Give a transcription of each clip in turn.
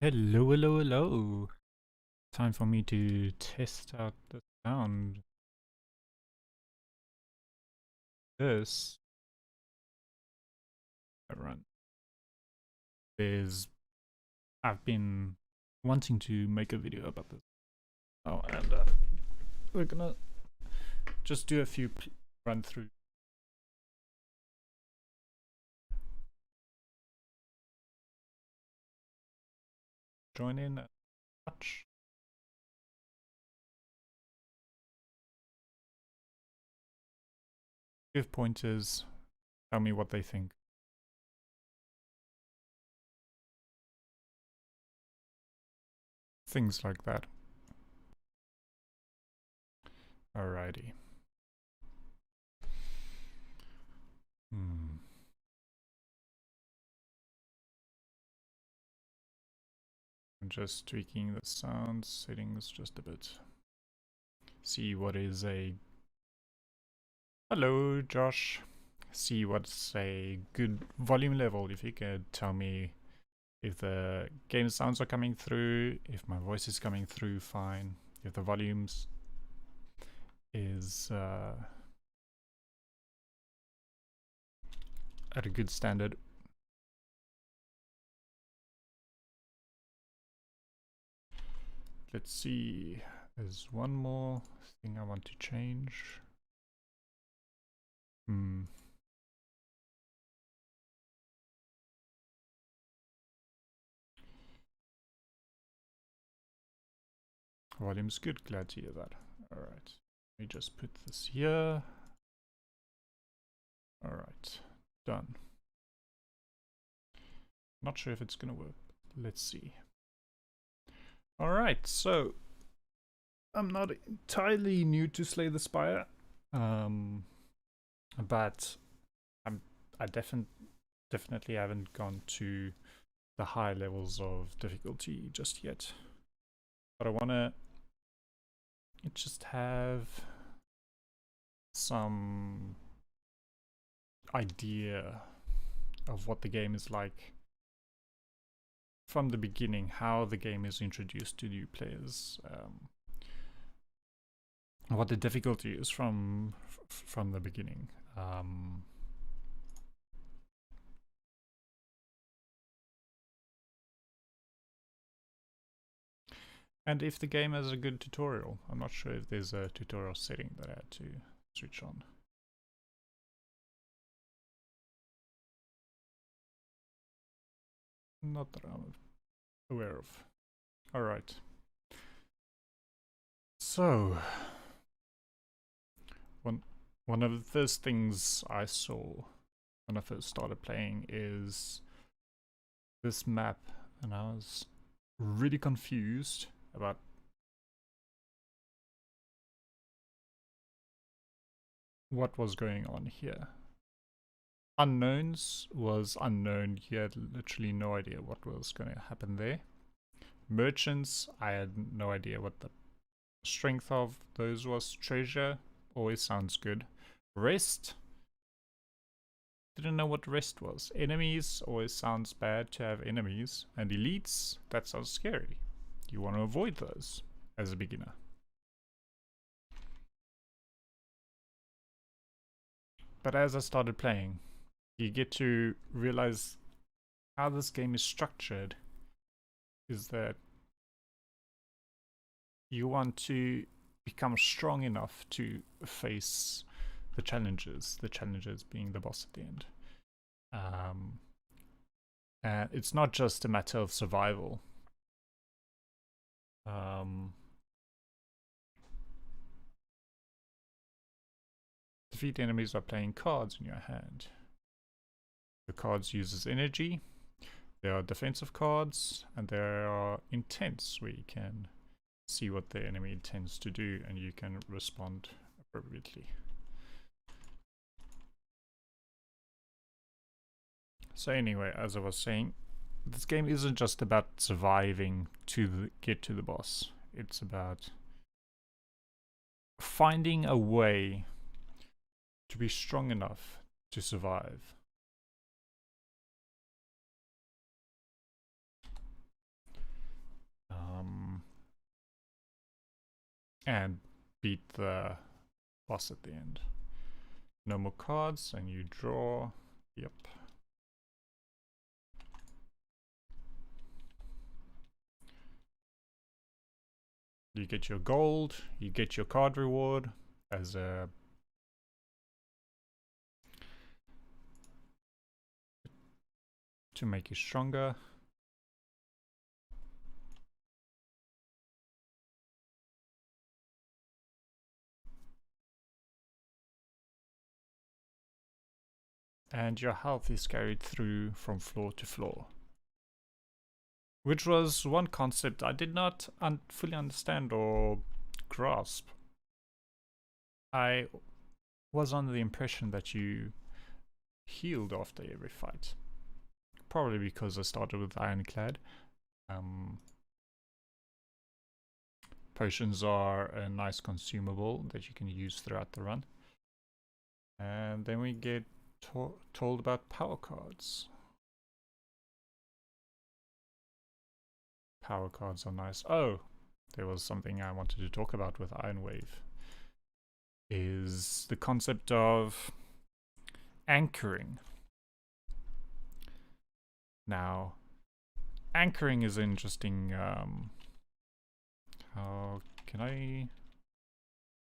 Hello, hello, hello. Time for me to test out the sound. This I run is I've been wanting to make a video about this. Oh, and we're gonna just do a few run through. Join in and watch. Give pointers. Tell me what they think. Things like that. Alrighty. I'm just tweaking the sound settings just a bit. See what is a... Hello, Josh. See what's a good volume level. If you could tell me if the game sounds are coming through, if my voice is coming through fine, if the volumes is at a good standard. Let's see, there's one more thing I want to change. Volume's good, glad to hear that. Alright, let me just put this here. Alright, done. Not sure if it's gonna work. Let's see. Alright, so I'm not entirely new to Slay the Spire, but I definitely haven't gone to the high levels of difficulty just yet. But I want to just have some idea of what the game is like from the beginning, how the game is introduced to new players, what the difficulty is from the beginning. And if the game has a good tutorial. I'm not sure if there's a tutorial setting that I had to switch on. Not that I'm aware of. Alright. So, one of the first things I saw when I first started playing is this map, and I was really confused about what was going on here. Unknowns was unknown. You had literally no idea what was going to happen there. Merchants, I had no idea what the strength of those was. Treasure always sounds good. Rest, didn't know what rest was. Enemies, always sounds bad to have enemies. And elites, that sounds scary. You want to avoid those as a beginner. But as I started playing, you get to realize how this game is structured is that you want to become strong enough to face the challenges being the boss at the end. And it's not just a matter of survival. Defeat enemies by playing cards in your hand. The cards uses energy. There are defensive cards, and there are intents where you can see what the enemy intends to do and you can respond appropriately. So anyway, as I was saying, this game isn't just about surviving to get to the boss. It's about finding a way to be strong enough to survive. and beat the boss at the end. No more cards, and you draw. Yep. You get your gold, you get your card reward as a to make you stronger. And your health is carried through from floor to floor. Which was one concept I did not fully understand or grasp. I was under the impression that you healed after every fight. Probably because I started with Ironclad. Potions are a nice consumable that you can use throughout the run. And then we get told about power cards. Power cards are nice. Oh, there was something I wanted to talk about with Iron Wave. Is the concept of anchoring. Now, anchoring is interesting. How can I?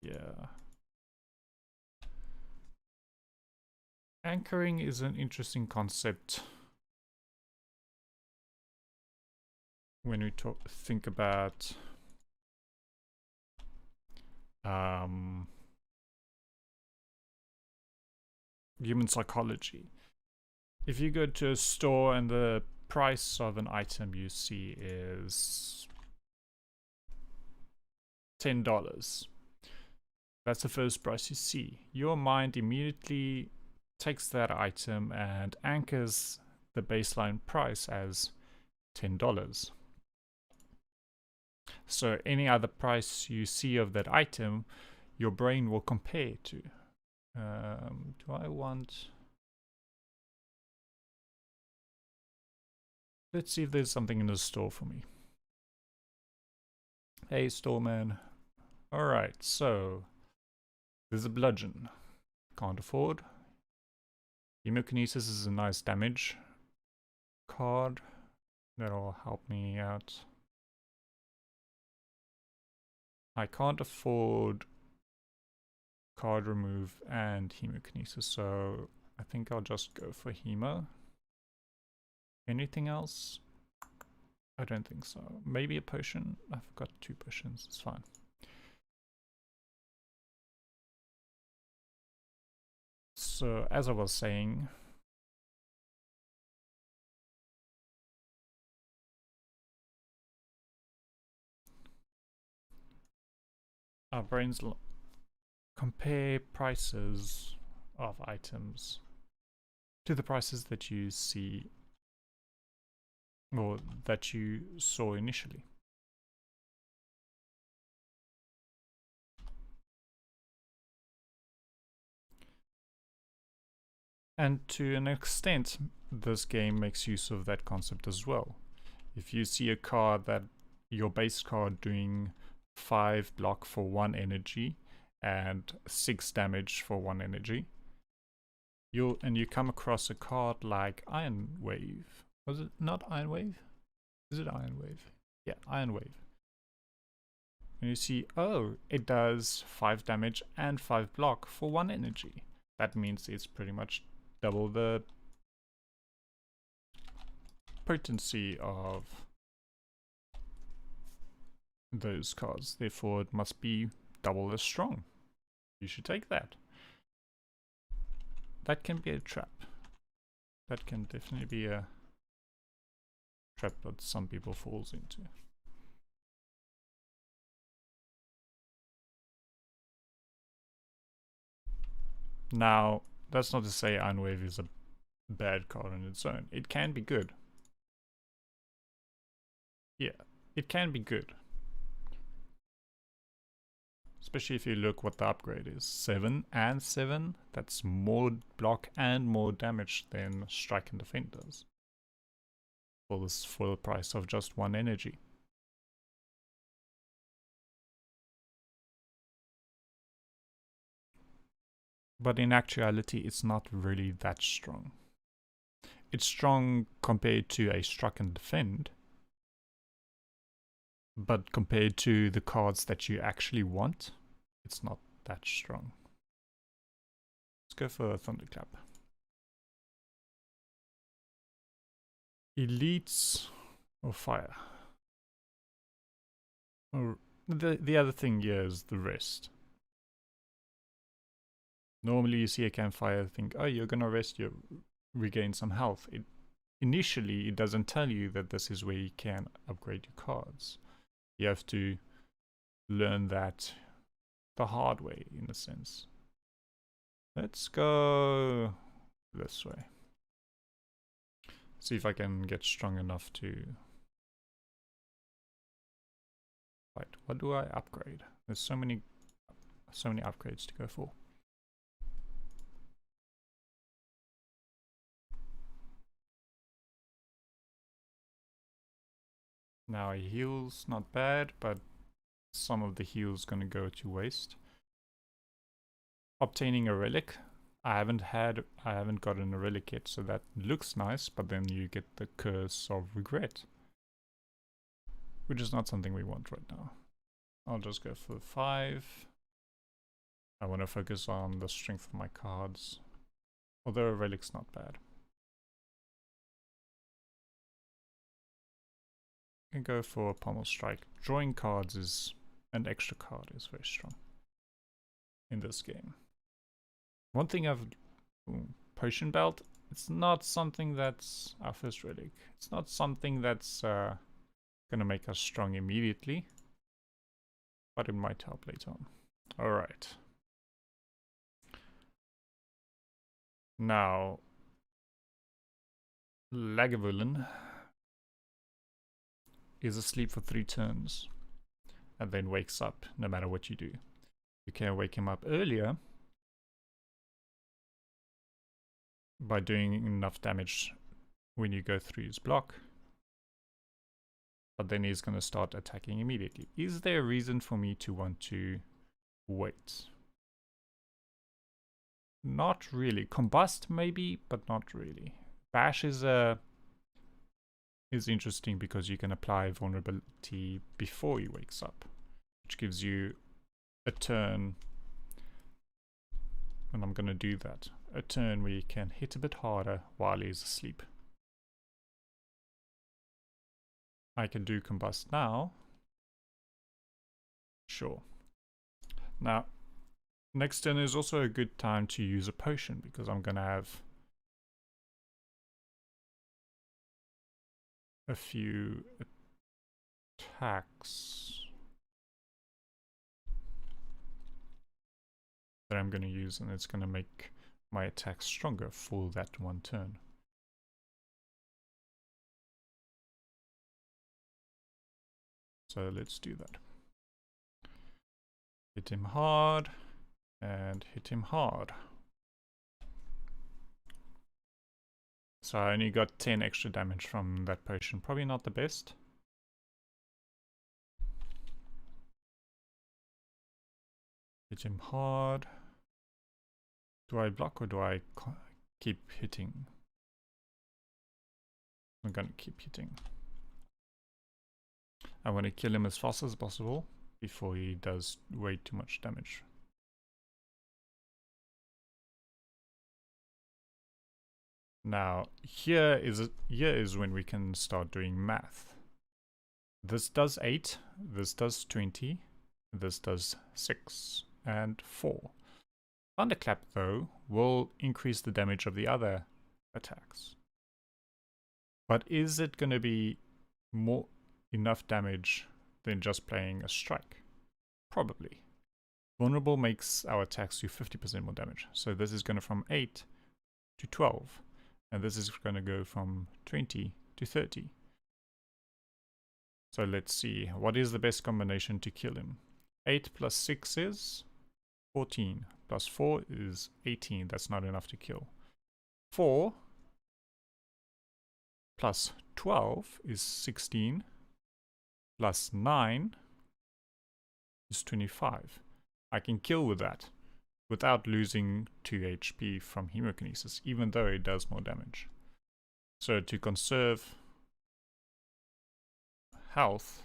Yeah. Anchoring is an interesting concept when we think about human psychology. If you go to a store and the price of an item you see is $10, that's the first price you see. Your mind immediately takes that item and anchors the baseline price as $10. So any other price you see of that item, your brain will compare to. Do I want... Let's see if there's something in the store for me. Hey, storeman. Alright, so there's a bludgeon. Can't afford. Hemokinesis is a nice damage card. That'll help me out. I can't afford card remove and hemokinesis, so I think I'll just go for hemo. Anything else? I don't think so. Maybe a potion? I've got 2 potions, it's fine. So, as I was saying, our brains compare prices of items to the prices that you see or that you saw initially. And to an extent, this game makes use of that concept as well. If you see a card that your base card doing 5 block for 1 energy and 6 damage for 1 energy, you come across a card like Iron Wave. Was it not Iron Wave? Is it Iron Wave? Yeah, Iron Wave. And you see, oh, it does 5 damage and 5 block for 1 energy. That means it's pretty much double the potency of those cards. Therefore, it must be double as strong. You should take that. That can be a trap. That can definitely be a trap that some people falls into. Now, that's not to say Iron Wave is a bad card on its own. It can be good. Yeah, it can be good. Especially if you look what the upgrade is. 7 and 7, that's more block and more damage than Strike and Defend does. For the price of just 1 energy. but in actuality it's not really that strong. It's strong compared to a Struck and Defend, but compared to the cards that you actually want, it's not that strong. Let's go for a Thunderclap. Elites or Fire? Or the other thing here is the rest. Normally you see a campfire, think, oh, you're gonna rest, you regain some health. Initially it doesn't tell you that this is where you can upgrade your cards. You have to learn that the hard way, in a sense. Let's go this way. See if I can get strong enough to... Right, what do I upgrade? There's so many upgrades to go for. Now heal's not bad, but some of the heal's gonna go to waste. Obtaining a relic. I haven't gotten a relic yet, so that looks nice, but then you get the curse of regret, which is not something we want right now. I'll just go for 5. I want to focus on the strength of my cards, although a relic's not bad. I can go for Pommel Strike. Drawing cards is an extra card, is very strong in this game. One thing Potion Belt, it's not something that's our first relic. It's not something that's gonna make us strong immediately, but it might help later on. Alright. Now, Lagavulin is asleep for 3 turns and then wakes up no matter what you do. You can wake him up earlier by doing enough damage when you go through his block, but then he's going to start attacking immediately. Is there a reason for me to want to wait? Not really. Combust maybe, but not really. Bash is interesting because you can apply vulnerability before he wakes up, which gives you a turn, and I'm going to do that. A turn where you can hit a bit harder while he's asleep. I can do Combust now. Sure. Now, next turn is also a good time to use a potion because I'm going to have a few attacks that I'm going to use, and it's going to make my attack stronger for that one turn. So let's do that. Hit him hard and hit him hard. So I only got 10 extra damage from that potion. Probably not the best. Hit him hard. Do I block or do I keep hitting? I'm gonna keep hitting. I want to kill him as fast as possible before he does way too much damage. Now, here is when we can start doing math. This does 8, this does 20, this does 6 and 4. Thunderclap, though, will increase the damage of the other attacks. But is it going to be enough damage than just playing a strike? Probably. Vulnerable makes our attacks do 50% more damage. So this is going to from 8 to 12. And this is going to go from 20 to 30. So let's see. What is the best combination to kill him? 8 plus 6 is 14. Plus 4 is 18. That's not enough to kill. 4 plus 12 is 16. Plus 9 is 25. I can kill with that. without losing 2 HP from Hemokinesis, even though it does more damage. So to conserve health,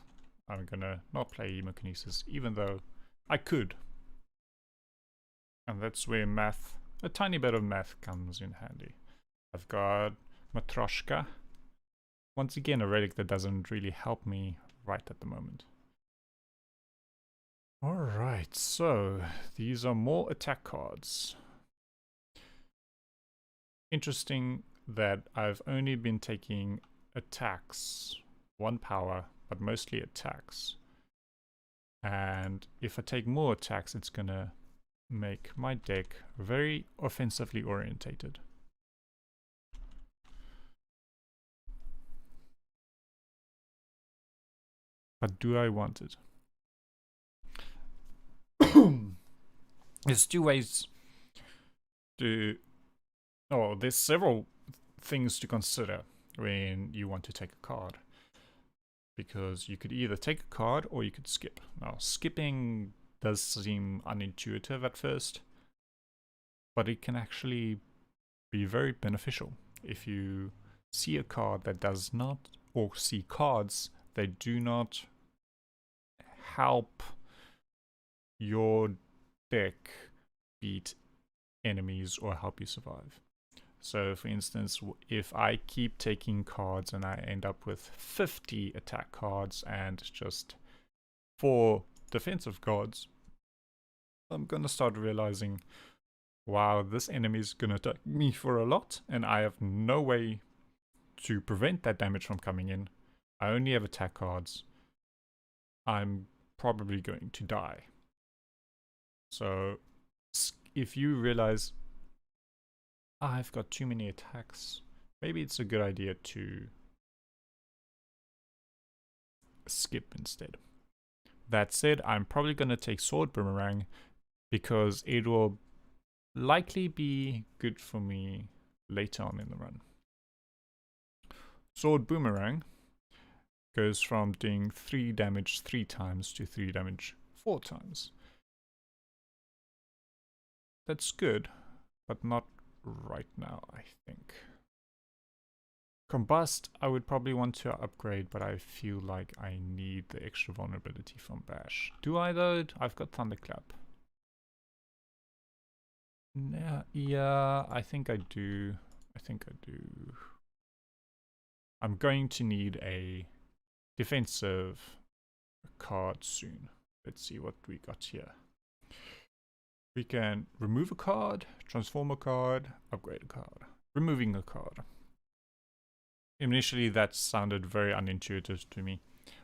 I'm gonna not play Hemokinesis, even though I could. And that's where math, a tiny bit of math comes in handy. I've got Matryoshka. Once again, a relic that doesn't really help me right at the moment. Alright, so these are more attack cards. Interesting that I've only been taking attacks, 1 power, but mostly attacks. And if I take more attacks, it's gonna make my deck very offensively orientated. But do I want it? There's 2 ways to... Oh, there's several things to consider when you want to take a card. Because you could either take a card or you could skip. Now, skipping does seem unintuitive at first, but it can actually be very beneficial. If you see a card that does not, or see cards that do not help your deck beat enemies or help you survive. So for instance, if I keep taking cards and I end up with 50 attack cards and just 4 defensive cards, I'm gonna start realizing, wow, this enemy is gonna attack me for a lot and I have no way to prevent that damage from coming in. I only have attack cards. I'm probably going to die. So if you realize I've got too many attacks, maybe it's a good idea to skip instead. That said, I'm probably going to take Sword Boomerang because it will likely be good for me later on in the run. Sword Boomerang goes from doing 3 damage 3 times to 3 damage 4 times. That's good, but not right now, I think. Combust, I would probably want to upgrade, but I feel like I need the extra vulnerability from Bash. Do I though? I've got Thunderclap. Yeah, I think I do. I'm going to need a defensive card soon. Let's see what we got here. We can remove a card, transform a card, upgrade a card. Removing a card. Initially that sounded very unintuitive to me.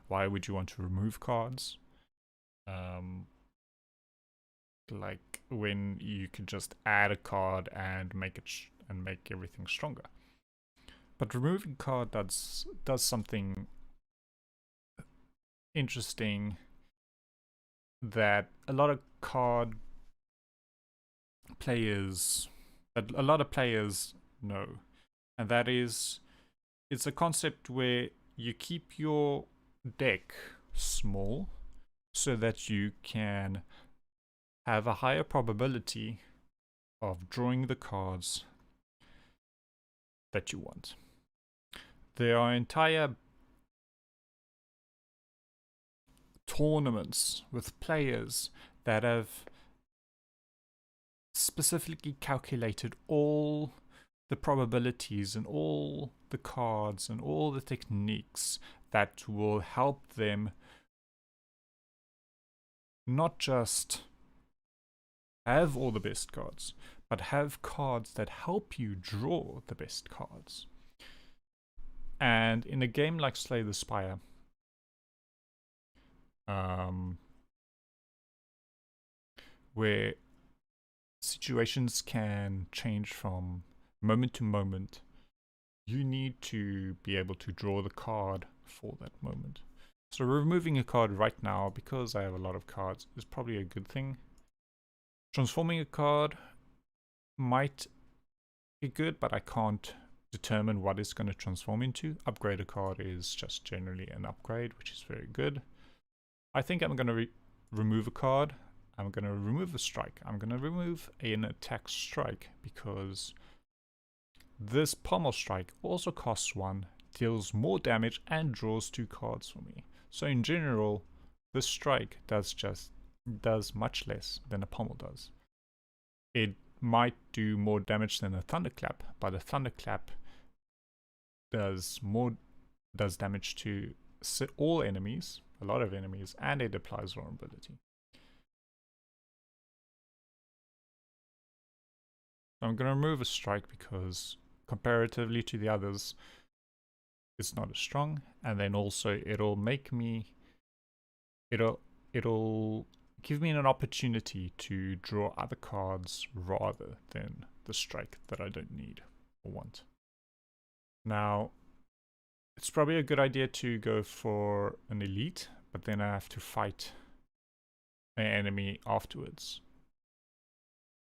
Why would you want to remove cards? Like when you could just add a card and make it make everything stronger. But removing a card does something interesting that a lot of players know, and that is, it's a concept where you keep your deck small so that you can have a higher probability of drawing the cards that you want. There are entire tournaments with players that have specifically calculated all the probabilities and all the cards and all the techniques that will help them not just have all the best cards, but have cards that help you draw the best cards. And in a game like Slay the Spire, where situations can change from moment to moment, you need to be able to draw the card for that moment. So removing a card right now, because I have a lot of cards, is probably a good thing. Transforming a card might be good, but I can't determine what it's going to transform into. Upgrade a card is just generally an upgrade, which is very good. I think I'm going to remove a card I'm going to remove a strike. I'm going to remove an attack strike because this pommel strike also costs 1, deals more damage, and draws 2 cards for me. So in general, this strike does much less than a pommel does. It might do more damage than a thunderclap, but a thunderclap does damage to all enemies, a lot of enemies, and it applies vulnerability. I'm going to remove a strike because comparatively to the others, it's not as strong, and then also it'll give me an opportunity to draw other cards rather than the strike that I don't need or want. Now, it's probably a good idea to go for an elite, but then I have to fight an enemy afterwards.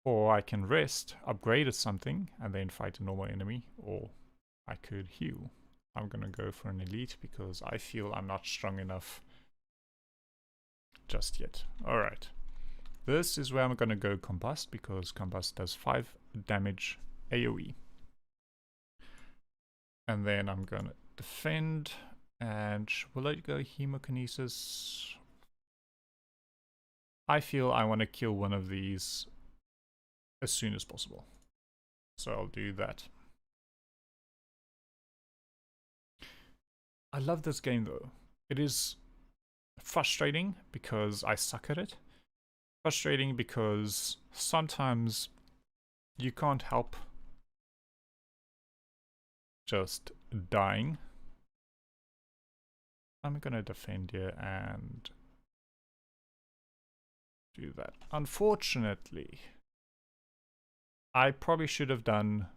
Or I can rest, upgrade at something, and then fight a normal enemy, or I could heal. I'm gonna go for an elite because I feel I'm not strong enough just yet. Alright. This is where I'm gonna go Combust because Combust does 5 damage AoE. And then I'm gonna defend, and will I go Hemokinesis? I feel I want to kill one of these as soon as possible. So I'll do that. I love this game though. It is frustrating because I suck at it. Frustrating because sometimes you can't help just dying. I'm gonna defend here and do that. Unfortunately, I probably should have done...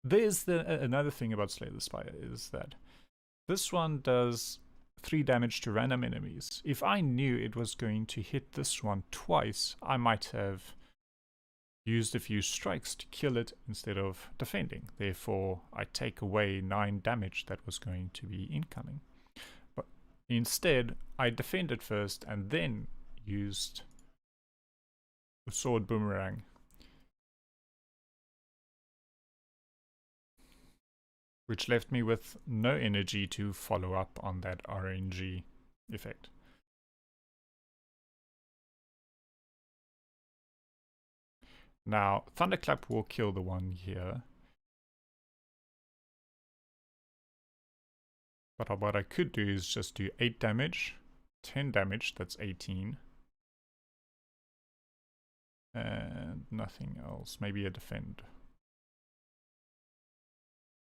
There's another thing about Slay the Spire is that this one does 3 damage to random enemies. If I knew it was going to hit this one twice, I might have used a few strikes to kill it instead of defending. Therefore, I take away 9 damage that was going to be incoming. But instead, I defended first and then used a sword boomerang. Which left me with no energy to follow up on that RNG effect. Now, Thunderclap will kill the one here. But what I could do is just do 8 damage, 10 damage, that's 18. And nothing else, maybe a defend.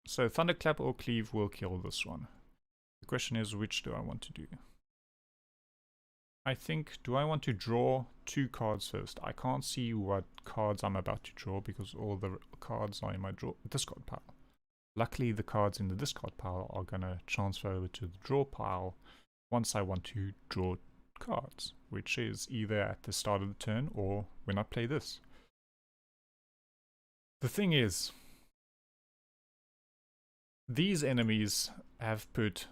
So Thunderclap or Cleave will kill this one. The question is, which do I want to do? I think, do I want to draw 2 cards first? I can't see what cards I'm about to draw because all the cards are in my discard pile. Luckily, the cards in the discard pile are going to transfer over to the draw pile once I want to draw cards, which is either at the start of the turn or when I play this. The thing is, these enemies have put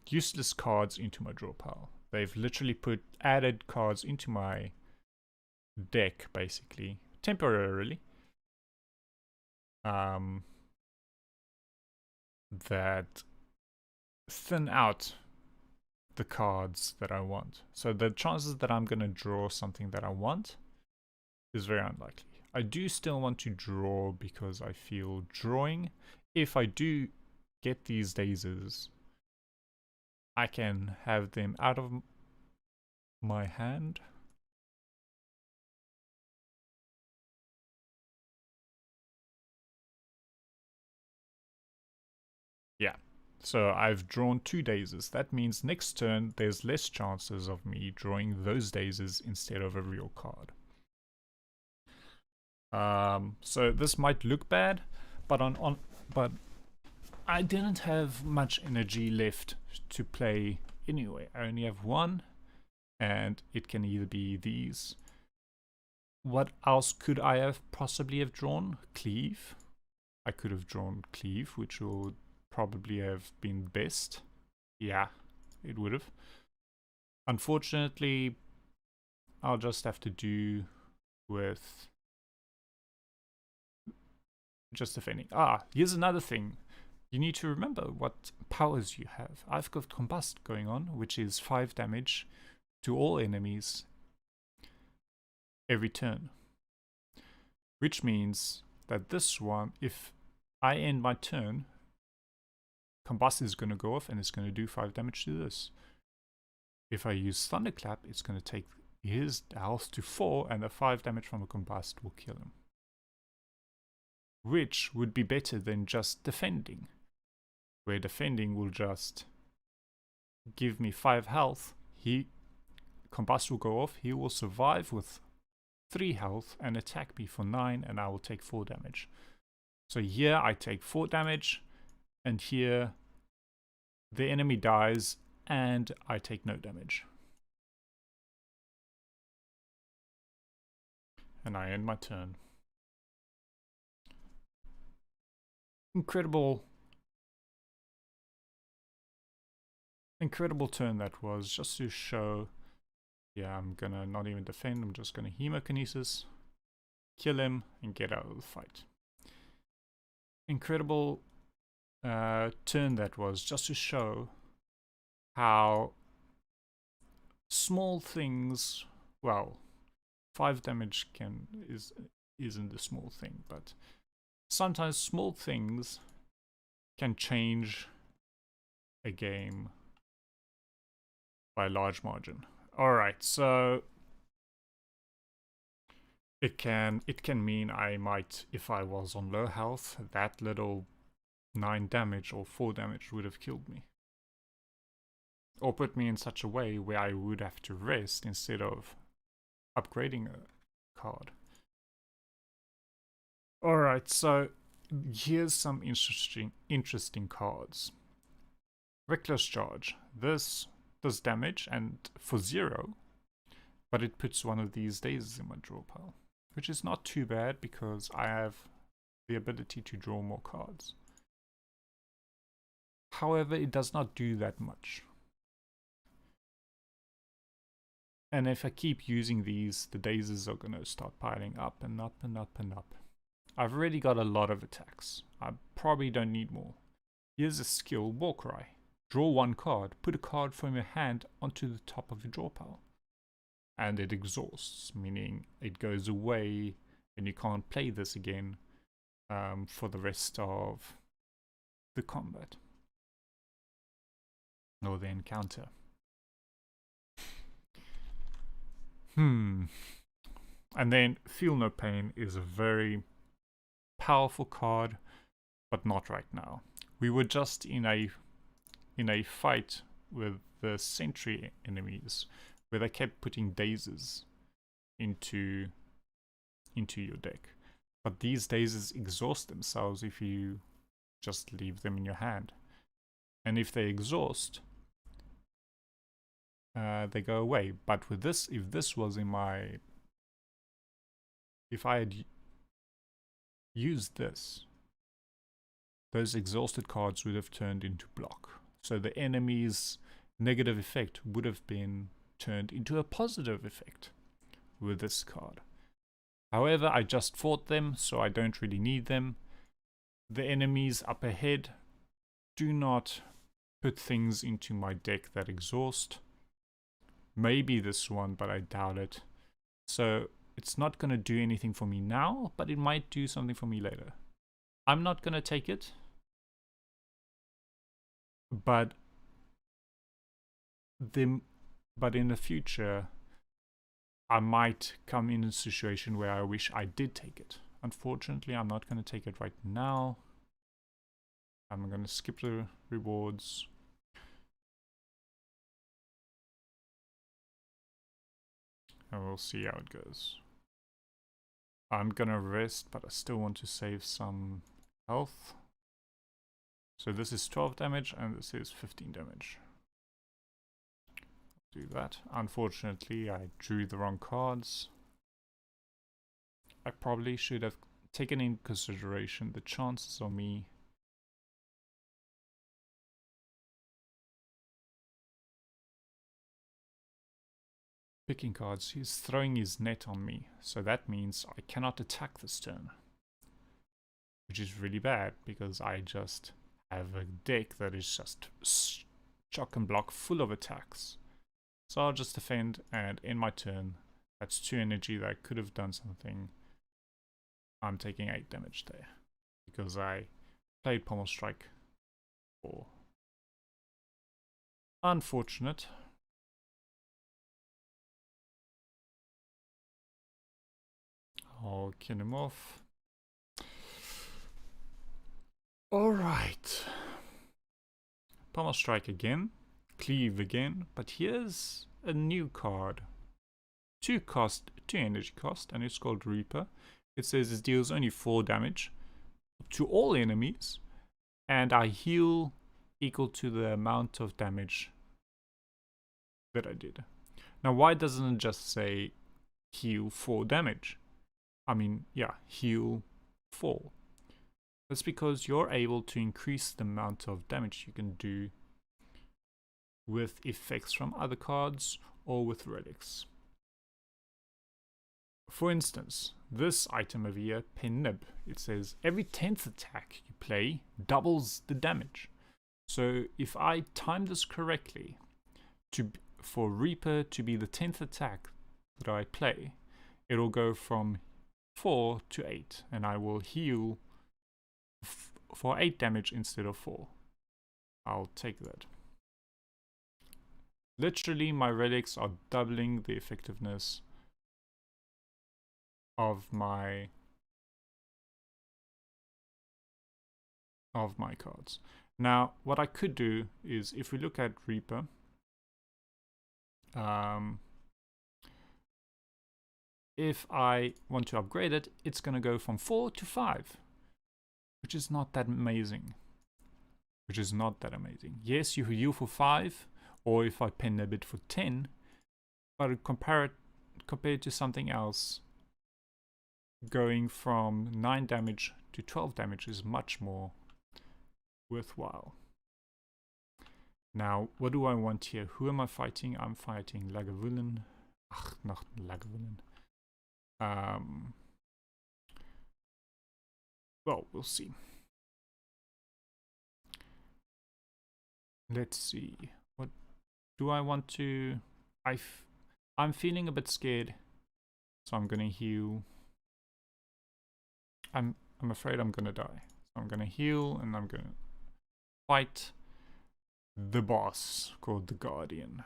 useless cards into my draw pile. They've literally added cards into my deck, basically, temporarily. That thin out the cards that I want. So the chances that I'm going to draw something that I want is very unlikely. I do still want to draw because I feel drawing, if I do get these dazes, I can have them out of my hand. Yeah, so I've drawn 2 dazes. That means next turn there's less chances of me drawing those dazes instead of a real card. So this might look bad, but but I didn't have much energy left to play anyway. I only have 1, and it can either be these. What else could I have possibly have drawn? Cleave. I could have drawn Cleave, which would probably have been best. Yeah, it would have. Unfortunately, I'll just have to do with just defending. Here's another thing. You need to remember what powers you have. I've got Combust going on, which is 5 damage to all enemies every turn. Which means that this one, if I end my turn, Combust is going to go off and it's going to do 5 damage to this. If I use Thunderclap, it's going to take his health to 4 and the 5 damage from a Combust will kill him. Which would be better than just defending, where defending will just give me 5 health. Combust will go off, he will survive with 3 health and attack me for 9 and I will take 4 damage. So here I take 4 damage and here the enemy dies and I take no damage. And I end my turn. Incredible turn that was, just to show. Yeah, I'm gonna not even defend, I'm just gonna Hemokinesis, kill him and get out of the fight. Incredible turn that was, just to show how small things, well, 5 damage isn't a small thing, but sometimes small things can change a game by a large margin. Alright, so it can mean I might, if I was on low health, that little 9 damage or 4 damage would have killed me. Or put me in such a way where I would have to rest instead of upgrading a card. Alright, so here's some interesting cards. Reckless Charge. This does damage and for 0, but it puts one of these daisies in my draw pile, which is not too bad because I have the ability to draw more cards. However, it does not do that much. And if I keep using these, the daisies are going to start piling up and up and up and up. I've already got a lot of attacks. I probably don't need more. Here's a skill, Warcry. Draw 1 card, put a card from your hand onto the top of your draw pile. And it exhausts, meaning it goes away and you can't play this again for the rest of the combat. Or the encounter. And then Feel No Pain is a very powerful card, but not right now. We were just in a fight with the sentry enemies where they kept putting daisies into your deck. But these daisies exhaust themselves if you just leave them in your hand. And if they exhaust, they go away. But with this, if I had used this, those exhausted cards would have turned into block. So the enemy's negative effect would have been turned into a positive effect with this card. However, I just fought them, so I don't really need them. The enemies up ahead do not put things into my deck that exhaust. Maybe this one, but I doubt it. So it's not going to do anything for me now, but it might do something for me later. I'm not going to take it. But in the future, I might come in a situation where I wish I did take it. Unfortunately, I'm not going to take it right now. I'm going to skip the rewards. And we'll see how it goes. I'm going to rest, but I still want to save some health. So this is 12 damage and this is 15 damage. Do that. Unfortunately, I drew the wrong cards. I probably should have taken into consideration the chances of me picking cards. He's throwing his net on me, so that means I cannot attack this turn, which is really bad because I just have a deck that is just chock and block full of attacks. So I'll just defend and end my turn. That's 2 energy that I could have done something. I'm taking 8 damage there because I played Pommel Strike 4. Unfortunate. I'll kill him off. Alright. Pommel Strike again. Cleave again. But here's a new card. 2 energy cost, and it's called Reaper. It says it deals only 4 damage to all enemies, and I heal equal to the amount of damage that I did. Now, why doesn't it just say heal 4 damage? I mean, yeah, heal 4. That's because you're able to increase the amount of damage you can do with effects from other cards or with relics. For instance, this item over here, Pen Nib, it says every 10th attack you play doubles the damage. So if I time this correctly, for Reaper to be the 10th attack that I play, it'll go from 4 to 8, and I will heal for 8 damage instead of 4. I'll take that. Literally, my relics are doubling the effectiveness of my cards. Now, what I could do is, if we look at Reaper, if I want to upgrade it, it's going to go from 4 to 5, which is not that amazing. Yes, you heal for 5, or if I pen a bit for 10, but compared to something else, going from 9 damage to 12 damage is much more worthwhile. Now, what do I want here? Who am I fighting? I'm fighting Lagavulin. Ach, not Lagavulin. Well, we'll see. Let's see. What do I want to... I'm feeling a bit scared, so I'm gonna heal. I'm afraid I'm gonna die. So I'm gonna heal, and I'm gonna fight the boss called the Guardian.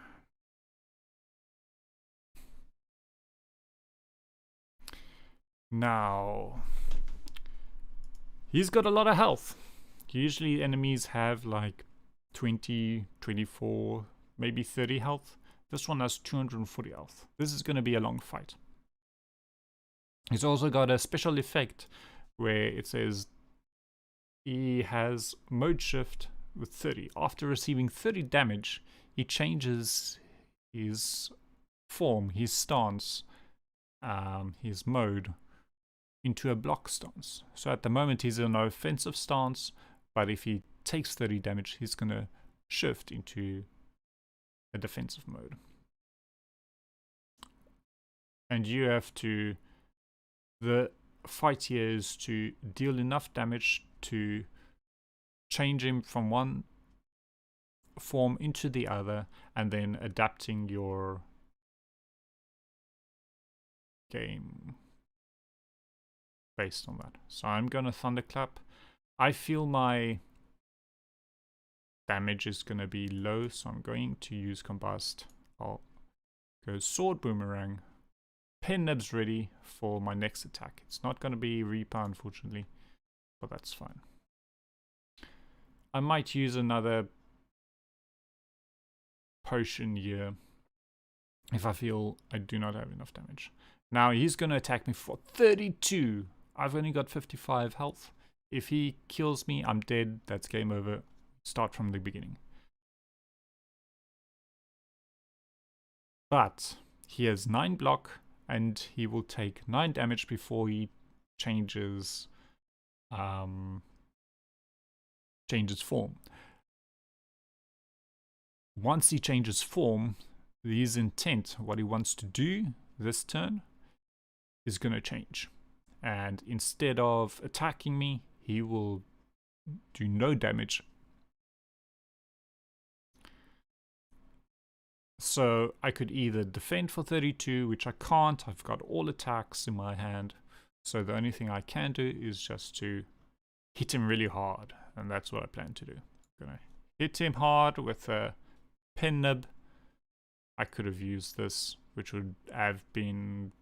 Now, he's got a lot of health. Usually enemies have like 20, 24, maybe 30 health. This one has 240 health. This is going to be a long fight. He's also got a special effect where it says he has mode shift with 30. After receiving 30 damage, he changes his form, his stance, his mode into a block stance. So at the moment he's in an offensive stance, but if he takes 30 damage, he's going to shift into a defensive mode. And you have to... The fight here is to deal enough damage to change him from one form into the other, and then adapting your game based on that. So I'm gonna Thunderclap. I feel my damage is gonna be low, so I'm going to use Combust. I'll go Sword Boomerang. Pen Nib's ready for my next attack. It's not gonna be Reaper, unfortunately, but that's fine. I might use another potion here if I feel I do not have enough damage. Now he's gonna attack me for 32. I've only got 55 health. If he kills me, I'm dead. That's game over. Start from the beginning. But he has 9 block, and he will take 9 damage before he changes form. Once he changes form, his intent, what he wants to do this turn, is going to change. And instead of attacking me, he will do no damage. So I could either defend for 32, which I can't. I've got all attacks in my hand. So the only thing I can do is just to hit him really hard. And that's what I plan to do. I'm going to hit him hard with a pin nib. I could have used this, which would have been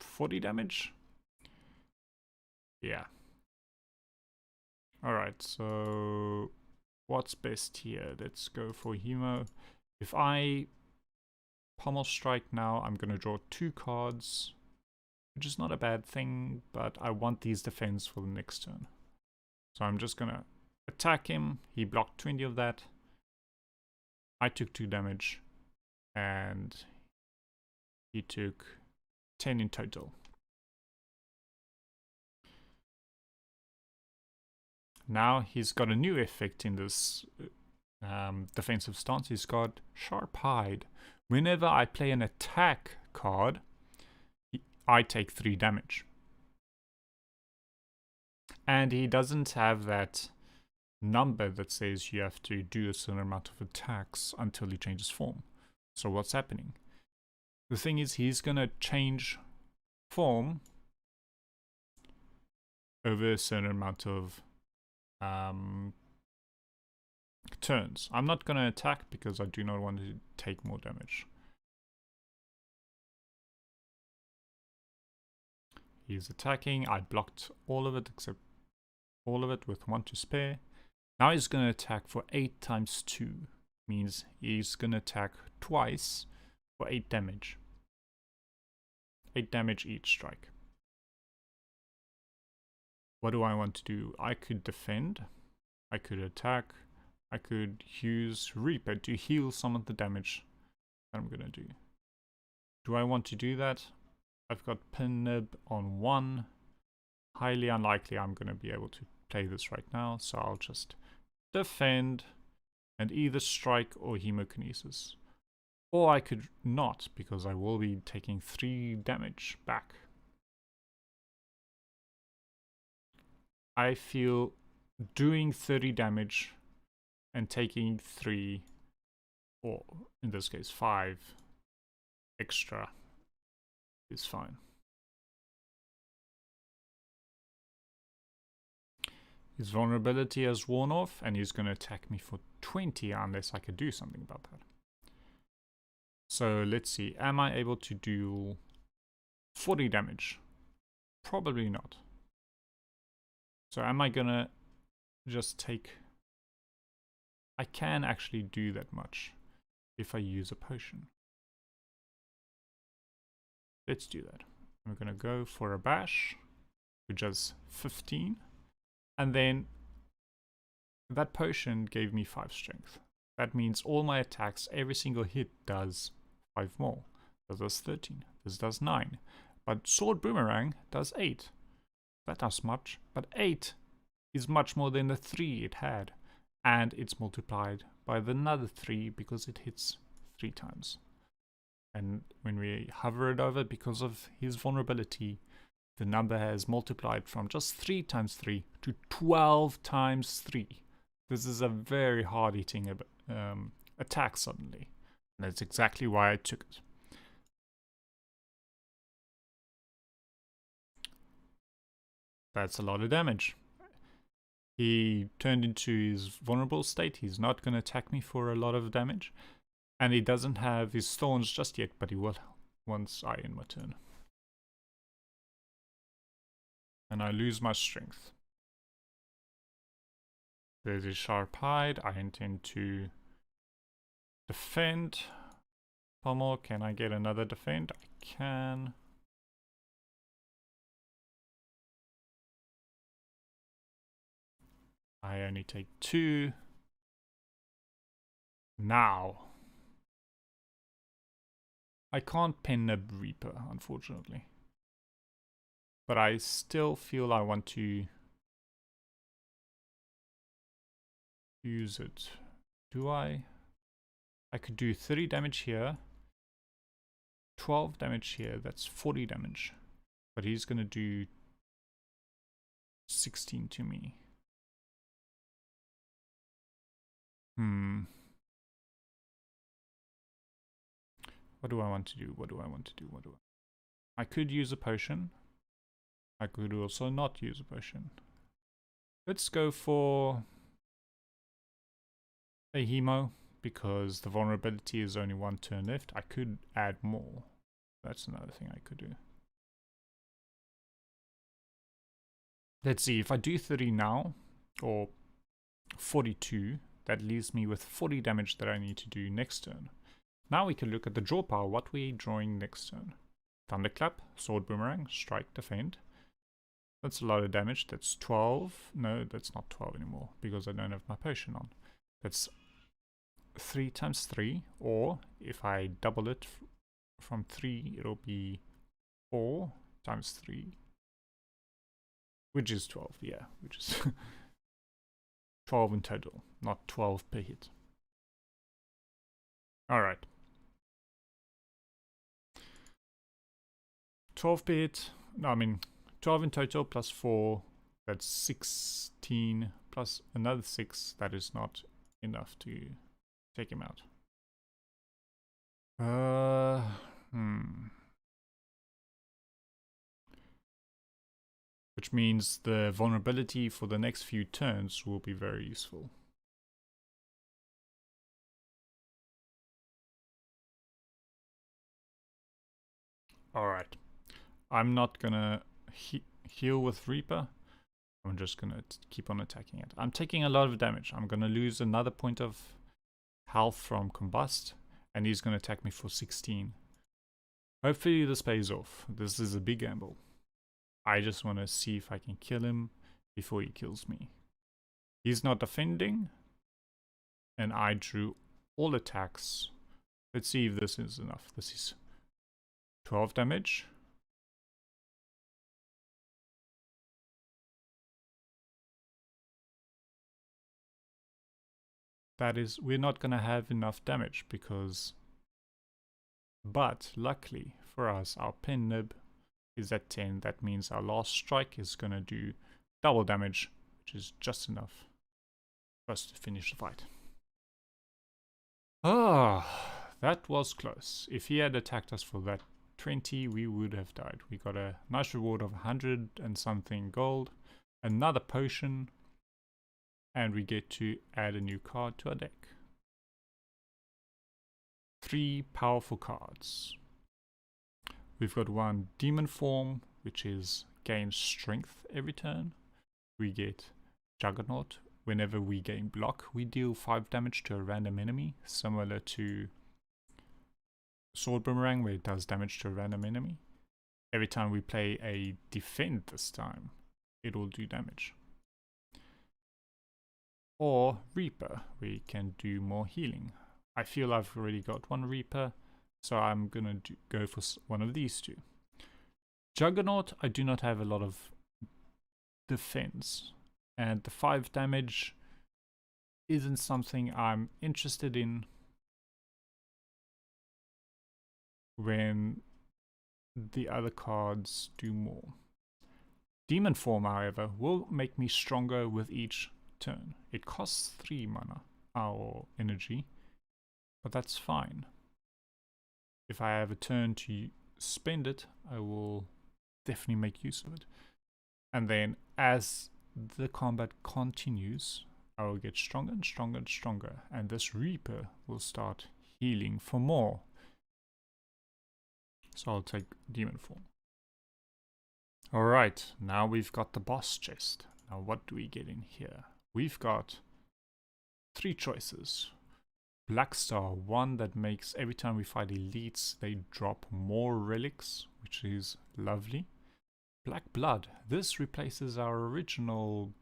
40 damage. Yeah. Alright, so what's best here? Let's go for Hemo. If I Pommel Strike now, I'm going to draw 2 cards, which is not a bad thing, but I want these defense for the next turn. So I'm just going to attack him. He blocked 20 of that. I took 2 damage, and he took 10 in total. Now he's got a new effect in this defensive stance. He's got Sharp Hide. Whenever I play an attack card, I take 3 damage. And he doesn't have that number that says you have to do a certain amount of attacks until he changes form. So what's happening? The thing is, he's going to change form over a certain amount of turns. I'm not going to attack because I do not want to take more damage. He's attacking. I blocked all of it except all of it with 1 to spare. Now he's going to attack for 8 times 2. Means he's going to attack twice for 8 damage. 8 damage each strike. What do I want to do? I could defend. I could attack. I could use Reaper to heal some of the damage that I'm going to do. Do I want to do that? I've got Pin Nib on 1. Highly unlikely I'm going to be able to play this right now, so I'll just defend and either strike or Hemokinesis. Or I could not, because I will be taking 3 damage back. I feel doing 30 damage and taking 3, or in this case 5 extra is fine. His vulnerability has worn off and he's going to attack me for 20 unless I could do something about that. So let's see, am I able to do 40 damage? Probably not. So am I going to just take... I can actually do that much if I use a potion. Let's do that. I'm going to go for a bash, which has 15. And then that potion gave me 5 strength. That means all my attacks, every single hit does 5 more. This does 13. This does 9. But Sword Boomerang does 8. That does much. But 8 is much more than the 3 it had. And it's multiplied by another 3 because it hits 3 times. And when we hover it over, because of his vulnerability, the number has multiplied from just 3 times 3 to 12 times 3. This is a very hard hitting attack suddenly. And that's exactly why I took it. That's a lot of damage. He turned into his vulnerable state. He's not going to attack me for a lot of damage. And he doesn't have his thorns just yet, but he will once I end my turn. And I lose my strength. There's his Sharp Hide. I intend to defend. Pommel, can I get another defend? I can. I only take 2. Now. I can't Pen Nib Reaper, unfortunately. But I still feel I want to use it. Do I? I could do 30 damage here, 12 damage here, that's 40 damage. But he's gonna do 16 to me. What do I want to do? What do I want to do? What do I could use a potion. I could also not use a potion. Let's go for a hemo, because the vulnerability is only 1 turn left. I could add more. That's another thing I could do. Let's see, if I do 30 now, or 42, that leaves me with 40 damage that I need to do next turn. Now we can look at the draw power, what we're drawing next turn. Thunderclap, Sword Boomerang, Strike, Defend. That's a lot of damage. That's 12. No, that's not 12 anymore, because I don't have my potion on. That's 3 times 3, or if I double it from 3, it'll be 4 times 3. Which is 12, yeah, which is 12 in total, not 12 per hit. Alright. 12 per hit, no, I mean 12 in total plus 4, that's 16 plus another 6, that is not enough to take him out. Which means the vulnerability for the next few turns will be very useful. Alright, I'm not gonna heal with Reaper. I'm just gonna keep on attacking it. I'm taking a lot of damage. I'm gonna lose another point of health from Combust, and he's gonna attack me for 16. Hopefully this pays off. This is a big gamble. I just want to see if I can kill him before he kills me. He's not defending, and I drew all attacks. Let's see if this is enough. This is 12 damage. That is, we're not going to have enough damage because... But, luckily for us, our pin nib is at 10. That means our last strike is going to do double damage, which is just enough for us to finish the fight. Ah, that was close. If he had attacked us for that 20, we would have died. We got a nice reward of 100 and something gold, another potion, and we get to add a new card to our deck. 3 powerful cards. We've got one Demon Form, which is gain strength every turn. We get Juggernaut. Whenever we gain block, we deal 5 damage to a random enemy, similar to Sword Boomerang, where it does damage to a random enemy. Every time we play a defend this time, it will do damage. Or Reaper, we can do more healing. I feel I've already got one Reaper, so I'm gonna go for one of these two. Juggernaut, I do not have a lot of defense, and the 5 damage isn't something I'm interested in when the other cards do more. Demon Form, however, will make me stronger with each turn. It costs 3 mana, or energy, but that's fine. If I have a turn to spend it, I will definitely make use of it. And then as the combat continues, I will get stronger and stronger and stronger, and this Reaper will start healing for more. So I'll take Demon Form. Alright, now we've got the boss chest. Now what do we get in here? We've got 3 choices. Black Star, one that makes every time we fight elites, they drop more relics, which is lovely. Black Blood, this replaces our original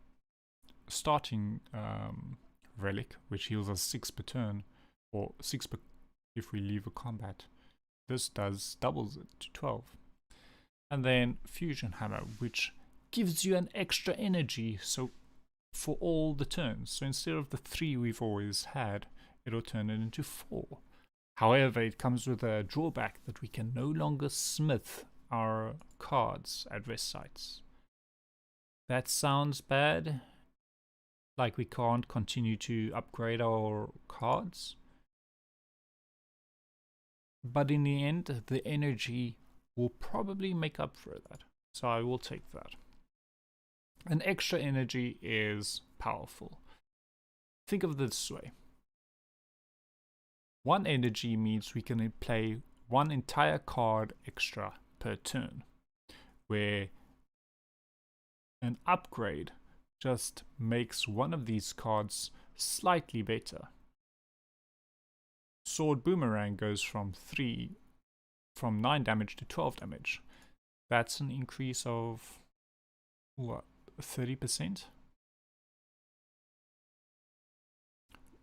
starting relic, which heals us 6 per turn, or 6 per if we leave a combat. This doubles it to 12. And then Fusion Hammer, which gives you an extra energy so for all the turns. So instead of the 3 we've always had, it'll turn it into 4. However, it comes with a drawback that we can no longer smith our cards at rest sites. That sounds bad, like we can't continue to upgrade our cards. But in the end, the energy will probably make up for that. So I will take that. An extra energy is powerful. Think of it this way. 1 energy means we can play 1 entire card extra per turn, where an upgrade just makes one of these cards slightly better. Sword Boomerang goes from 9 damage to 12 damage. That's an increase of what, 30%?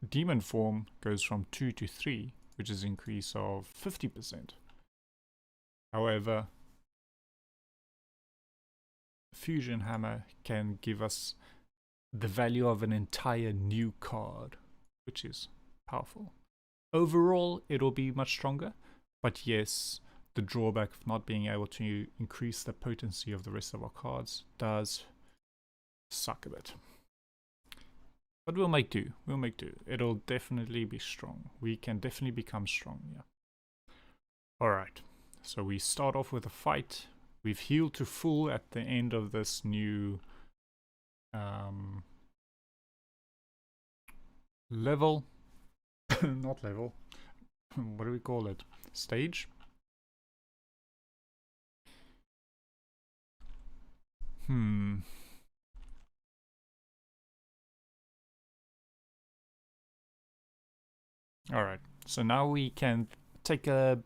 Demon Form goes from 2 to 3, which is an increase of 50%. However, Fusion Hammer can give us the value of an entire new card, which is powerful. Overall, it'll be much stronger, but yes, the drawback of not being able to increase the potency of the rest of our cards does suck a bit. But we'll make do. We'll make do. It'll definitely be strong. We can definitely become strong, yeah. Alright, so we start off with a fight. We've healed to full at the end of this new level. Not level. What do we call it? Stage? Alright, so now we can take a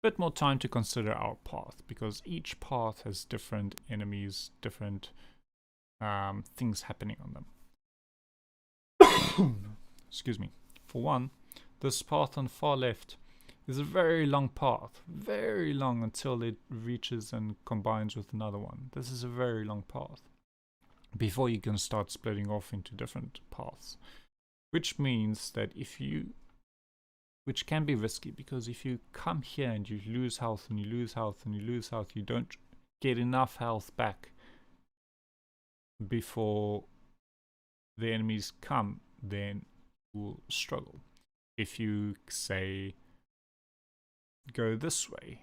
bit more time to consider our path, because each path has different enemies, different things happening on them. Excuse me. For one, this path on the far left is a very long path, very long until it reaches and combines with another one. This is a very long path before you can start splitting off into different paths, which means that which can be risky, because if you come here and you lose health and you lose health and you lose health, you don't get enough health back before the enemies come, then you will struggle. If you say go this way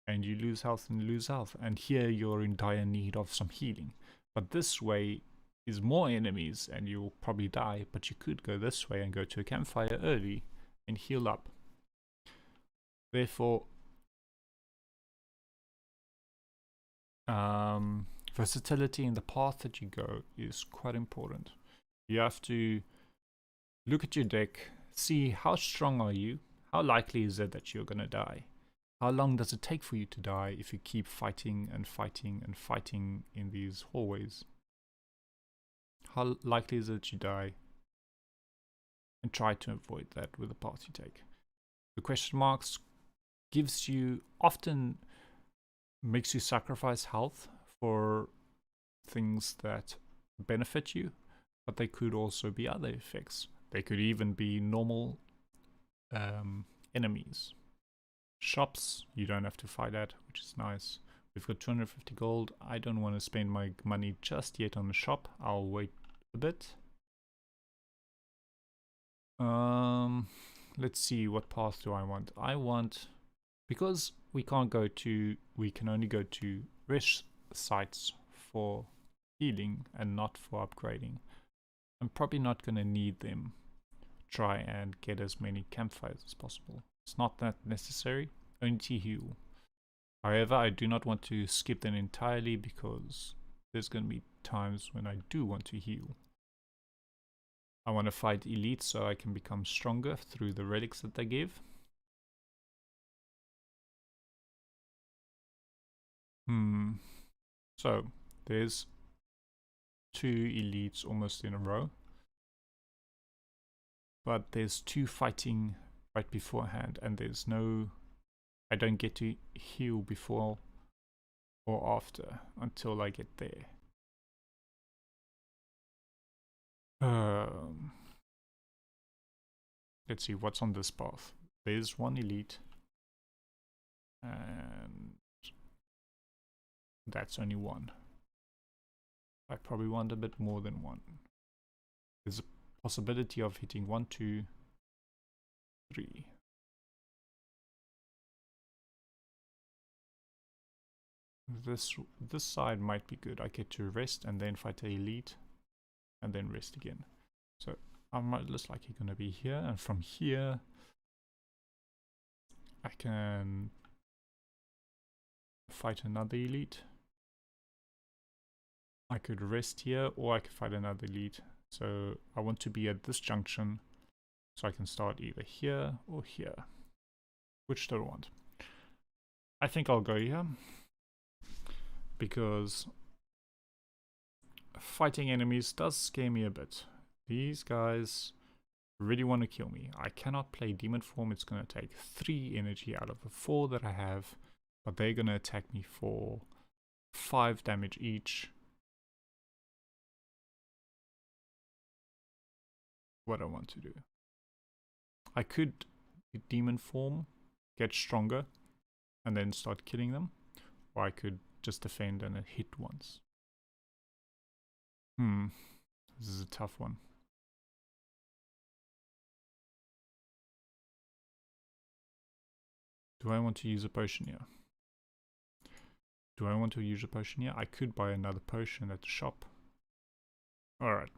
and you lose health and lose health, and here you're in dire need of some healing, but this way is more enemies and you'll probably die, but you could go this way and go to a campfire early and heal up. Therefore, versatility in the path that you go is quite important. You have to look at your deck, see how strong are you, how likely is it that you're going to die, how long does it take for you to die if you keep fighting and fighting and fighting in these hallways, how likely is it that you die, and try to avoid that with the path you take. The question marks often makes you sacrifice health for things that benefit you, but they could also be other effects. They could even be normal enemies. Shops, you don't have to fight at, which is nice. We've got 250 gold. I don't want to spend my money just yet on the shop. I'll wait a bit. Let's see, what path do I want? I want, because we can only go to rest sites for healing and not for upgrading. I'm probably not going to need them. Try and get as many campfires as possible. It's not that necessary, only to heal. However, I do not want to skip them entirely, because there's going to be times when I do want to heal. I want to fight elites so I can become stronger through the relics that they give. So there's 2 elites almost in a row, but there's 2 fighting right beforehand, and I don't get to heal before or after until I get there. Let's see what's on this path. There's one elite. And that's only one. I probably want a bit more than one. There's a possibility of hitting 1, 2, 3. This side might be good. I get to rest and then fight the elite and then rest again. So I'm most likely going to be here, and from here I can fight another elite. I could rest here or I could fight another elite. So I want to be at this junction so I can start either here or here. Which do I want? I think I'll go here because fighting enemies does scare me a bit. These guys really want to kill me. I cannot play demon form. It's going to take 3 energy out of the 4 that I have, but they're going to attack me for 5 damage each. What I want to do, I could demon form, get stronger, and then start killing them, or I could just defend and hit once. This is a tough one. Do I want to use a potion here? Do I want to use a potion here? I could buy another potion at the shop. Alright.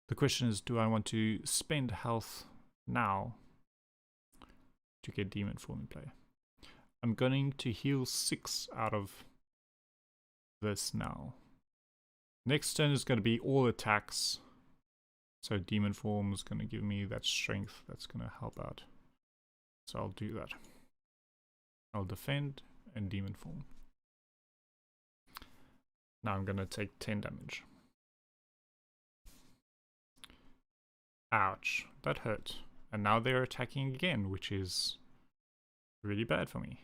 The question is, do I want to spend health now to get demon form in play? I'm going to heal 6 out of this now. Next turn is going to be all attacks. So demon form is going to give me that strength that's going to help out. So I'll do that. I'll defend and demon form. Now I'm going to take 10 damage. Ouch, that hurt. And now they're attacking again, which is really bad for me.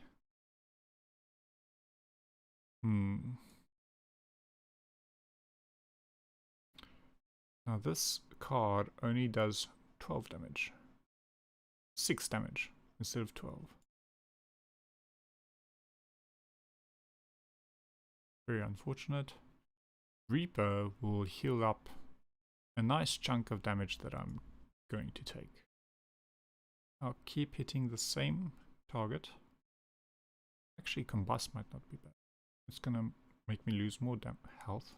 Now this card only does 12 damage. 6 damage instead of 12. Very unfortunate. Reaper will heal up a nice chunk of damage that I'm going to take. I'll keep hitting the same target. Actually, Combust might not be bad. It's gonna make me lose more health.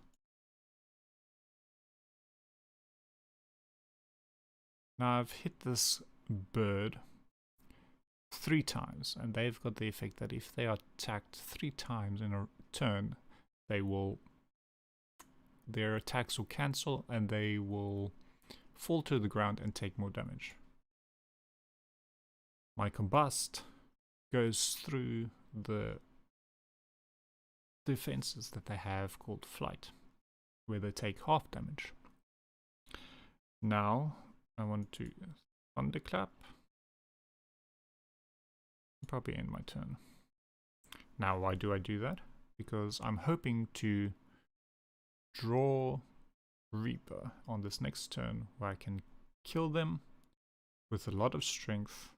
Now I've hit this bird 3 times, and they've got the effect that if they are attacked 3 times in a turn, their attacks will cancel and they will fall to the ground and take more damage. My Combust goes through the defenses that they have called Flight, where they take half damage. Now I want to Thunderclap. Probably end my turn. Now why do I do that? Because I'm hoping to draw Reaper on this next turn where I can kill them with a lot of strength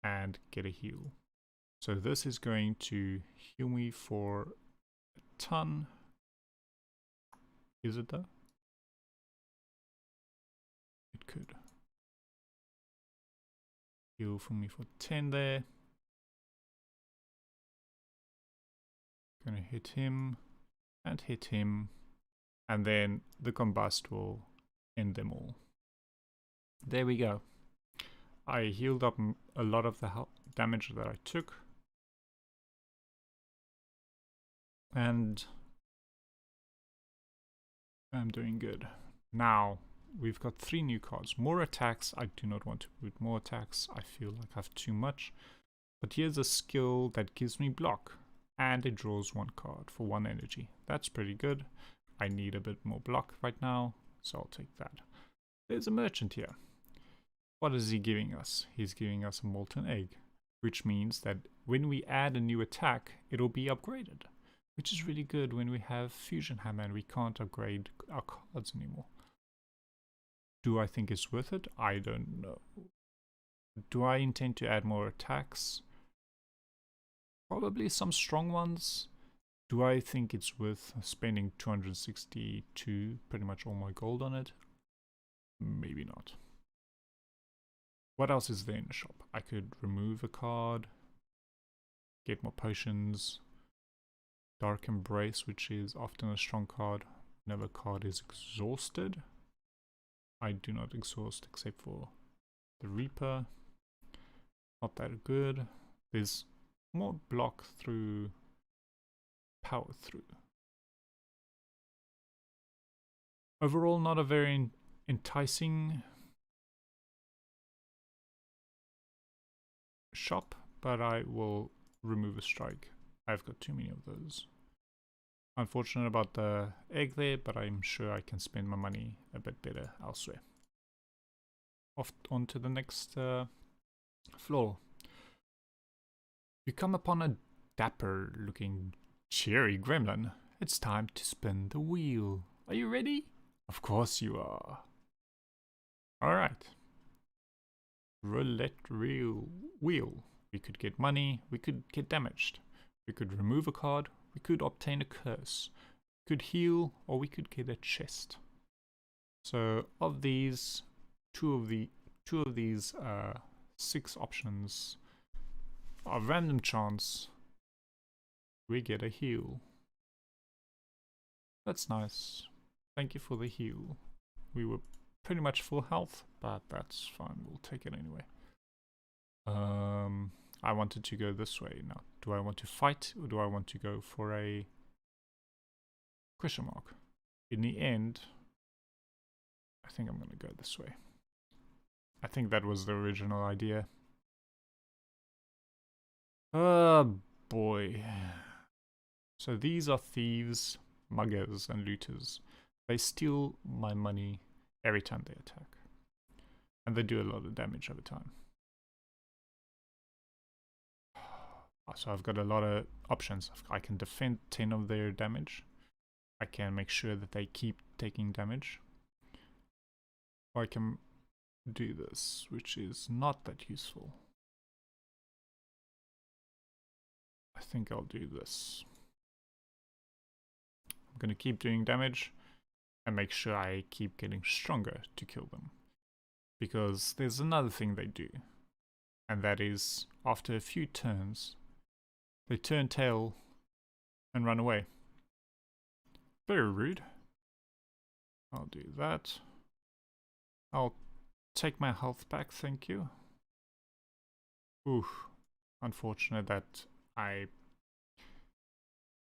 and get a heal. So this is going to heal me for a ton. Is it though? It could. Heal for me for 10 there. Gonna hit him and hit him. And then the Combust will end them all. There we go. I healed up a lot of the damage that I took. And I'm doing good. Now, we've got 3 new cards. More attacks. I do not want to put more attacks. I feel like I have too much. But here's a skill that gives me block. And it draws 1 card for 1 energy. That's pretty good. I need a bit more block right now, so I'll take that. There's a merchant here. What is he giving us? He's giving us a molten egg, which means that when we add a new attack, it'll be upgraded. which is really good when we have Fusion Hammer and we can't upgrade our cards anymore. Do I think it's worth it? I don't know. Do I intend to add more attacks? Probably some strong ones. Do I think it's worth spending 262, pretty much all my gold on it? Maybe not. What else is there in the shop? I could remove a card, get more potions, Dark Embrace, which is often a strong card whenever a card is exhausted. I do not exhaust except for the Reaper. Not that good. There's more block through, power through. Overall, not a very enticing shop, but I will remove a strike. I've got too many of those. Unfortunate about the egg there, but I'm sure I can spend my money a bit better elsewhere. Off onto the next floor. You come upon a dapper looking cheery gremlin. It's time to spin the wheel. Are you ready? Of course you are. Alright. Roulette wheel. We could get money, we could get damaged. We could remove a card, we could obtain a curse. We could heal, or we could get a chest. So of these, two of these 6 options are random chance. We get a heal. That's nice. Thank you for the heal. We were pretty much full health, but that's fine. We'll take it anyway. I wanted to go this way now. Do I want to fight or do I want to go for a question mark? In the end, I think I'm gonna go this way. I think that was the original idea. Oh boy. So these are thieves, muggers, and looters. They steal my money every time they attack. And they do a lot of damage over time. So I've got a lot of options. I can defend 10 of their damage. I can make sure that they keep taking damage. Or I can do this, which is not that useful. I think I'll do this. I'm going to keep doing damage and make sure I keep getting stronger to kill them. Because there's another thing they do. And that is, after a few turns, they turn tail and run away. Very rude. I'll do that. I'll take my health back, thank you. Ooh, unfortunate that I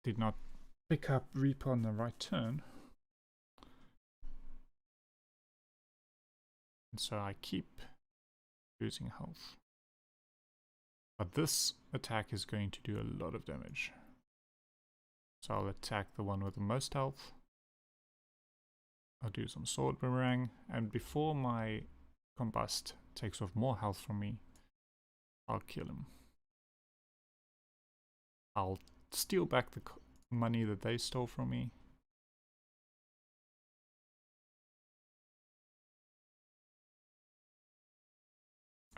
did not pick up Reaper on the right turn. And so I keep losing health. But this attack is going to do a lot of damage. So I'll attack the one with the most health. I'll do some sword boomerang, and before my combust takes off more health from me, I'll kill him. I'll steal back the money that they stole from me.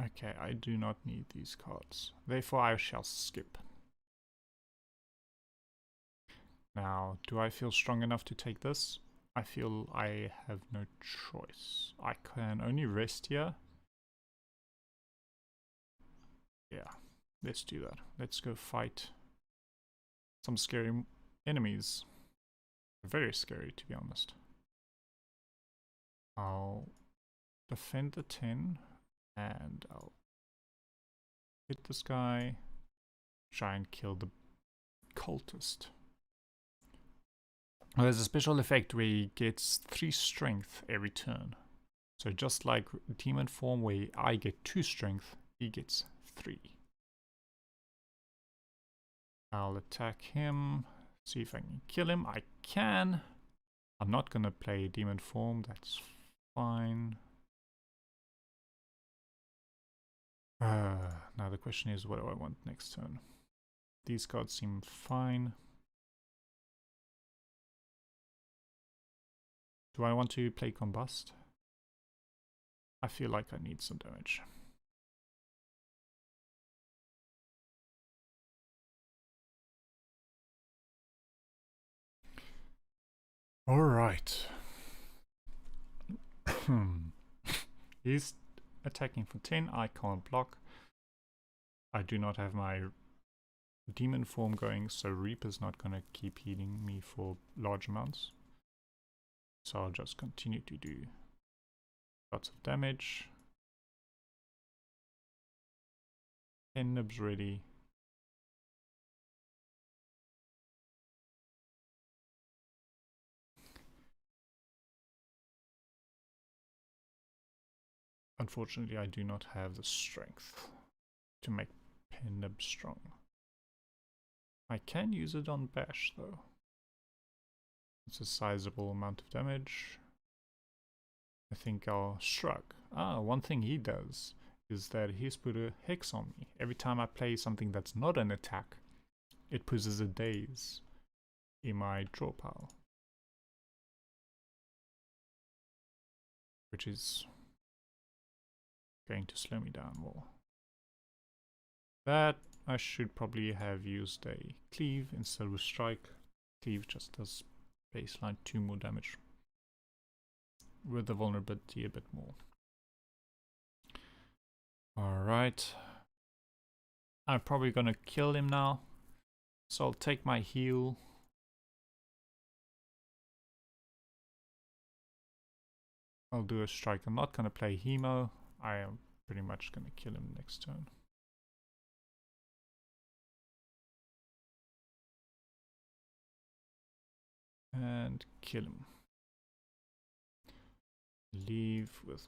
Okay, I do not need these cards. Therefore, I shall skip. Now, do I feel strong enough to take this? I feel I have no choice. I can only rest here. Yeah, let's do that. Let's go fight some scary enemies. Very scary, to be honest. I'll defend the 10. And I'll hit this guy, try and kill the cultist. There's a special effect where he gets 3 strength every turn. So just like demon form where I get 2 strength, he gets 3. I'll attack him, see if I can kill him. I can. I'm not gonna play demon form, that's fine. Now the question is, what do I want next turn? These cards seem fine. Do I want to play Combust? I feel like I need some damage. Alright. He's attacking for 10. I can't block. I do not have my demon form going, so Reaper's not going to keep healing me for large amounts. So I'll just continue to do lots of damage. 10 nibs ready. Unfortunately, I do not have the strength to make Penib strong. I can use it on Bash though. It's a sizable amount of damage. I think I'll shrug. One thing he does is that he's put a hex on me. Every time I play something that's not an attack, it puts a daze in my draw pile. Which is going to slow me down more. That I should probably have used a cleave instead of a strike. Cleave just does baseline 2 more damage. With the vulnerability a bit more. Alright. I'm probably gonna kill him now. So I'll take my heal. I'll do a strike. I'm not gonna play Hemo. I am pretty much gonna kill him next turn. And kill him. Leave with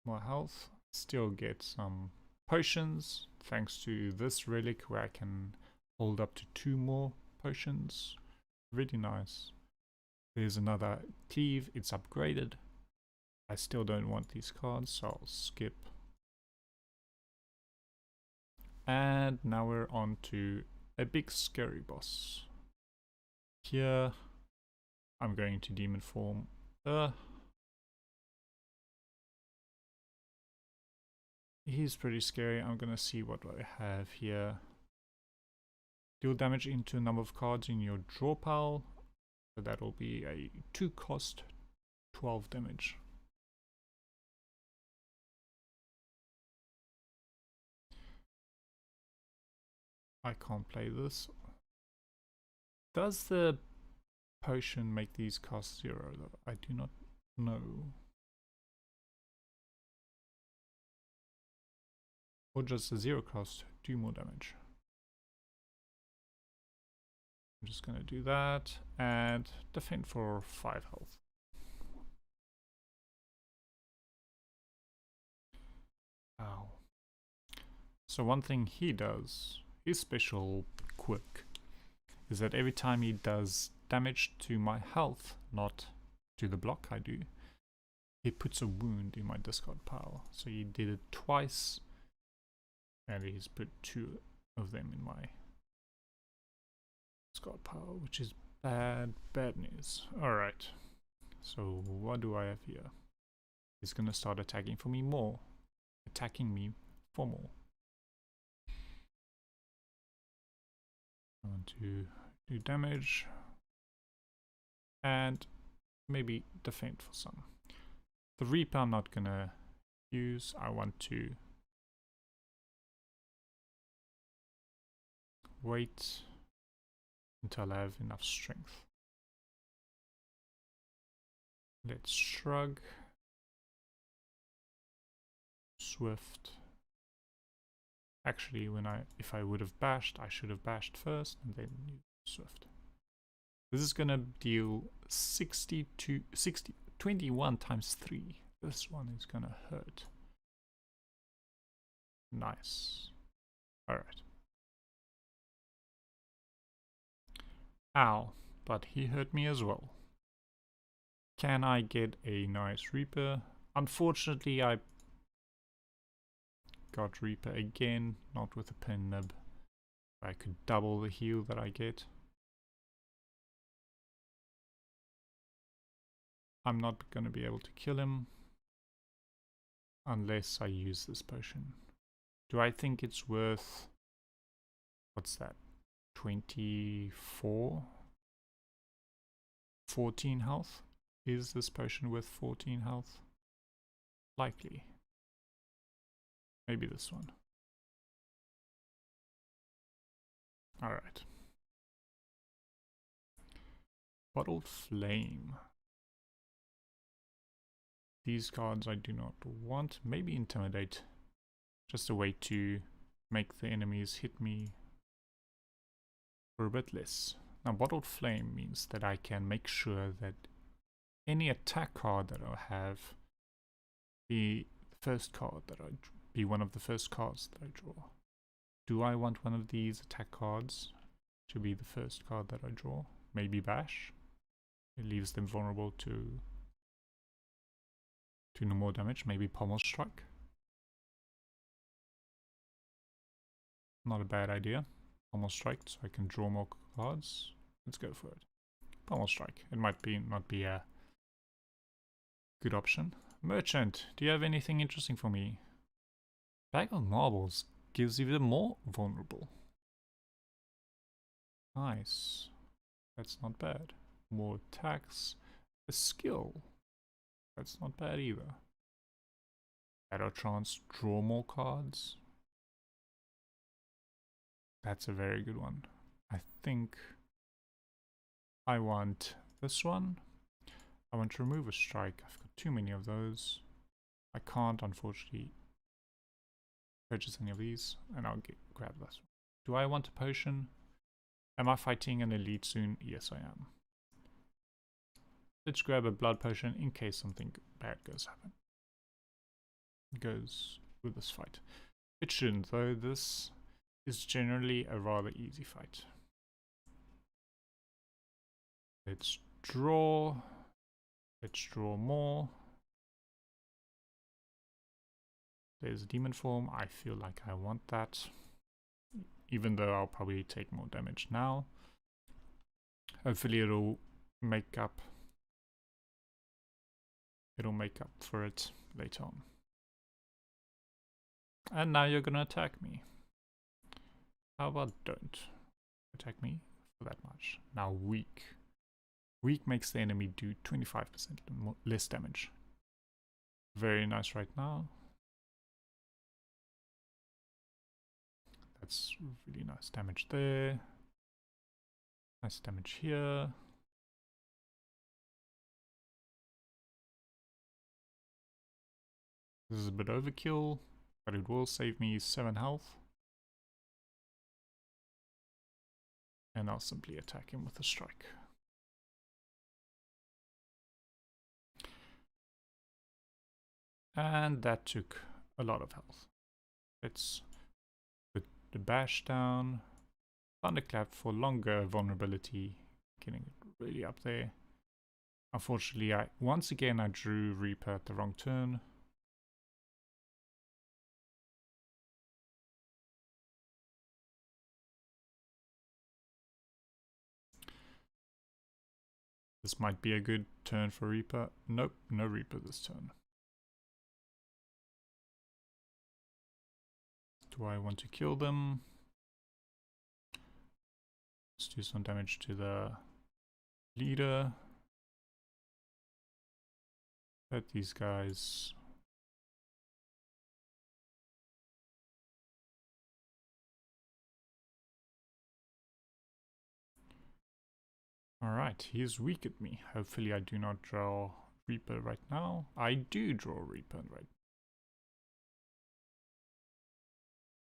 more health. Still get some potions thanks to this relic where I can hold up to 2 more potions. Really nice. There's another cleave. It's upgraded. I still don't want these cards, so I'll skip. And now we're on to a big scary boss. Here I'm going to demon form. He's pretty scary. I'm gonna see what I have here. Deal damage into a number of cards in your draw pile. So that will be a 2 cost, 12 damage. I can't play this. Does the potion make these cost 0 though? I do not know. Or just a 0 cost, 2 more damage. I'm just gonna do that and defend for 5 health. Ow. So one thing he does, his special quirk, is that every time he does damage to my health, not to the block I do, he puts a wound in my discard pile. So he did it twice, and he's put 2 of them in my discard pile, which is bad news. Alright, so what do I have here? He's gonna start attacking for me more. Attacking me for more. I want to do damage and maybe defend for some. The Reaper I'm not gonna use. I want to wait until I have enough strength. Let's shrug. Swift. Actually, if I would have bashed, I should have bashed first and then use Swift. This is gonna deal 21 times 3. This one is gonna hurt. Nice. Alright. Ow, but he hurt me as well. Can I get a nice Reaper? Unfortunately, I got Reaper again, not with a pen nib. I could double the heal that I get. I'm not going to be able to kill him unless I use this potion. Do I think it's worth... what's that? 24? 14 health? Is this potion worth 14 health? Likely. Maybe this one. Alright. Bottled Flame. These cards I do not want. Maybe Intimidate. Just a way to make the enemies hit me for a bit less. Now Bottled Flame means that I can make sure that any attack card that I have be first card that I be one of the first cards that I draw. Do I want one of these attack cards to be the first card that I draw? Maybe Bash. It leaves them vulnerable to no more damage. Maybe Pommel Strike. Not a bad idea. Pommel Strike, so I can draw more cards. Let's go for it. Pommel Strike. It might not be a good option. Merchant, do you have anything interesting for me? Bag of Marbles gives you even more vulnerable. Nice. That's not bad. More attacks. A skill. That's not bad either. Better chance, draw more cards. That's a very good one. I think I want this one. I want to remove a strike. I've got too many of those. I can't, unfortunately, purchase any of these, and I'll grab this one. Do I want a potion? Am I fighting an elite soon? Yes, I am. Let's grab a blood potion in case something bad goes with this fight. It shouldn't, though. This is generally a rather easy fight. Let's draw. Let's draw more. There's a demon form. I feel like I want that. Even though I'll probably take more damage now. Hopefully it'll make up. It'll make up for it later on. And now you're gonna attack me. How about don't attack me for that much? Now weak. Weak makes the enemy do 25% less damage. Very nice right now. That's really nice damage there. Nice damage here. This is a bit overkill, but it will save me 7 health. And I'll simply attack him with a strike. And that took a lot of health. Let's put the bash down. Thunderclap for longer vulnerability, getting it really up there. Unfortunately, once again I drew Reaper at the wrong turn. This might be a good turn for Reaper. Nope, no Reaper this turn. Do I want to kill them? Let's do some damage to the leader. Let these guys... Alright, he is weak at me. Hopefully I do not draw Reaper right now. I do draw Reaper right now.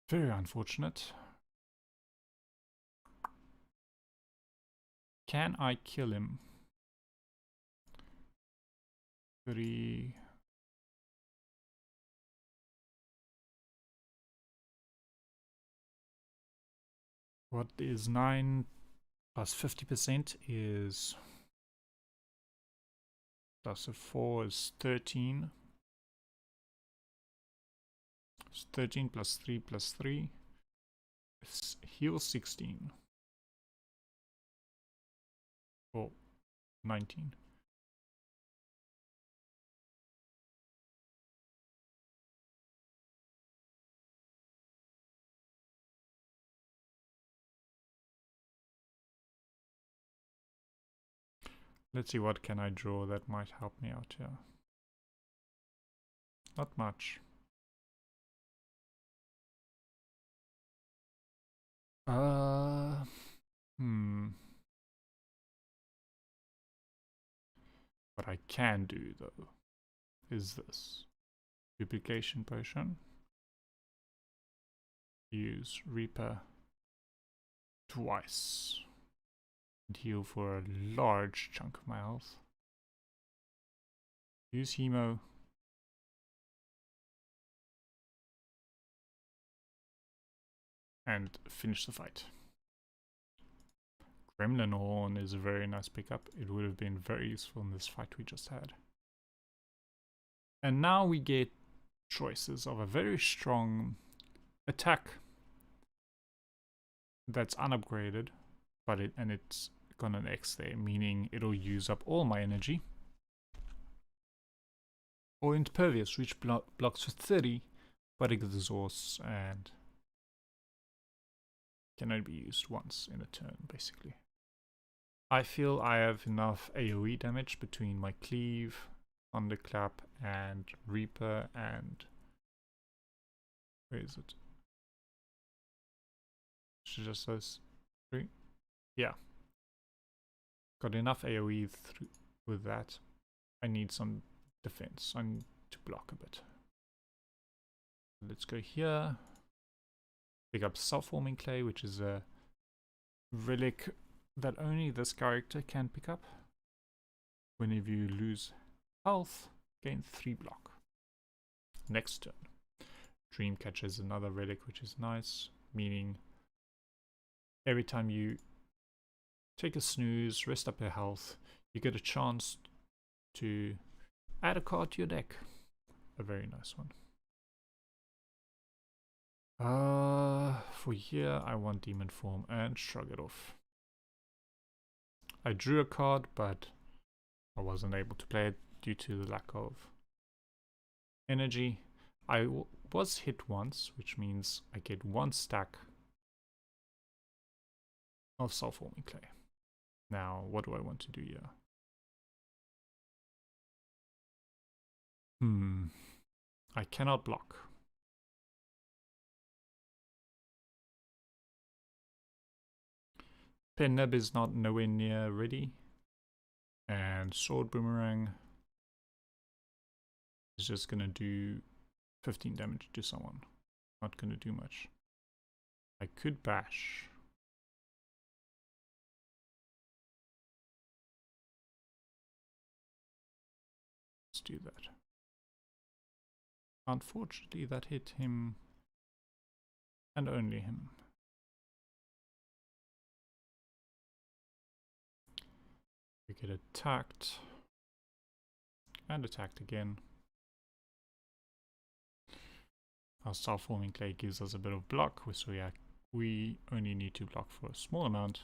Very unfortunate. Can I kill him? 3... What is 9 plus 50% is... Plus a 4 is 13. It's 13 plus 3 plus 3. It's heal 16. Or 19. Let's see what can I draw that might help me out here. Not much. What I can do though is this. Duplication potion. Use Reaper twice. And heal for a large chunk of my health. Use Hemo. And finish the fight. Gremlin Horn is a very nice pickup. It would have been very useful in this fight we just had. And now we get choices of a very strong attack that's unupgraded, but it's got an X there, meaning it'll use up all my energy. Or Impervious, which blocks for 30, but it exhausts and can only be used once in a turn, basically. I feel I have enough AoE damage between my Cleave, Thunderclap, and Reaper, and where is it? Should just those three? Yeah. Got enough AoE with that. I need some defense. I need to block a bit. Let's go here. Pick up Self-Forming Clay, which is a relic that only this character can pick up. Whenever you lose health, gain 3 block. Next turn. Dreamcatcher is another relic which is nice, meaning every time you take a snooze, rest up your health, you get a chance to add a card to your deck. A very nice one. For here I want Demon Form and Shrug It Off. I drew a card, but I wasn't able to play it due to the lack of energy. I was hit once, which means I get 1 stack of Self-Forming Clay. Now, what do I want to do here? I cannot block. Pen Nib is not nowhere near ready. And Sword Boomerang is just gonna do 15 damage to someone. Not gonna do much. I could bash. Let's do that. Unfortunately, that hit him and only him. We get attacked and attacked again. Our Self-Forming Clay gives us a bit of block, so yeah, we only need to block for a small amount.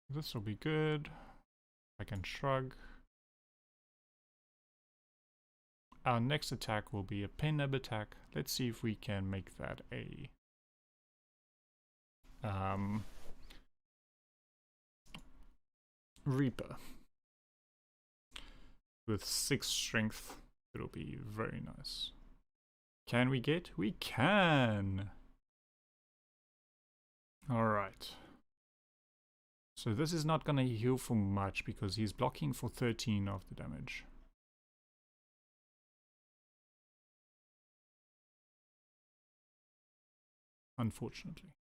This will be good. I can shrug. Our next attack will be a Pen Nib attack. Let's see if we can make that a Reaper. With 6 strength, it'll be very nice. Can we get? We can! Alright. So this is not gonna heal for much because he's blocking for 13 of the damage. Unfortunately.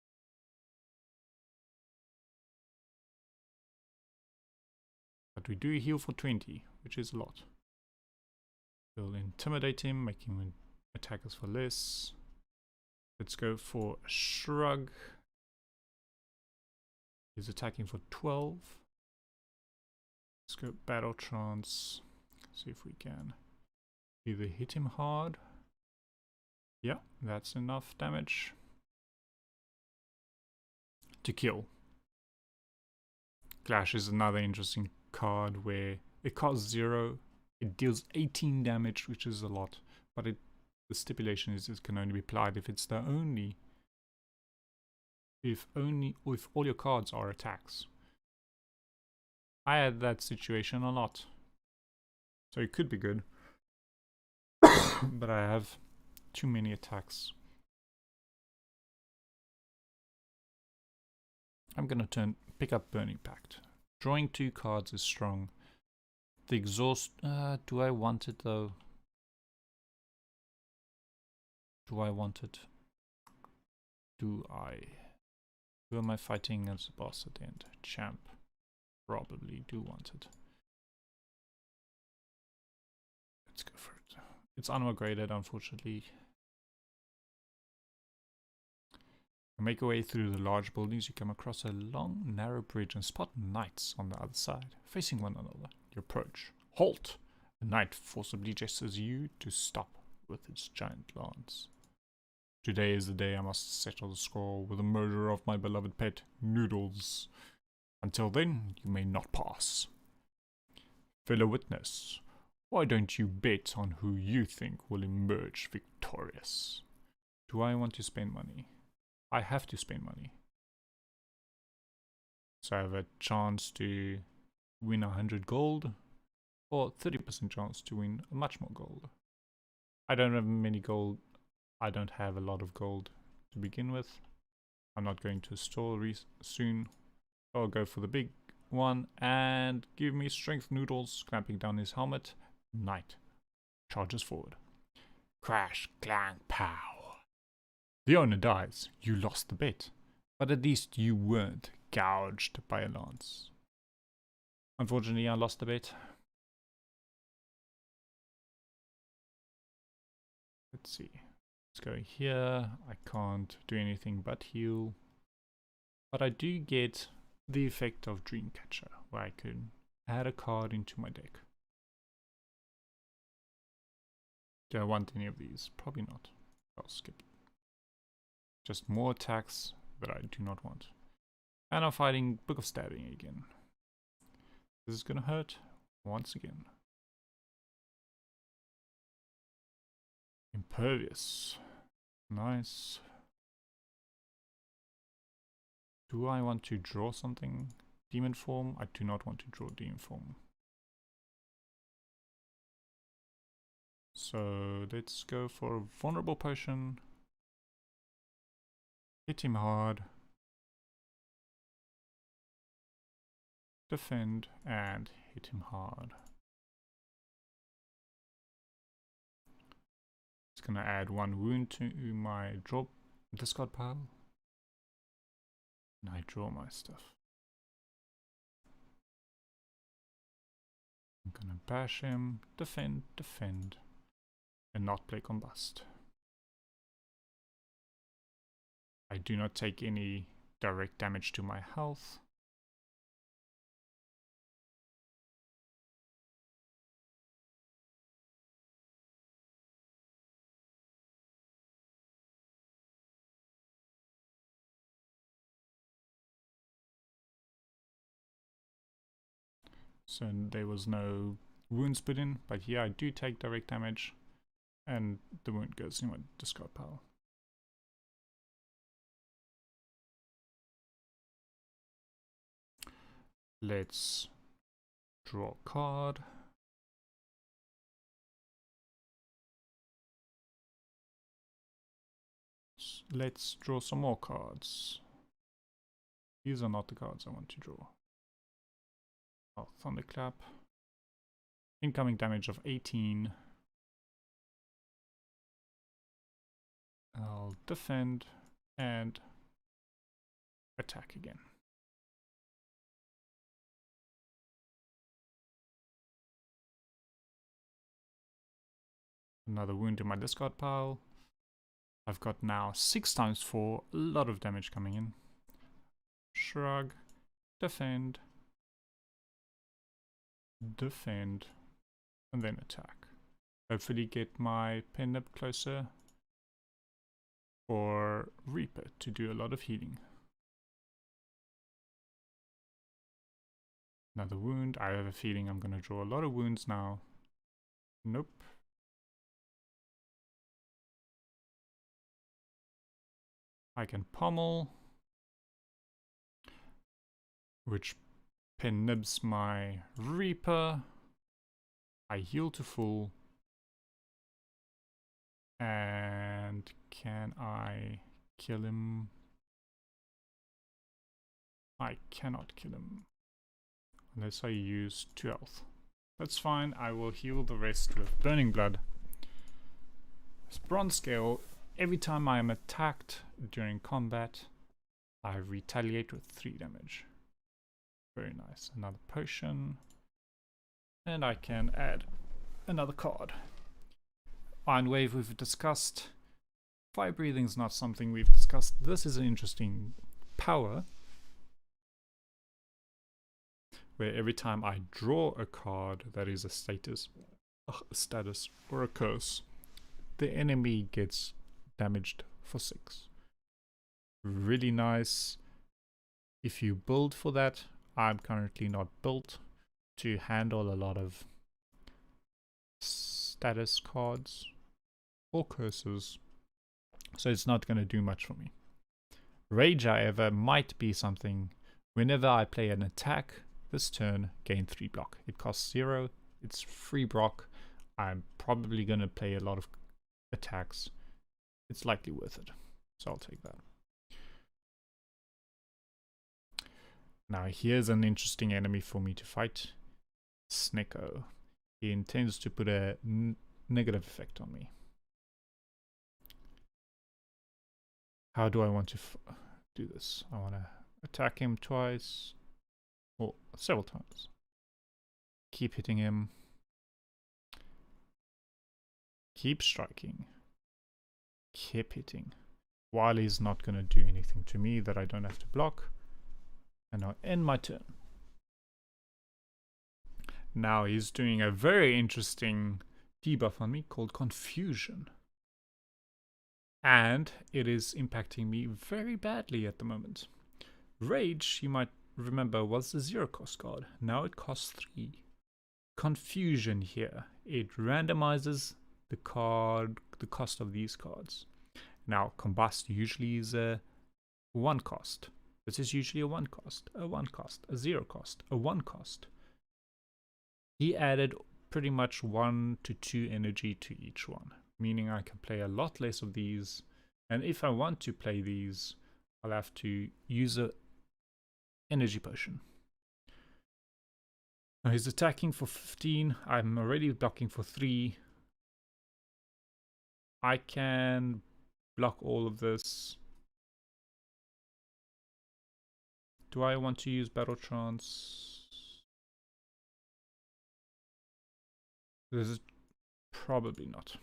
But we do heal for 20, which is a lot. We'll intimidate him, making him attack us for less. Let's go for a shrug. He's attacking for 12. Let's go Battle Trance. See if we can either hit him hard. Yeah, that's enough damage to kill. Clash is another interesting card where it costs 0. It deals 18 damage, which is a lot, but the stipulation is it can only be applied if it's the only if all your cards are attacks. I had that situation a lot, so it could be good, but I have too many attacks. I'm gonna pick up Burning Pact. Drawing 2 cards is strong. The exhaust, do I want it though? Do I want it? Do I? Who am I fighting as a boss at the end? Champ. Probably do want it. Let's go for it. It's unupgraded, unfortunately. You make your way through the large buildings. You come across a long, narrow bridge and spot knights on the other side, facing one another. You approach. Halt! A knight forcibly gestures you to stop with its giant lance. Today is the day I must settle the score with the murder of my beloved pet, Noodles. Until then, you may not pass. Fellow witness, why don't you bet on who you think will emerge victorious? Do I want to spend money? I have to spend money. So I have a chance to win 100 gold, or 30% chance to win much more gold. I don't have many gold. I don't have a lot of gold to begin with. I'm not going to a store soon. I'll go for the big one and give me strength. Noodles, clamping down his helmet. Knight charges forward. Crash, clang, pow. The owner dies. You lost the bet, but at least you weren't gouged by a lance. Unfortunately, I lost the bet. Let's see. Let's go here. I can't do anything but heal. But I do get the effect of Dreamcatcher, where I can add a card into my deck. Do I want any of these? Probably not. I'll skip it. Just more attacks that I do not want. And I'm fighting Book of Stabbing again. This is gonna hurt once again. Impervious. Nice. Do I want to draw something? Demon form? I do not want to draw demon form. So let's go for a vulnerable potion. Hit him hard. Defend and hit him hard. It's gonna add 1 wound to my discard pile. And I draw my stuff. I'm gonna bash him, defend, and not play combust. I do not take any direct damage to my health. So there was no wounds put in, but here I do take direct damage, and the wound goes in my discard pile. Let's draw a card. Let's draw some more cards. These are not the cards I want to draw. Oh, Thunderclap. Incoming damage of 18. I'll defend and attack again. Another wound in my discard pile. I've got now 6 times 4, a lot of damage coming in. Shrug, defend, defend, and then attack. Hopefully get my pen up closer for Reaper to do a lot of healing. Another wound. I have a feeling I'm going to draw a lot of wounds now. Nope. I can pommel, which pen nibs my Reaper. I heal to full. And can I kill him? I cannot kill him unless I use 2 health. That's fine, I will heal the rest with Burning Blood. This bronze scale, every time I am attacked during combat, I retaliate with 3 damage. Very nice. Another potion. And I can add another card. Iron Wave we've discussed. Fire Breathing is not something we've discussed. This is an interesting power where every time I draw a card that is a status or a curse, the enemy gets damaged for 6. Really nice. If you build for that, I'm currently not built to handle a lot of status cards or curses, so it's not going to do much for me. Rage, however, might be something. Whenever I play an attack this turn, gain 3 block. It costs 0, it's free block. I'm probably going to play a lot of attacks. It's likely worth it, so I'll take that. Now here's an interesting enemy for me to fight. Snecko. He intends to put a negative effect on me. How do I want to do this? I want to attack him twice, or several times. Keep hitting him. Keep striking. Keep hitting. While he's not going to do anything to me that I don't have to block. And I'll end my turn. Now he's doing a very interesting debuff on me called Confusion. And it is impacting me very badly at the moment. Rage, you might remember, was the 0 cost card. Now it costs 3. Confusion here. It randomizes the cost of these cards. Now Combust usually is a 1 cost. This is usually a 1 cost, a 1 cost, a 0 cost, a 1 cost. He added pretty much 1 to 2 energy to each one, meaning I can play a lot less of these. And if I want to play these, I'll have to use a energy potion. Now he's attacking for 15. I'm already blocking for 3. I can block all of this. Do I want to use Battle Trance? This is probably not.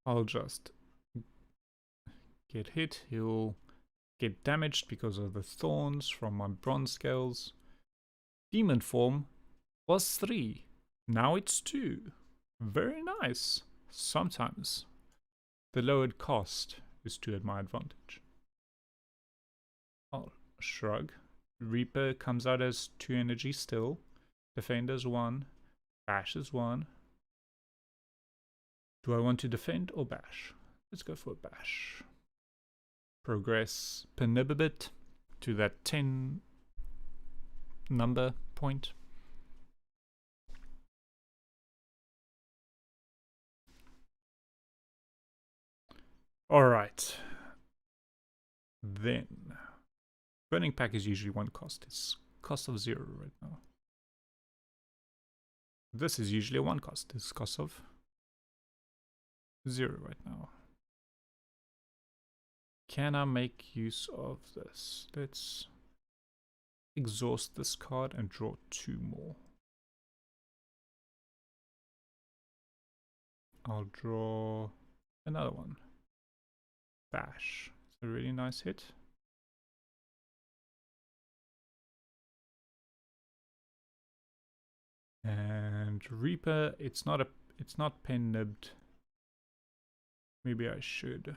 I'll just get hit. He'll get damaged because of the thorns from my bronze scales. Demon form was 3. Now it's 2. Very nice. Sometimes the lowered cost is to my advantage. I'll shrug. Reaper comes out as 2 energy still. Defender's 1. Bash is 1. Do I want to defend or bash? Let's go for a bash. Progress Penibibit to that 10 number point. Alright. Then Burning Pack is usually 1 cost. It's cost of 0 right now. This is usually a 1 cost. It's cost of 0 right now. Can I make use of this? Let's exhaust this card and draw 2 more. I'll draw another one. Bash. It's a really nice hit. And Reaper, it's not pen nibbed. Maybe I should.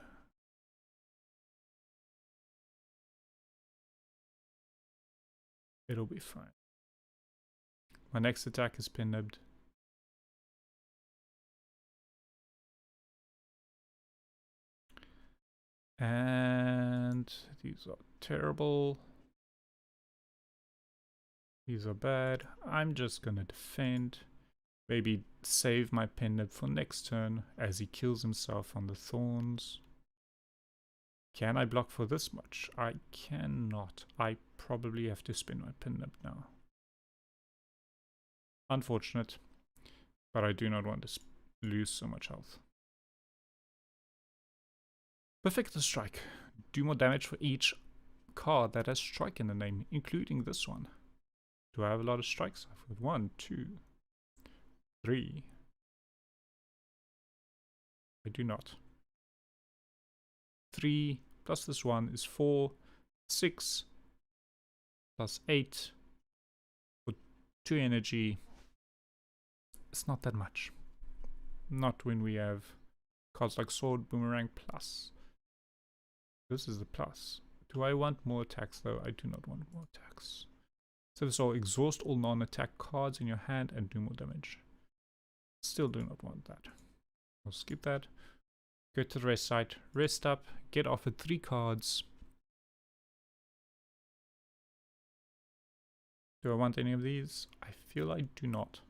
It'll be fine. My next attack is pen nibbed. And these are terrible. These are bad. I'm just gonna defend. Maybe save my pendant for next turn as he kills himself on the thorns. Can I block for this much? I cannot. I probably have to spin my pendant now. Unfortunate, but I do not want to lose so much health. Perfect strike. Do more damage for each card that has strike in the name, including this one. Do I have a lot of strikes? I've got 1, 2, 3. I do not. 3 plus this one is 4, 6 plus 8 for 2 energy. It's not that much. Not when we have cards like Sword, Boomerang, Plus. This is the plus. Do I want more attacks though? I do not want more attacks. So exhaust all non-attack cards in your hand and do more damage. Still do not want that. I'll skip that. Go to the rest site, rest up, get offered 3 cards. Do I want any of these? I feel I do not.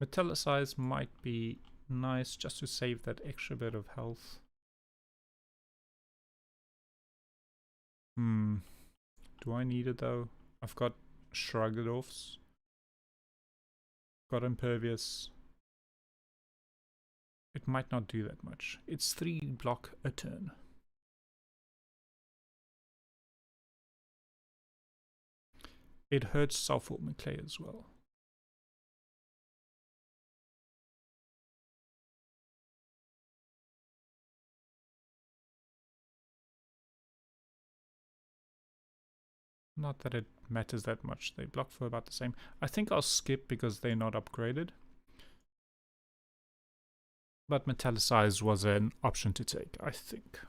Metallicize might be nice just to save that extra bit of health. Do I need it though? I've got Shrugged Offs. Got Impervious. It might not do that much. It's 3 block a turn. It hurts Self-Forming Clay as well. Not that it matters that much. They block for about the same. I think I'll skip because they're not upgraded. But Metallicize was an option to take, I think.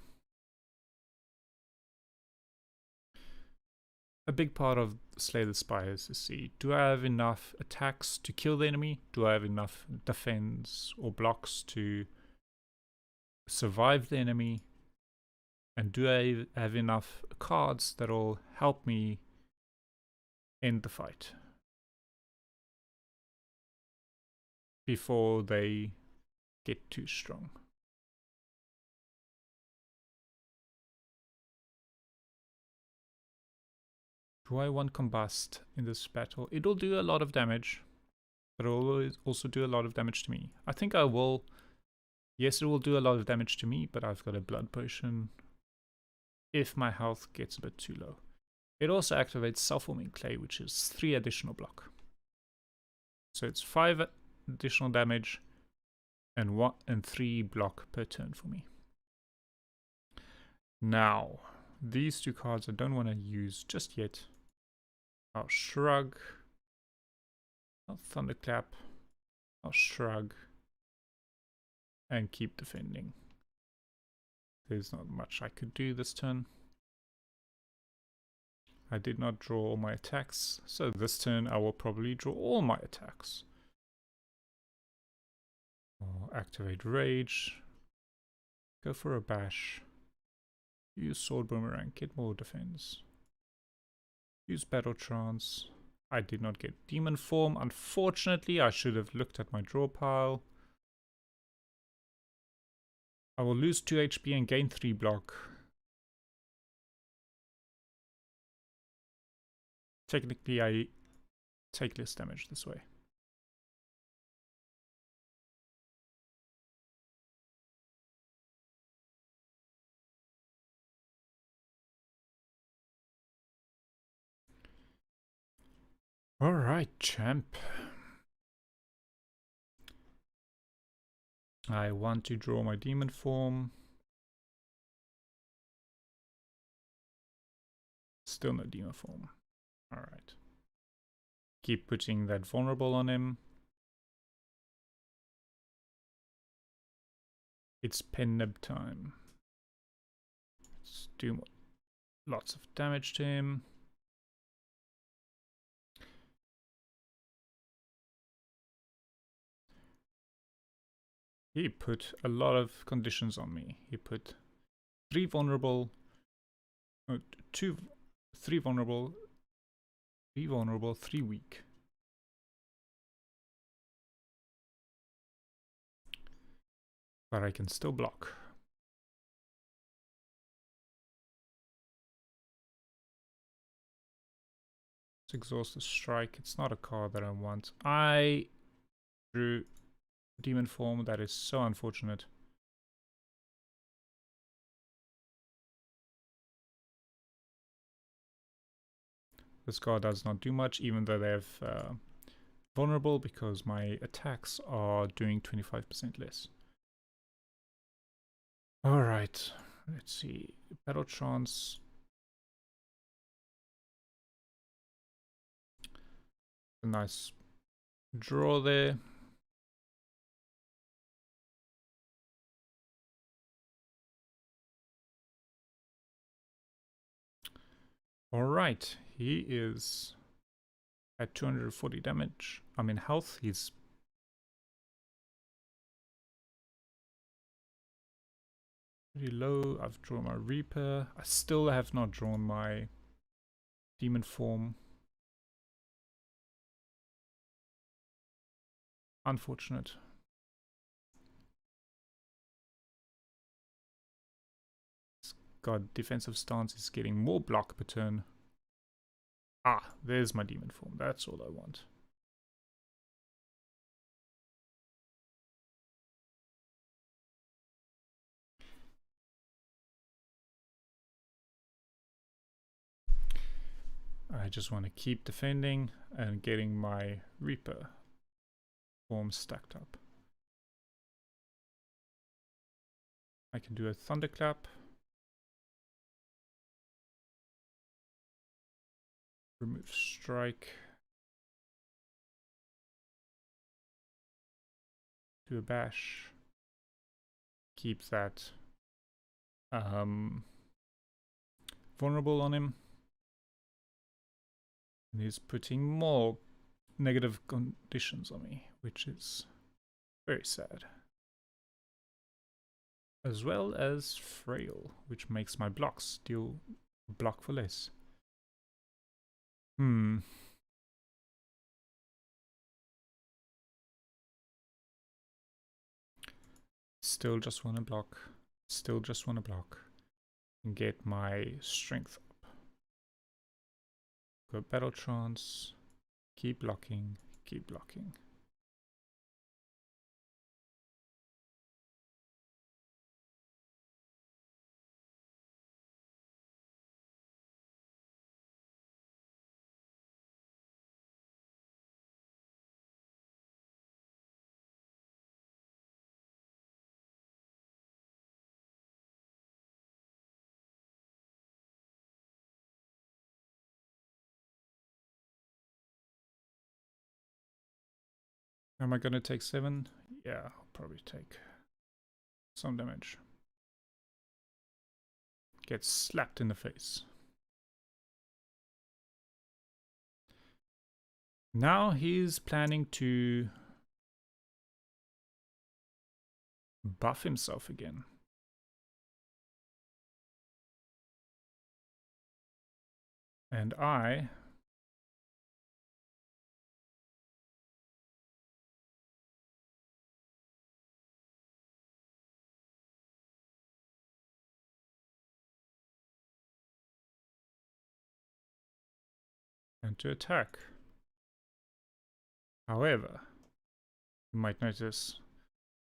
A big part of Slay the Spire is to see, do I have enough attacks to kill the enemy? Do I have enough defense or blocks to survive the enemy? And do I have enough cards that will help me end the fight before they get too strong? Do I want Combust in this battle? It'll do a lot of damage, but it'll also do a lot of damage to me. I think I will. Yes, it will do a lot of damage to me, but I've got a blood potion if my health gets a bit too low. It also activates Self-Forming Clay, which is 3 additional block. So it's 5 additional damage and 3 block per turn for me. Now, these 2 cards I don't want to use just yet. I'll Shrug. I'll Thunderclap. I'll Shrug. And keep defending. There's not much I could do this turn. I did not draw all my attacks, so this turn I will probably draw all my attacks. I'll activate Rage. Go for a bash. Use Sword Boomerang, get more defense. Use Battle Trance. I did not get Demon Form. Unfortunately, I should have looked at my draw pile. I will lose 2 HP and gain 3 block. Technically, I take less damage this way. Alright, champ. I want to draw my demon form. Still no demon form. Alright. Keep putting that vulnerable on him. It's Pennib time. Let's do lots of damage to him. He put a lot of conditions on me. He put 3 vulnerable, 3 vulnerable, 3 vulnerable, 3 weak. But I can still block. Let's exhaust the strike. It's not a card that I want. I drew demon form. That is so unfortunate. This card does not do much, even though they have vulnerable, because my attacks are doing 25% less. Alright, let's see. Battle Trance. A nice draw there. Alright, he is at 240 damage. I'm in health, he's pretty low. I've drawn my Reaper. I still have not drawn my demon form. Unfortunate. God, defensive stance is getting more block per turn. Ah, there's my demon form. That's all I want. I just want to keep defending and getting my Reaper form stacked up. I can do a Thunderclap. Remove strike. Do a bash. Keep that vulnerable on him. And he's putting more negative conditions on me, which is very sad. As well as frail, which makes my blocks deal block for less. Still just want to block. Still just want to block. And get my strength up. Go Battle Trance. Keep blocking. Keep blocking. Am I gonna take 7? Yeah, I'll probably take some damage. Get slapped in the face. Now he's planning to buff himself again. And I and to attack. However, you might notice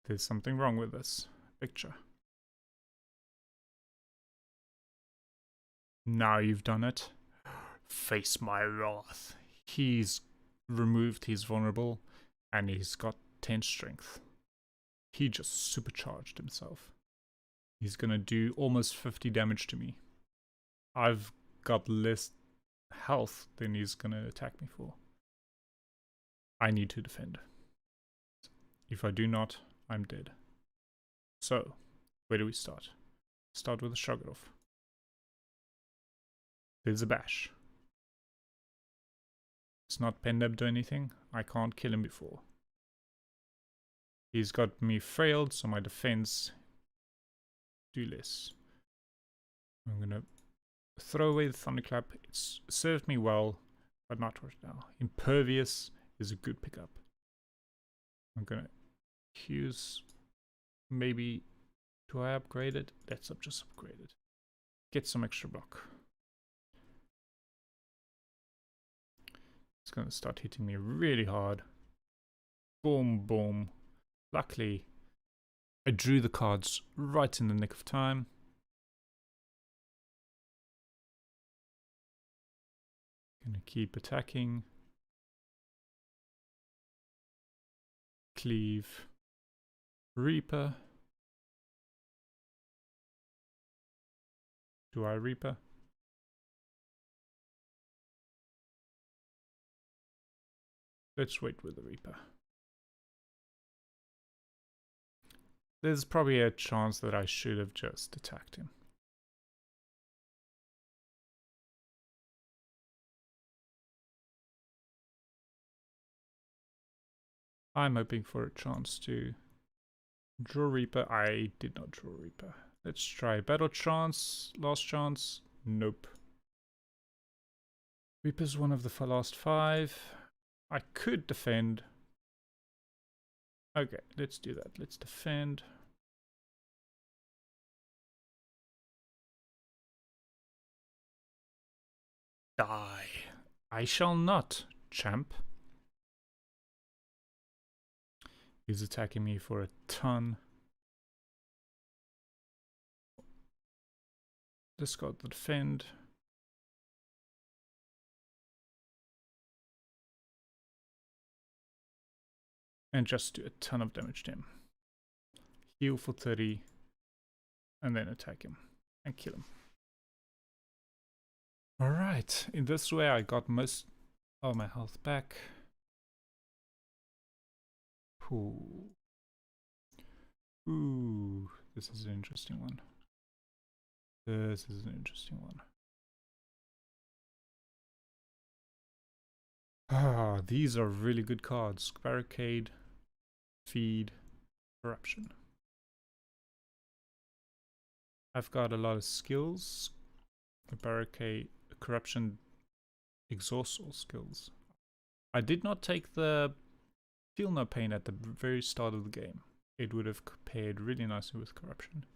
there's something wrong with this picture. Now you've done it. Face my wrath. He's removed his vulnerable and he's got 10 strength. He just supercharged himself. He's gonna do almost 50 damage to me. I've got less health than he's gonna attack me for. I need to defend. If I do not, I'm dead. So, where do we start? Start with a Shoggoth. There's a bash. It's not penned up to anything. I can't kill him before. He's got me frailed, so my defense do less. I'm gonna throw away the Thunderclap. It's served me well, but not right now. Impervious is a good pickup. I'm gonna use, maybe, do I upgrade it? Let's just upgrade it. Get some extra block. It's gonna start hitting me really hard. Boom, boom. Luckily, I drew the cards right in the nick of time. Gonna keep attacking. Cleave. Reaper. Do I Reaper? Let's wait with the Reaper. There's probably a chance that I should have just attacked him. I'm hoping for a chance to draw Reaper. I did not draw Reaper. Let's try Battle Chance. Last chance. Nope. Reaper's one of the last 5. I could defend. Okay, let's do that. Let's defend. Die. I shall not, champ. He's attacking me for a ton. Discard the defend. And just do a ton of damage to him. Heal for 30. And then attack him. And kill him. Alright, in this way I got most of my health back. Ooh. Ooh, this is an interesting one. This is an interesting one. Ah, these are really good cards. Barricade, Feed, Corruption. I've got a lot of skills. The Barricade, Corruption, exhausts all skills. I did not take the Feel No Pain at the very start of the game. It would have paired really nicely with Corruption.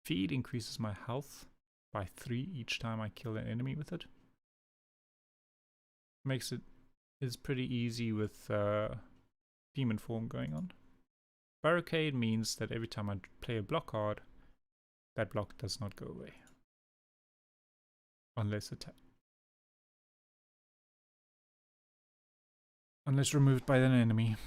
Feed increases my health by 3 each time I kill an enemy with it. Makes it is pretty easy with Demon Form going on. Barricade means that every time I play a block card, that block does not go away. Unless removed by an enemy.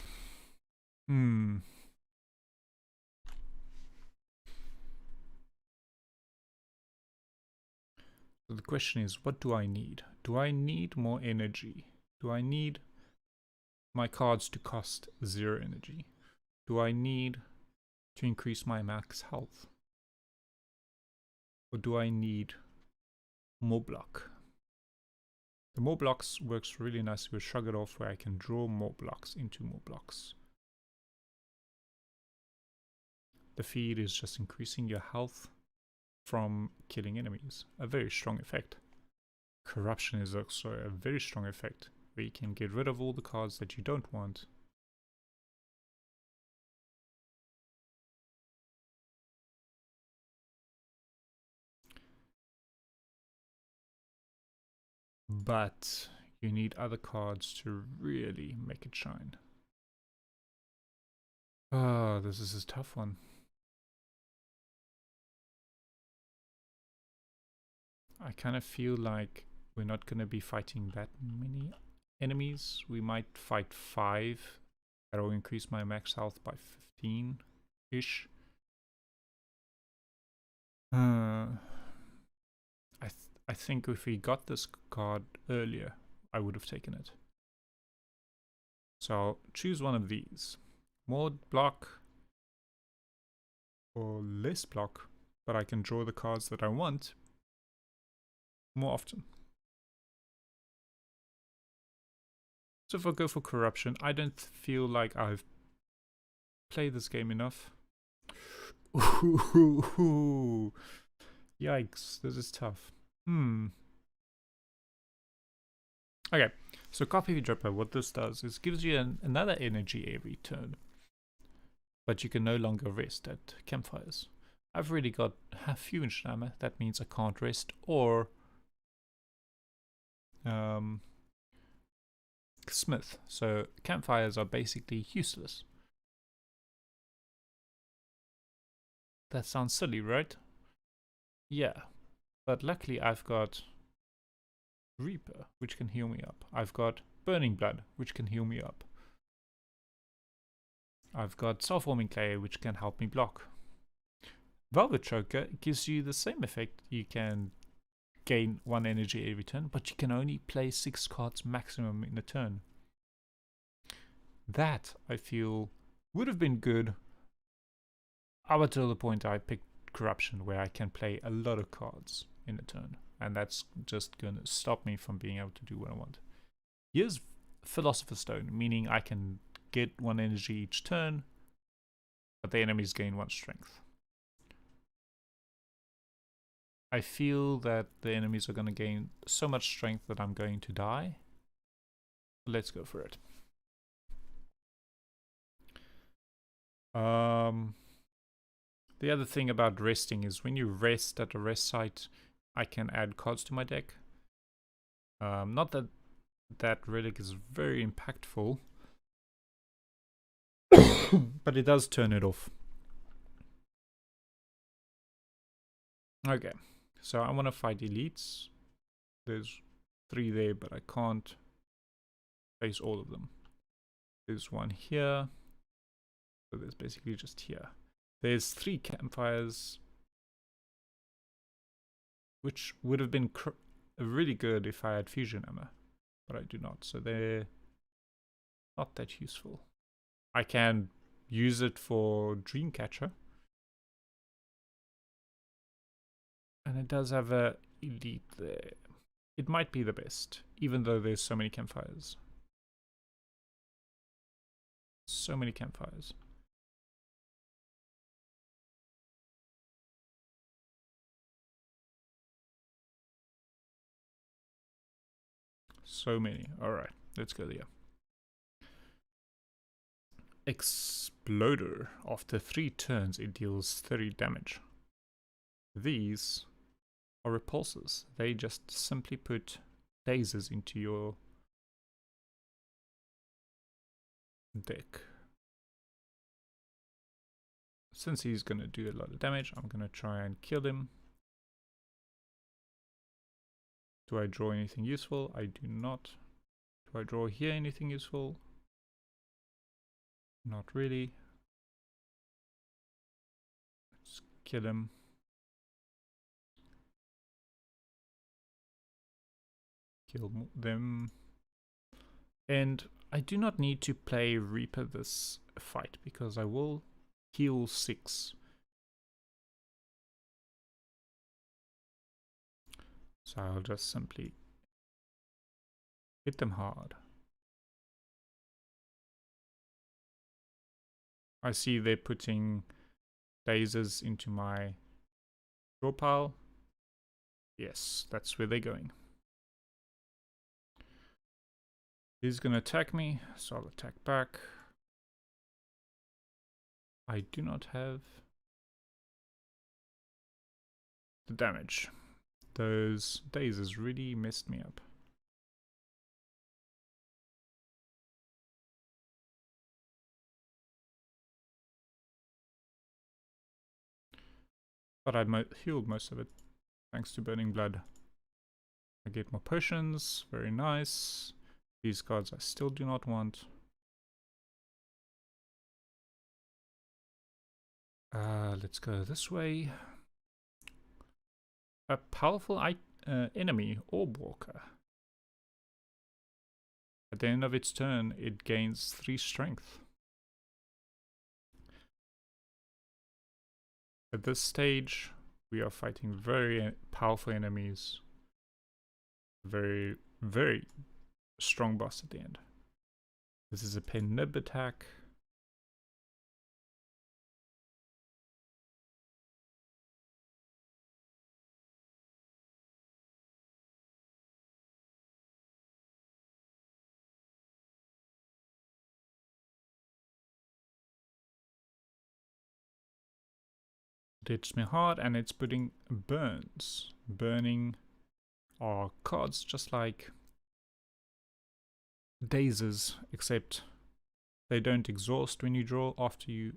So the question is, what do I need? Do I need more energy? Do I need my cards to cost 0 energy? Do I need to increase my max health? Or do I need more block? The more blocks works really nicely with Shrug It Off, where I can draw more blocks into more blocks. The feed is just increasing your health from killing enemies. A very strong effect. Corruption is also a very strong effect, where you can get rid of all the cards that you don't want. But you need other cards to really make it shine. Oh, this is a tough one. I kind of feel like we're not going to be fighting that many enemies. We might fight 5. That'll increase my max health by 15-ish. I think if we got this card earlier, I would have taken it. So choose one of these. More block or less block, but I can draw the cards that I want more often. So if I go for Corruption, I don't feel like I've played this game enough. Ooh, Yikes, this is tough. Okay, so Coffee Dripper, what this does is gives you another energy every turn. But you can no longer rest at campfires. I've already got half fused armor, that means I can't rest or smith, so campfires are basically useless. That sounds silly, right? Yeah, but luckily I've got Reaper, which can heal me up. I've got Burning Blood, which can heal me up. I've got Self-Forming Clay, which can help me block. Velvet Choker gives you the same effect. You can gain 1 energy every turn, but you can only play 6 cards maximum in a turn. That, I feel, would have been good up until the point I picked Corruption, where I can play a lot of cards in a turn, and that's just going to stop me from being able to do what I want. Here's Philosopher's Stone, meaning I can get 1 energy each turn, but the enemies gain 1 strength. I feel that the enemies are going to gain so much strength that I'm going to die. Let's go for it. The other thing about resting is when you rest at a rest site, I can add cards to my deck. Not that that relic is very impactful, but it does turn it off. Okay, so I want to fight elites. There's 3 there, but I can't face all of them. There's 1 here. So there's basically just here. There's 3 campfires, which would have been really good if I had fusion armor, but I do not, so they're not that useful. I can use it for Dreamcatcher, and it does have a elite there. It might be the best, even though there's so many campfires. So many campfires. So many. Alright, let's go there. Exploder. After 3 turns, it deals 30 damage. These are repulsors. They just simply put lasers into your deck. Since he's going to do a lot of damage, I'm going to try and kill him. Do I draw anything useful? I do not. Do I draw here anything useful? Not really. Let's kill him. Kill them. And I do not need to play Reaper this fight because I will heal 6. So I'll just simply hit them hard. I see they're putting lasers into my draw pile. Yes, that's where they're going. He's gonna attack me, so I'll attack back. I do not have the damage. Those lasers really messed me up. But I healed most of it, thanks to Burning Blood. I get more potions, very nice. These cards I still do not want. Let's go this way. A powerful enemy, Orb Walker. At the end of its turn, it gains 3 strength. At this stage, we are fighting very powerful enemies. Very, very strong boss at the end. This is a Penib attack. It hits me hard and it's putting burns. Burning are cards just like dazes, except they don't exhaust when you draw after you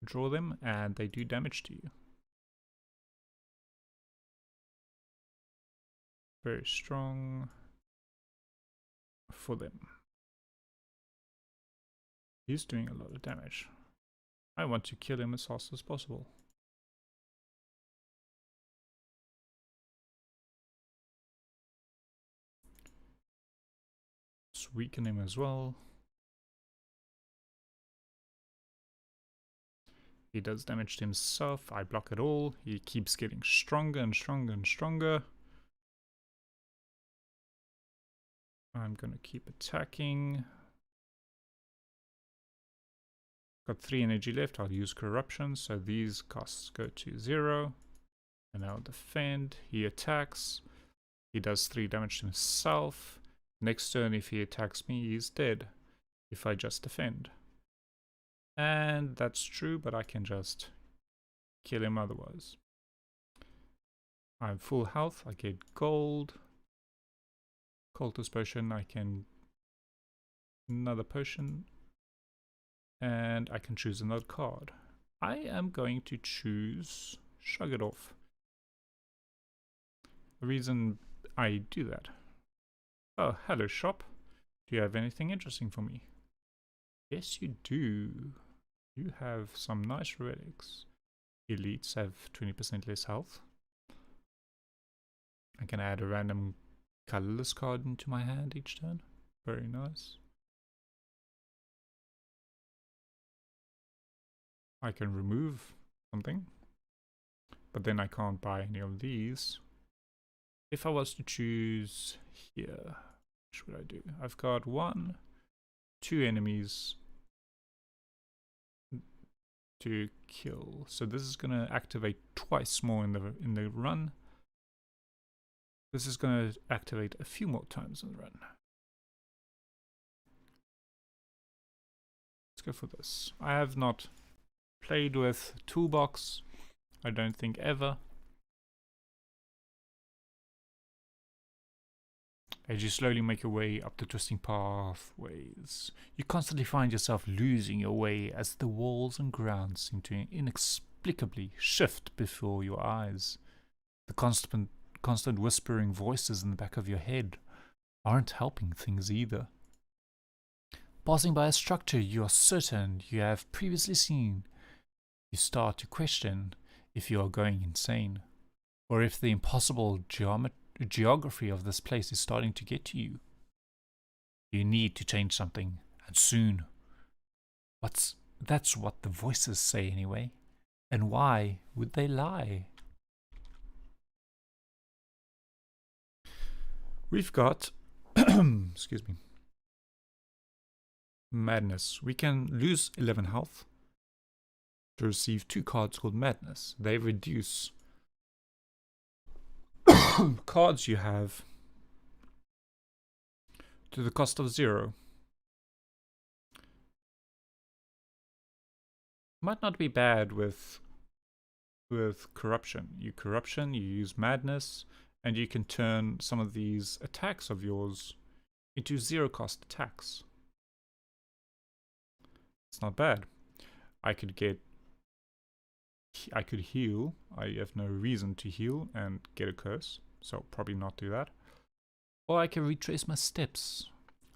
draw them, and they do damage to you. Very strong for them. He's doing a lot of damage. I want to kill him as fast as possible. Let's weaken him as well. He does damage to himself. I block it all. He keeps getting stronger and stronger and stronger. I'm gonna keep attacking. Got 3 energy left. I'll use corruption, so these costs go to 0. And I'll defend. He attacks. He does 3 damage to himself. Next turn, if he attacks me, he's dead. If I just defend. And that's true, but I can just kill him otherwise. I'm full health. I get gold. Cultist potion. I can another potion. And I can choose another card. I am going to choose Shrug It Off. The reason I do that. Oh, hello shop. Do you have anything interesting for me? Yes, you do. You have some nice relics. Elites have 20% less health. I can add a random colorless card into my hand each turn. Very nice. I can remove something, but then I can't buy any of these. If I was to choose here, what should I do? I've got 1, 2 enemies to kill, so this is gonna activate twice more in the run. This is gonna activate a few more times in the run. Let's go for this. I have not played with Toolbox, I don't think ever. As you slowly make your way up the twisting pathways, you constantly find yourself losing your way as the walls and ground seem to inexplicably shift before your eyes. The constant whispering voices in the back of your head aren't helping things either. Passing by a structure you are certain you have previously seen, you start to question if you are going insane, or if the impossible geography of this place is starting to get to you. You need to change something, and soon. That's what the voices say anyway. And why would they lie? We've got, excuse me, Madness. We can lose 11 health to receive 2 cards called Madness. They reduce cards you have to the cost of 0. Might not be bad with corruption. You use Madness, and you can turn some of these attacks of yours into 0 cost attacks. It's not bad. I could heal. I have no reason to heal and get a curse, so probably not do that. Or I can retrace my steps,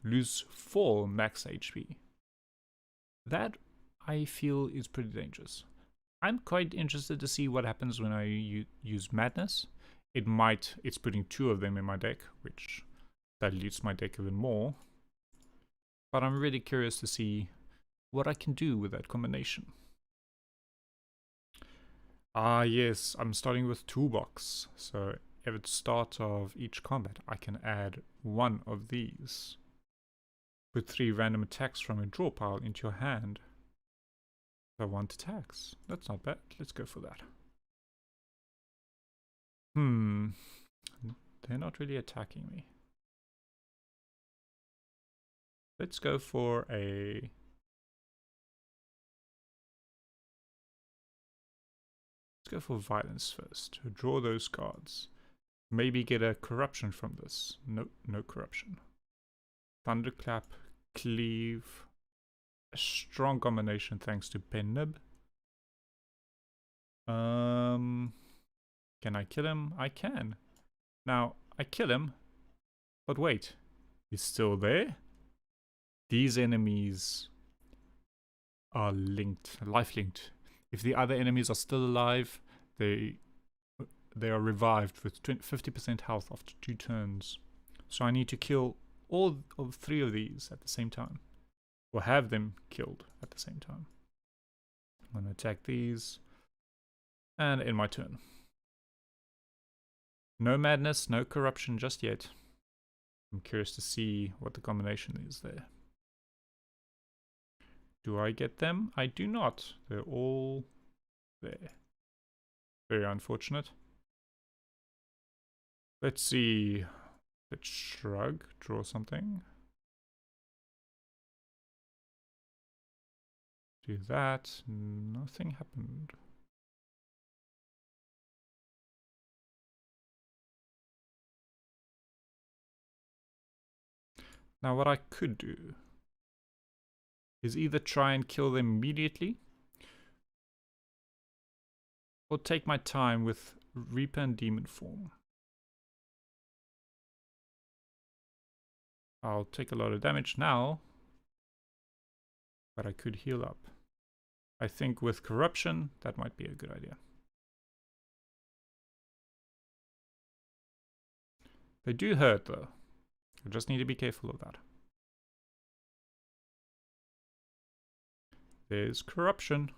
lose 4 max HP. That I feel is pretty dangerous. I'm quite interested to see what happens when I use Madness. It's putting 2 of them in my deck, which dilutes my deck even more. But I'm really curious to see what I can do with that combination. Ah yes, I'm starting with Toolbox, so at the start of each combat I can add 1 of these. Put 3 random attacks from a draw pile into your hand. I want attacks. That's not bad. Let's go for that. They're not really attacking me. Let's go for a... Let's go for violence first. Draw those cards. Maybe get a corruption from this. No, no corruption. Thunderclap, Cleave. A strong combination thanks to Pen Nib. Can I kill him? I can. Now, I kill him. But wait. He's still there? These enemies are linked, life linked. If the other enemies are still alive, they are revived with 50% health after 2 turns. So I need to kill all of 3 of these at the same time. Or have them killed at the same time. I'm going to attack these. And end my turn. No madness, no corruption just yet. I'm curious to see what the combination is there. Do I get them? I do not. They're all there. Very unfortunate. Let's see. Let's shrug. Draw something. Do that. Nothing happened. Now what I could do is either try and kill them immediately or take my time with Reaper and Demon form. I'll take a lot of damage now, but I could heal up. I think with corruption, that might be a good idea. They do hurt though. I just need to be careful of that. There's corruption.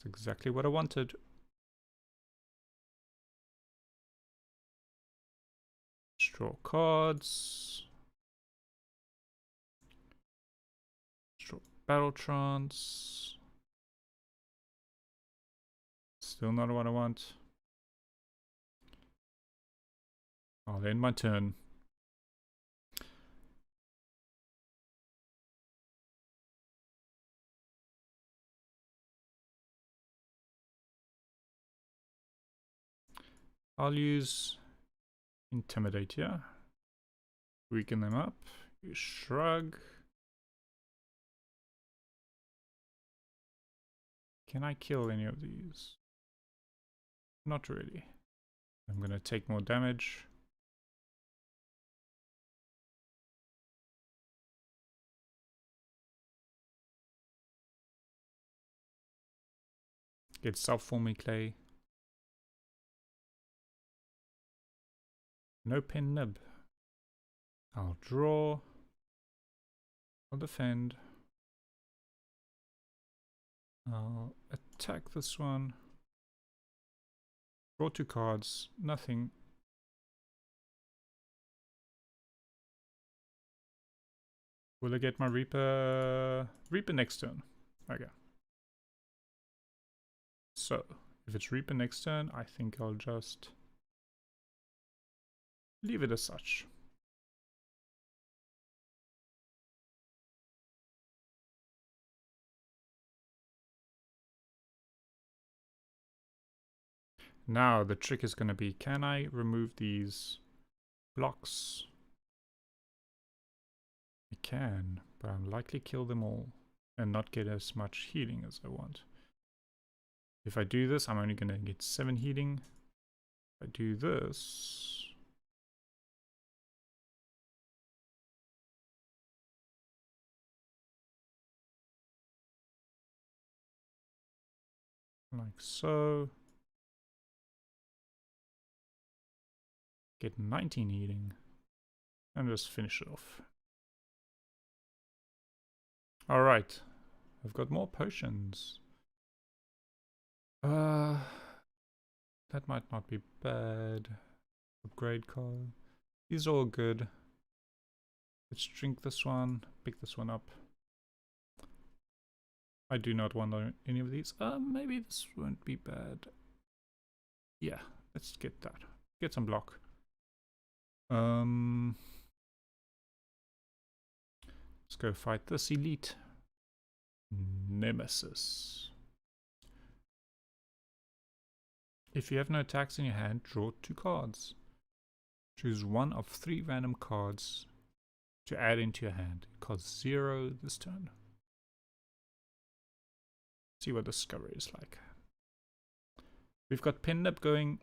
That's exactly what I wanted. Draw cards. Draw battle trance. Still not what I want. I'll end my turn. I'll use Intimidate here. Weaken them up. You shrug. Can I kill any of these? Not really. I'm going to take more damage. Get self-forming clay. No Pen Nib. I'll draw. I'll defend. I'll attack this one. Draw 2 cards. Nothing. Will I get my Reaper? Reaper next turn. Okay. So, if it's Reaper next turn, I think I'll just leave it as such. Now the trick is going to be, can I remove these blocks? I can, but I'll likely kill them all and not get as much healing as I want. If I do this, I'm only going to get 7 healing. If I do this, like so, get 19 healing and just finish it off. Alright, I've got more potions. That might not be bad. Upgrade card. These are all good. Let's drink this one, pick this one up. I do not want any of these. Maybe this won't be bad. Yeah, let's get that. Get some block. Let's go fight this elite. Nemesis. If you have no attacks in your hand, draw 2 cards. Choose one of 3 random cards to add into your hand. It costs 0 this turn. See what Discovery is like. We've got Pinned Up going.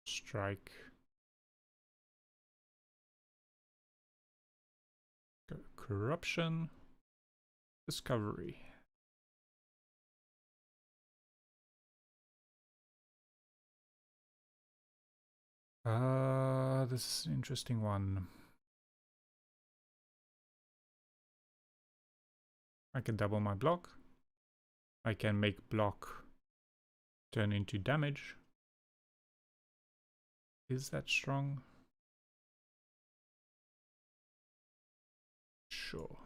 Strike. Go Corruption. Discovery. This is an interesting one. I can double my block. I can make block turn into damage. Is that strong? Sure.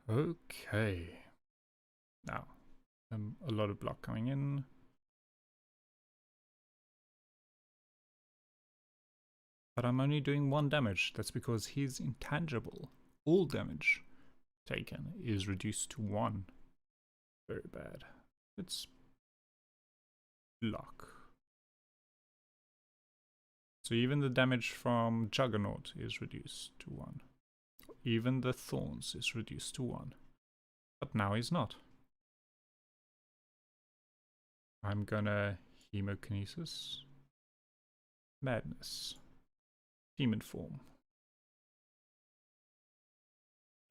Okay. Now, a lot of block coming in. But I'm only doing 1 damage. That's because he's intangible. All damage taken is reduced to 1. Very bad. It's block. So even the damage from Juggernaut is reduced to 1. Even the Thorns is reduced to 1. But now he's not. I'm gonna Hemokinesis. Madness. Demon Form.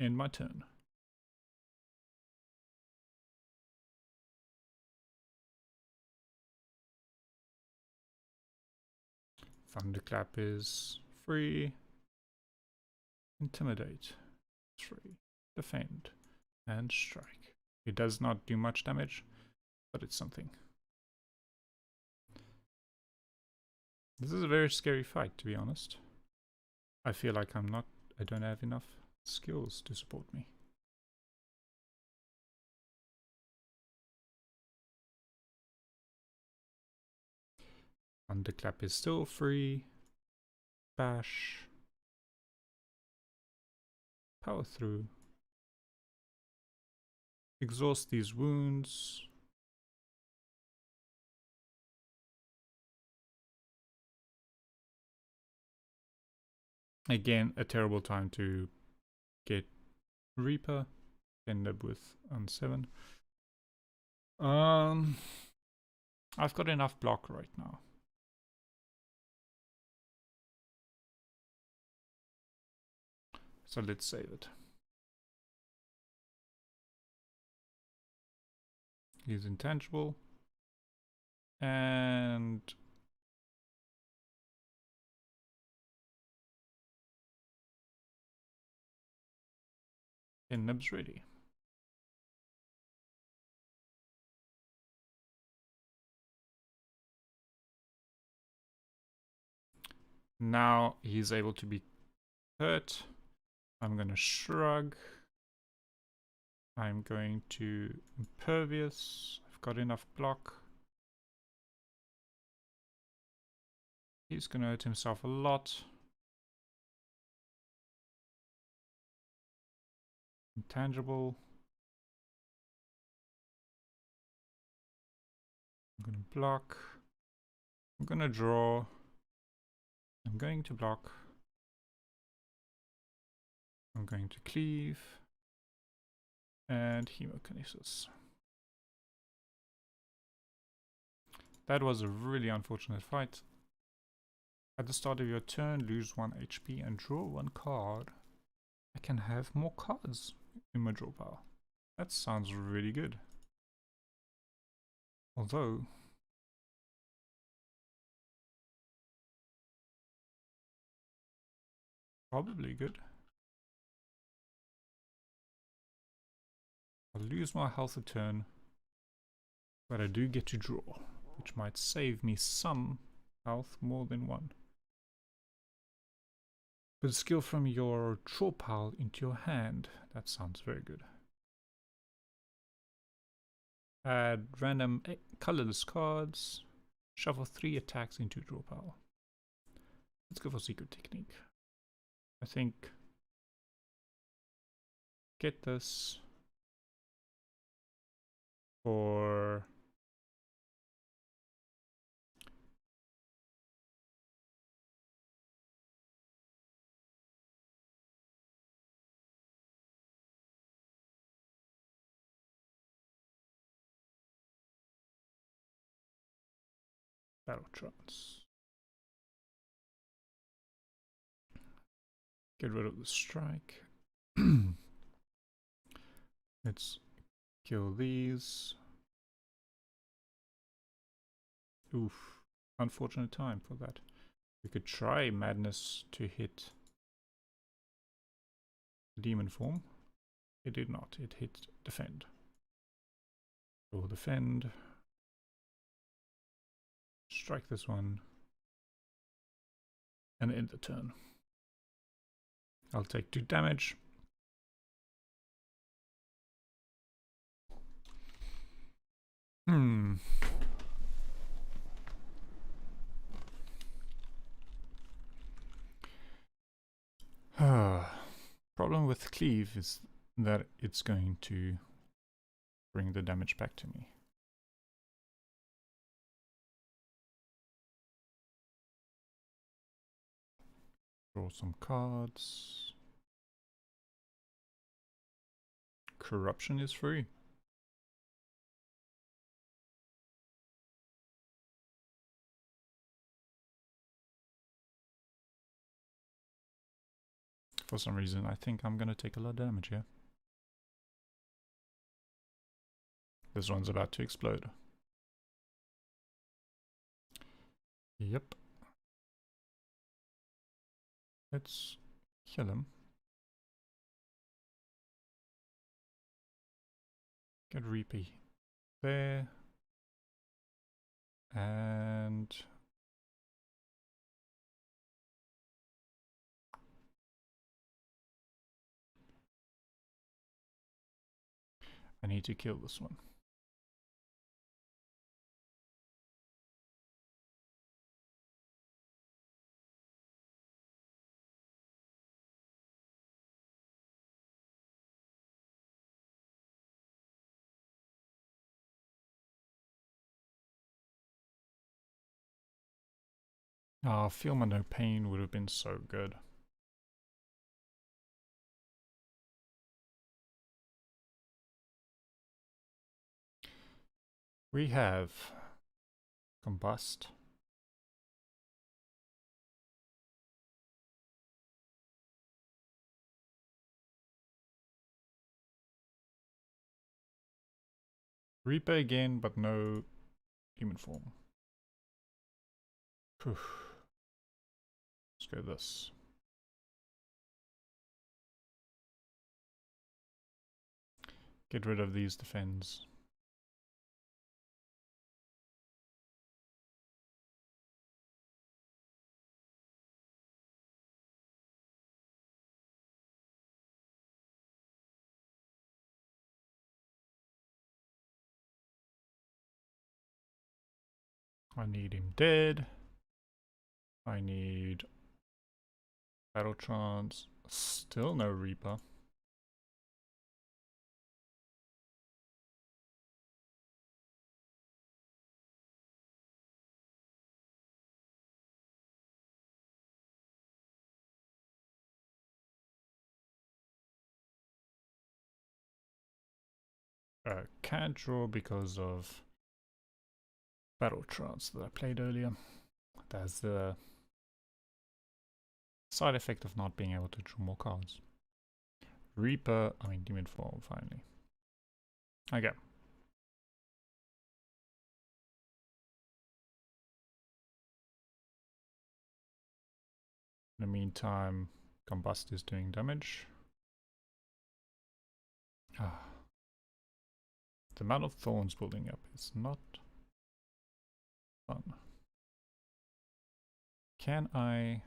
End my turn. Thunderclap is free. Intimidate. 3. Defend. And strike. It does not do much damage, but it's something. This is a very scary fight, to be honest. I feel like I don't have enough skills to support me. Thunderclap is still free. Bash. Power through. Exhaust these wounds. Again, a terrible time to get Reaper. End up with on 7. I've got enough block right now. So let's save it. He's intangible. And Nib's ready. Now he's able to be hurt. I'm gonna shrug. I'm going to impervious. I've got enough block. He's gonna hurt himself a lot. Intangible. I'm gonna block. I'm gonna draw. I'm going to block. I'm going to cleave. And Hemokinesis. That was a really unfortunate fight. At the start of your turn, lose 1 HP and draw 1 card. I can have more cards in my draw pile. That sounds really good. Although, probably good. I'll lose my health a turn, but I do get to draw. which might save me some health, more than one. Put a skill from your draw pile into your hand. That sounds very good. Add random colorless cards. Shuffle 3 attacks into draw pile. Let's go for secret technique. I think get this for Battle Trance. Get rid of the strike. Let's kill these. Oof. Unfortunate time for that. We could try Madness to hit Demon form. It did not. It hit Defend. Or Defend. Strike this one. And end the turn. I'll take 2 damage. Problem with Cleave is that it's going to bring the damage back to me. Draw some cards. Corruption is free. For some reason, I think I'm gonna take a lot of damage here. This one's about to explode. Yep. Let's kill him. Get Reapy there. And I need to kill this one. Feel my no pain would have been so good. We have Combust. Reaper again, but no human form. Phew. Let's go this. Get rid of these defends. I need him dead. I need Battle Trance. Still no Reaper. Can't draw because of Battle Trance that I played earlier. That's the side effect of not being able to draw more cards. Reaper, I mean Demon Form, finally. Okay. In the meantime, Combust is doing damage. The amount of thorns building up is not fun. Can I...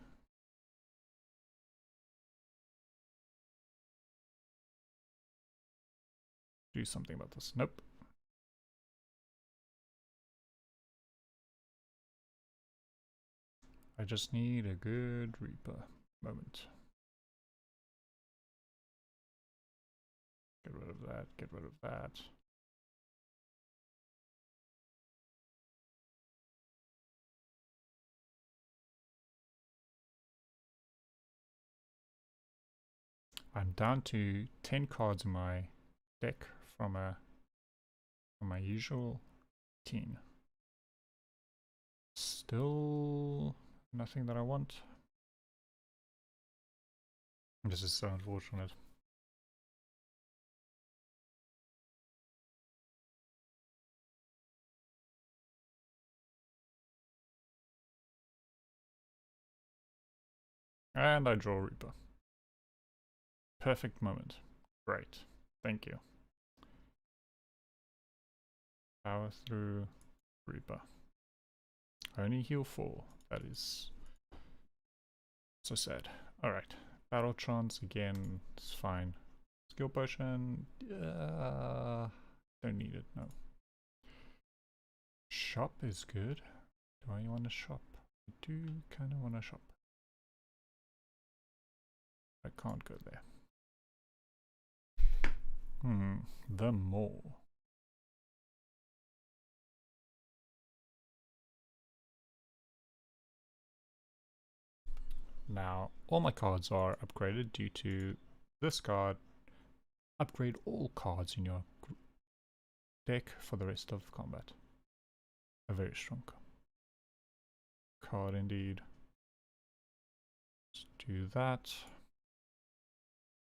do something about this? Nope. I just need a good Reaper moment. Get rid of that, get rid of that. I'm down to 10 cards in my deck from my usual 10. Still nothing that I want. This is so unfortunate. And I draw Reaper. Perfect moment. Great. Thank you. Power through Reaper. Only heal 4. That is so sad. Alright. Battle Trance again. It's fine. Skill Potion. Don't need it, no. Shop is good. Do I want to shop? I do kind of want to shop. I can't go there. The mall. Now, all my cards are upgraded due to this card. Upgrade all cards in your deck for the rest of combat. A very strong card indeed. Let's do that.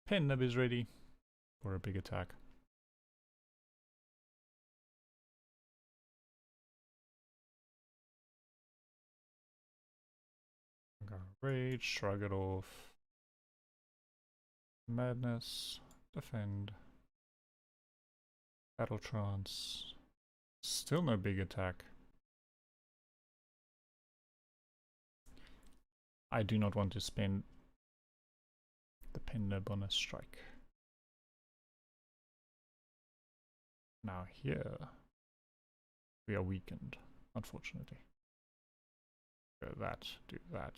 Pen Nib is ready for a big attack. Rage, shrug it off. Madness, defend. Battle Trance. Still no big attack. I do not want to spend the Pen Nib on a strike. Now here we are weakened, unfortunately. Go that, do that.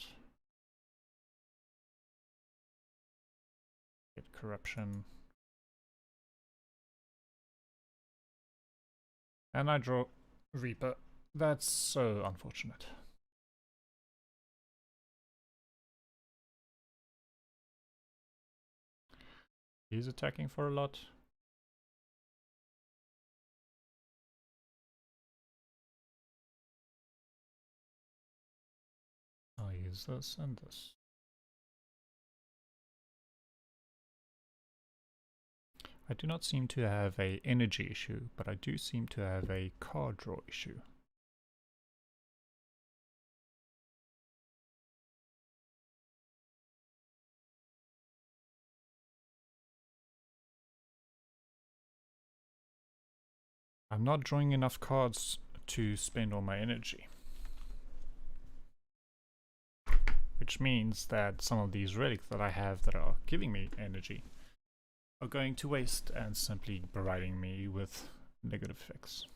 Get corruption. And I draw Reaper. That's so unfortunate. He's attacking for a lot. I'll use this and this. I do not seem to have an energy issue, but I do seem to have a card draw issue. I'm not drawing enough cards to spend all my energy. Which means that some of these relics that I have that are giving me energy are going to waste and simply providing me with negative effects.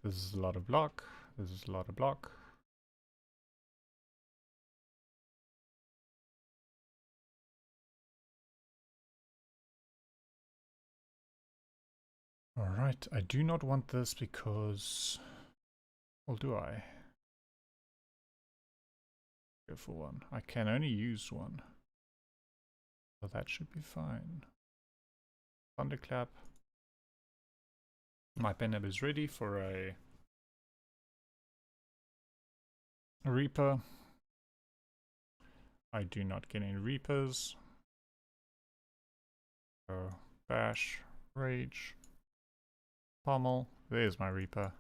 This is a lot of block. This is a lot of block. Alright, I do not want this because... Well, do I? Go for one. I can only use one. So that should be fine. Thunderclap. My Pen Nib is ready for a Reaper. I do not get any Reapers. So, Bash, Rage. Pommel, there's my Reaper.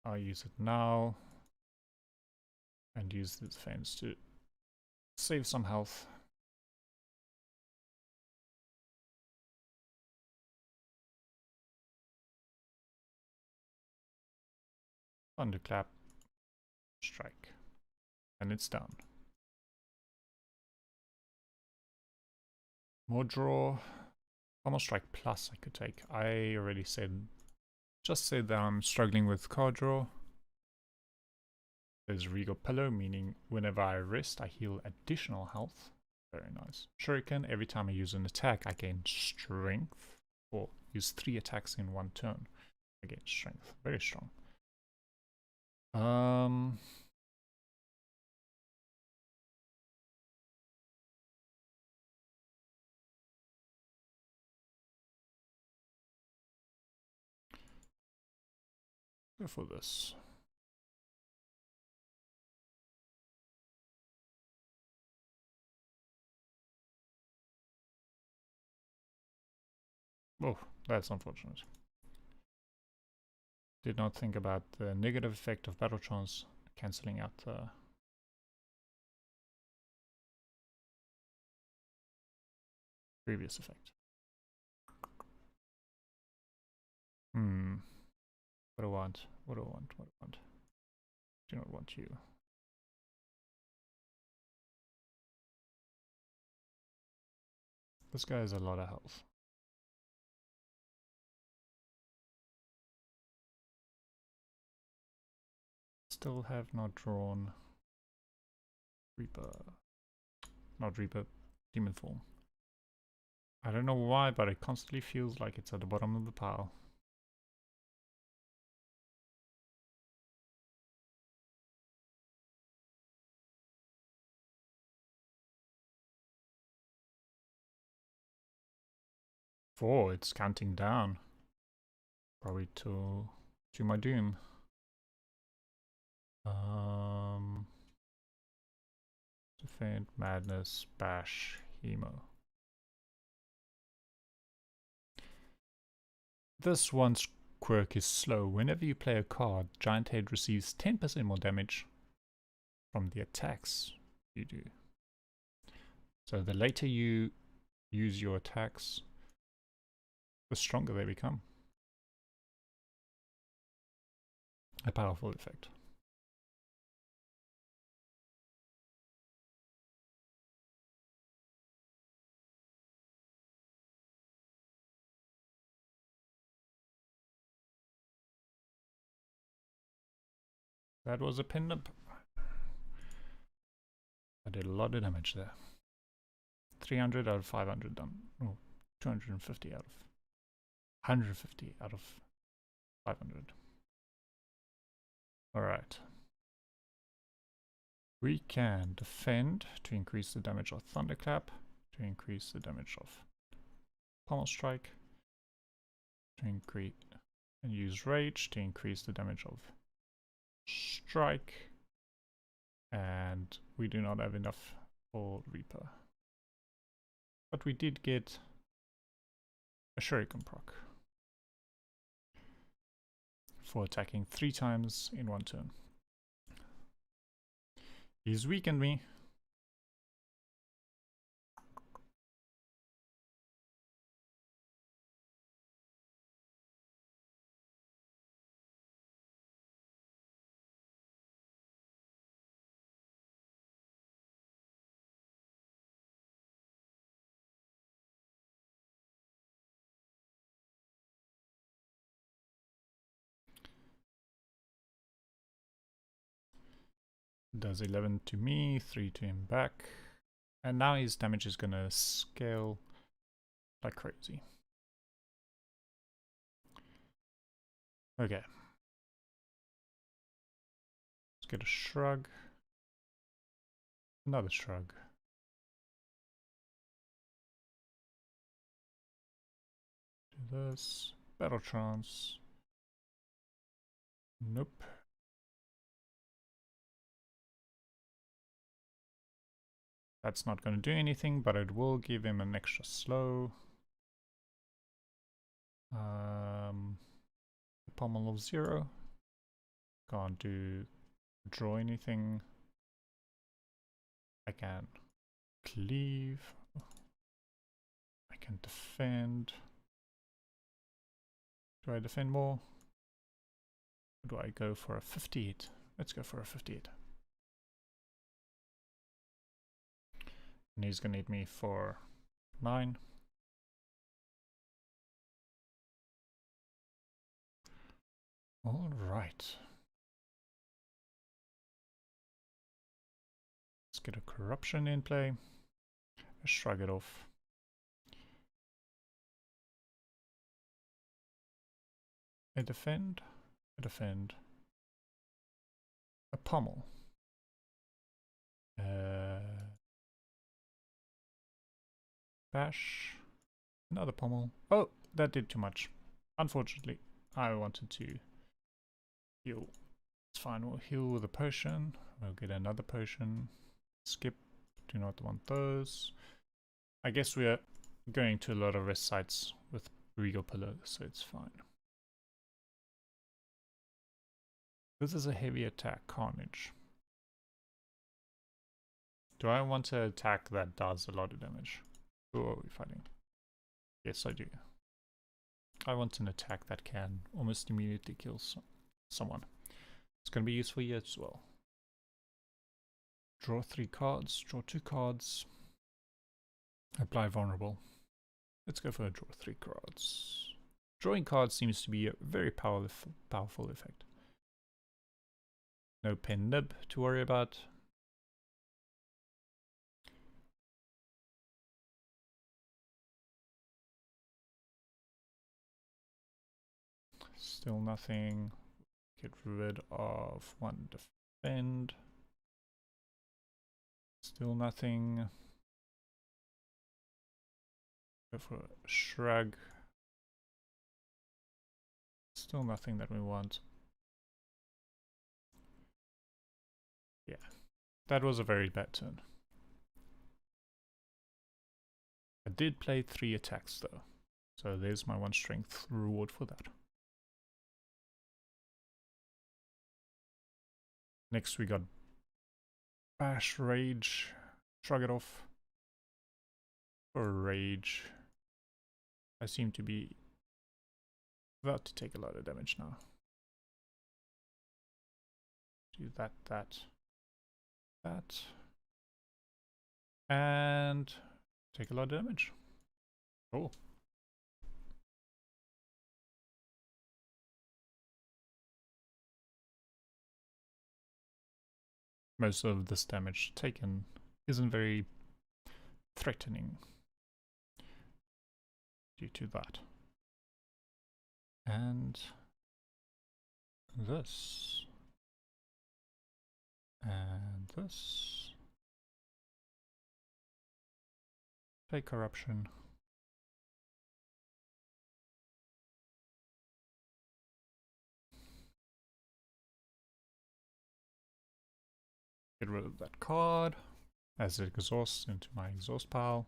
I'll use it now. and use the defense to save some health. Thunderclap, strike, and it's done. More draw. Almost strike plus I could take. I already just said that I'm struggling with card draw. There's Regal Pillow, meaning whenever I rest, I heal additional health. Very nice. Shuriken, every time I use an attack, I gain strength. Or use 3 attacks in one turn. I gain strength. Very strong. Go for this. Oh, that's unfortunate. Did not think about the negative effect of Battle Trance cancelling out the previous effect. What do I want? What do I want? What do I want? Do not want you. This guy has a lot of health. Still have not drawn Reaper. Not Reaper, Demon Form. I don't know why, but it constantly feels like it's at the bottom of the pile. It's counting down. Probably to my doom. Defend, Madness, Bash, Hemo. This one's quirk is slow. Whenever you play a card, Giant Head receives 10% more damage from the attacks you do. So the later you use your attacks, the stronger they become. A powerful effect. That was a pin up. I did a lot of damage there. 300 out of 500 done. Oh, 250 out of 150 out of 500. Alright. We can defend to increase the damage of Thunderclap, to increase the damage of Pommel Strike, to increase and use Rage to increase the damage of Strike, and we do not have enough for Reaper. But we did get a Shuriken proc for attacking 3 times in one turn. He's weakened me. Does 11 to me, 3 to him back. And now his damage is gonna scale like crazy. Okay. Let's get a shrug. Another shrug. Do this. Battle Trance. Nope. That's not going to do anything, but it will give him an extra slow. Pommel of 0. Can't draw anything. I can cleave. I can defend. Do I defend more? Or do I go for a 58? Let's go for a 58. And he's gonna need me for 9. All right. Let's get a corruption in play. Shrug it off. A defend. A defend. A pommel. Bash. Another pommel. Oh, that did too much. Unfortunately, I wanted to heal. It's fine, we'll heal with a potion. We'll get another potion. Skip. Do not want those. I guess we are going to a lot of rest sites with Regal Pillar, so it's fine. This is a heavy attack, Carnage. Do I want to attack that does a lot of damage? Who are we fighting? Yes, I do. I want an attack that can almost immediately kill someone. It's going to be useful here as well. Draw 3 cards, draw 2 cards. Apply vulnerable. Let's go for a draw 3 cards. Drawing cards seems to be a very powerful effect. No pen nib to worry about. Still nothing. Get rid of 1 defend. Still nothing. Go for a shrug. Still nothing that we want. Yeah, that was a very bad turn. I did play 3 attacks though, so there's my 1 strength reward for that. Next we got Bash, Rage, Shrug it off. For Rage, I seem to be about to take a lot of damage now. Do that, and take a lot of damage. Oh. Most of this damage taken isn't very threatening due to that. And this. And this. Play corruption. Get rid of that card as it exhausts into my exhaust pile.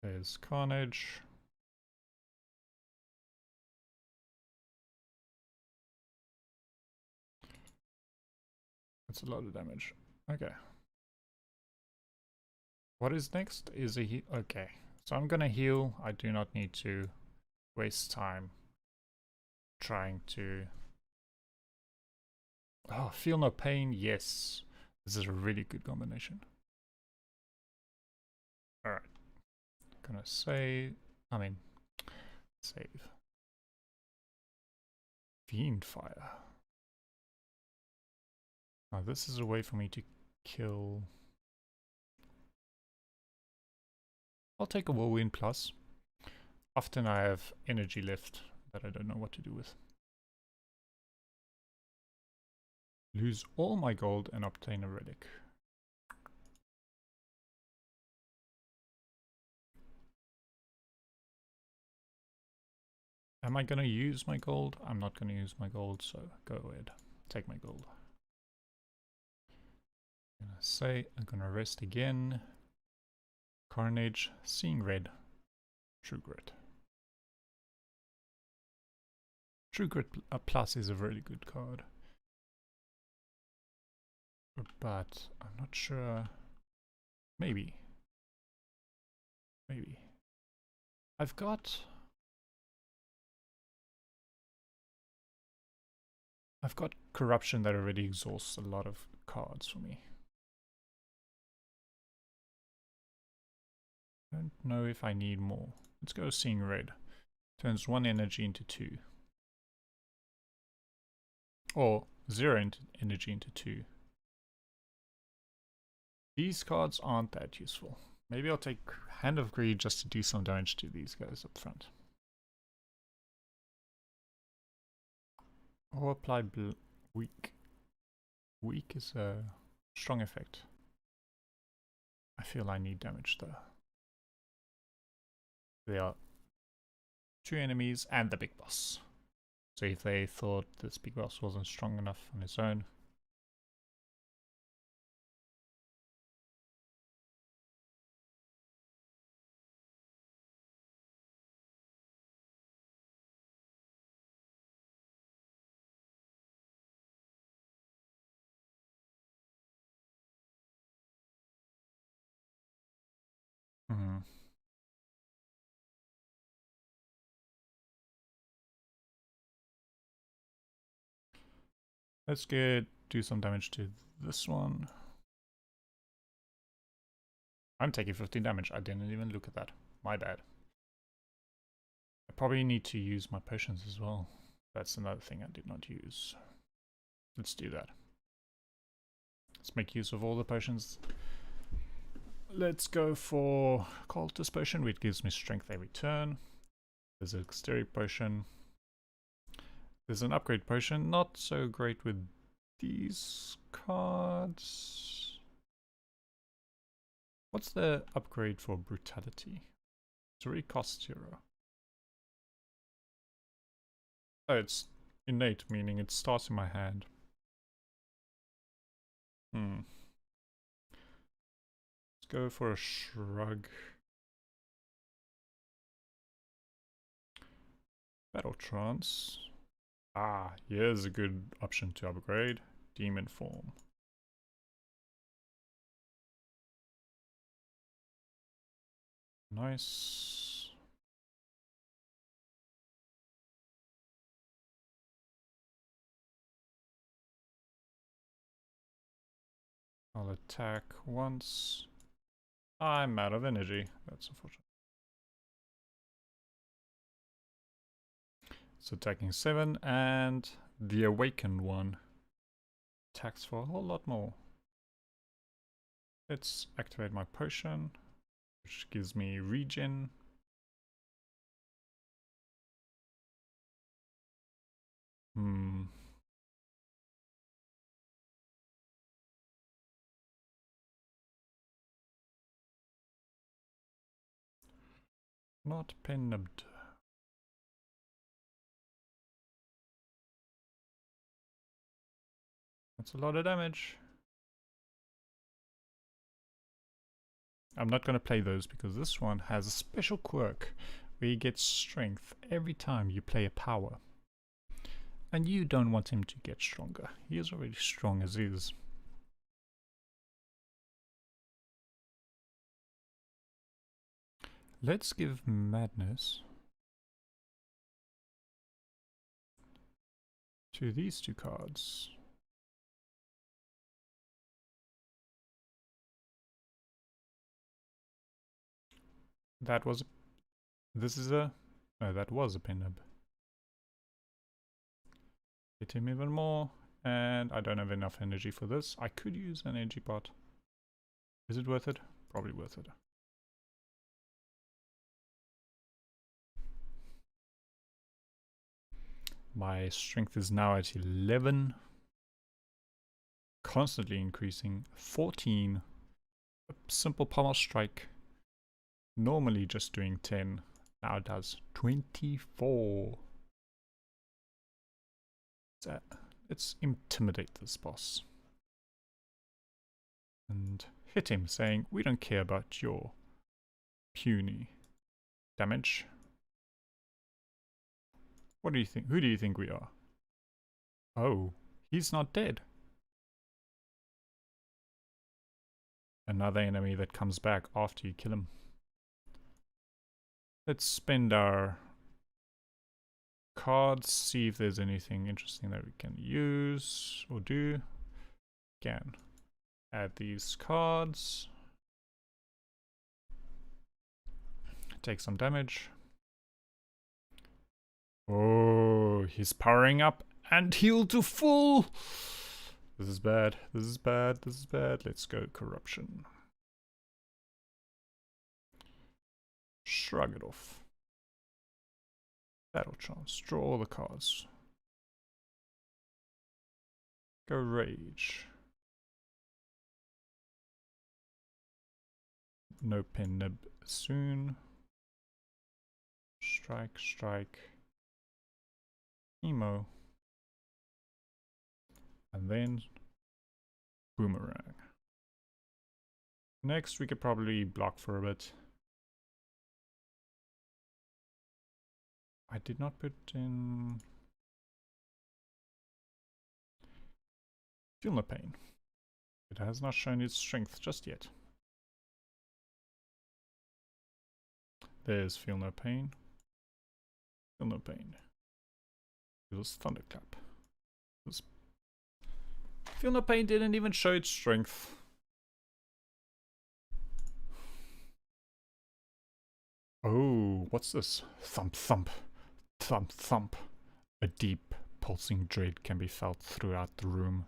There's Carnage. That's a lot of damage. Okay. What is next? Is a heal. Okay. So I'm gonna heal. I do not need to waste time trying to... Oh, feel no pain. Yes. This is a really good combination. Alright. Gonna save. Save. Fiend Fire. Now this is a way for me to kill... I'll take a Whirlwind Plus. Often I have energy left that I don't know what to do with. Lose all my gold and obtain a relic. Am I going to use my gold? I'm not going to use my gold, so go ahead. Take my gold. I'm going to say, I'm going to rest again. Carnage, Seeing Red, True Grit. True Grit Plus is a really good card. But I'm not sure. Maybe. Maybe. I've got Corruption that already exhausts a lot of cards for me. I don't know if I need more. Let's go Seeing Red. Turns 1 energy into 2. Or 0 energy into 2. These cards aren't that useful. Maybe I'll take Hand of Greed just to do some damage to these guys up front. Or apply Weak. Weak is a strong effect. I feel I need damage though. There are 2 enemies and the big boss. So if they thought this big boss wasn't strong enough on his own. Let's do some damage to this one. I'm taking 15 damage. I didn't even look at that. My bad. I probably need to use my potions as well. That's another thing I did not use. Let's do that. Let's make use of all the potions. Let's go for Cultist Potion, which gives me strength every turn. There's a Dexterity Potion. There's an Upgrade Potion, not so great with these cards. What's the upgrade for Brutality? It's already cost 0. Oh, it's innate, meaning it starts in my hand. Let's go for a Shrug. Battle Trance. Ah, here's a good option to upgrade. Demon Form. Nice. I'll attack once. I'm out of energy. That's unfortunate. It's attacking 7, and the Awakened one attacks for a whole lot more. Let's activate my potion, which gives me regen. Not Pennubbed. That's a lot of damage. I'm not going to play those because this one has a special quirk where you get strength every time you play a power. And you don't want him to get stronger. He is already strong as is. Let's give Madness to these 2 cards. That was... This is a... No, that was a Penub. Hit him even more, and I don't have enough energy for this. I could use an energy pot. Is it worth it? Probably worth it. My strength is now at 11. Constantly increasing. 14. A simple pommel strike. Normally just doing 10. Now it does 24. So let's intimidate this boss. And hit him, saying, we don't care about your puny damage. What do you think? Who do you think we are? Oh, he's not dead. Another enemy that comes back after you kill him. Let's spend our cards, see if there's anything interesting that we can use or do. Again, add these cards. Take some damage. Oh, he's powering up and heal to full. This is bad. This is bad. This is bad. Let's go corruption. Shrug it off. Battle chance. Draw all the cards. Go rage. No pen nib soon. Strike, strike. Emo. And then boomerang. Next we could probably block for a bit. I did not put in Feel No Pain. It has not shown its strength just yet. There's Feel No Pain. Feel No Pain. It was Thunderclap. It was Feel No Pain didn't even show its strength. Oh, what's this? Thump thump. Thump thump. A deep pulsing dread can be felt throughout the room.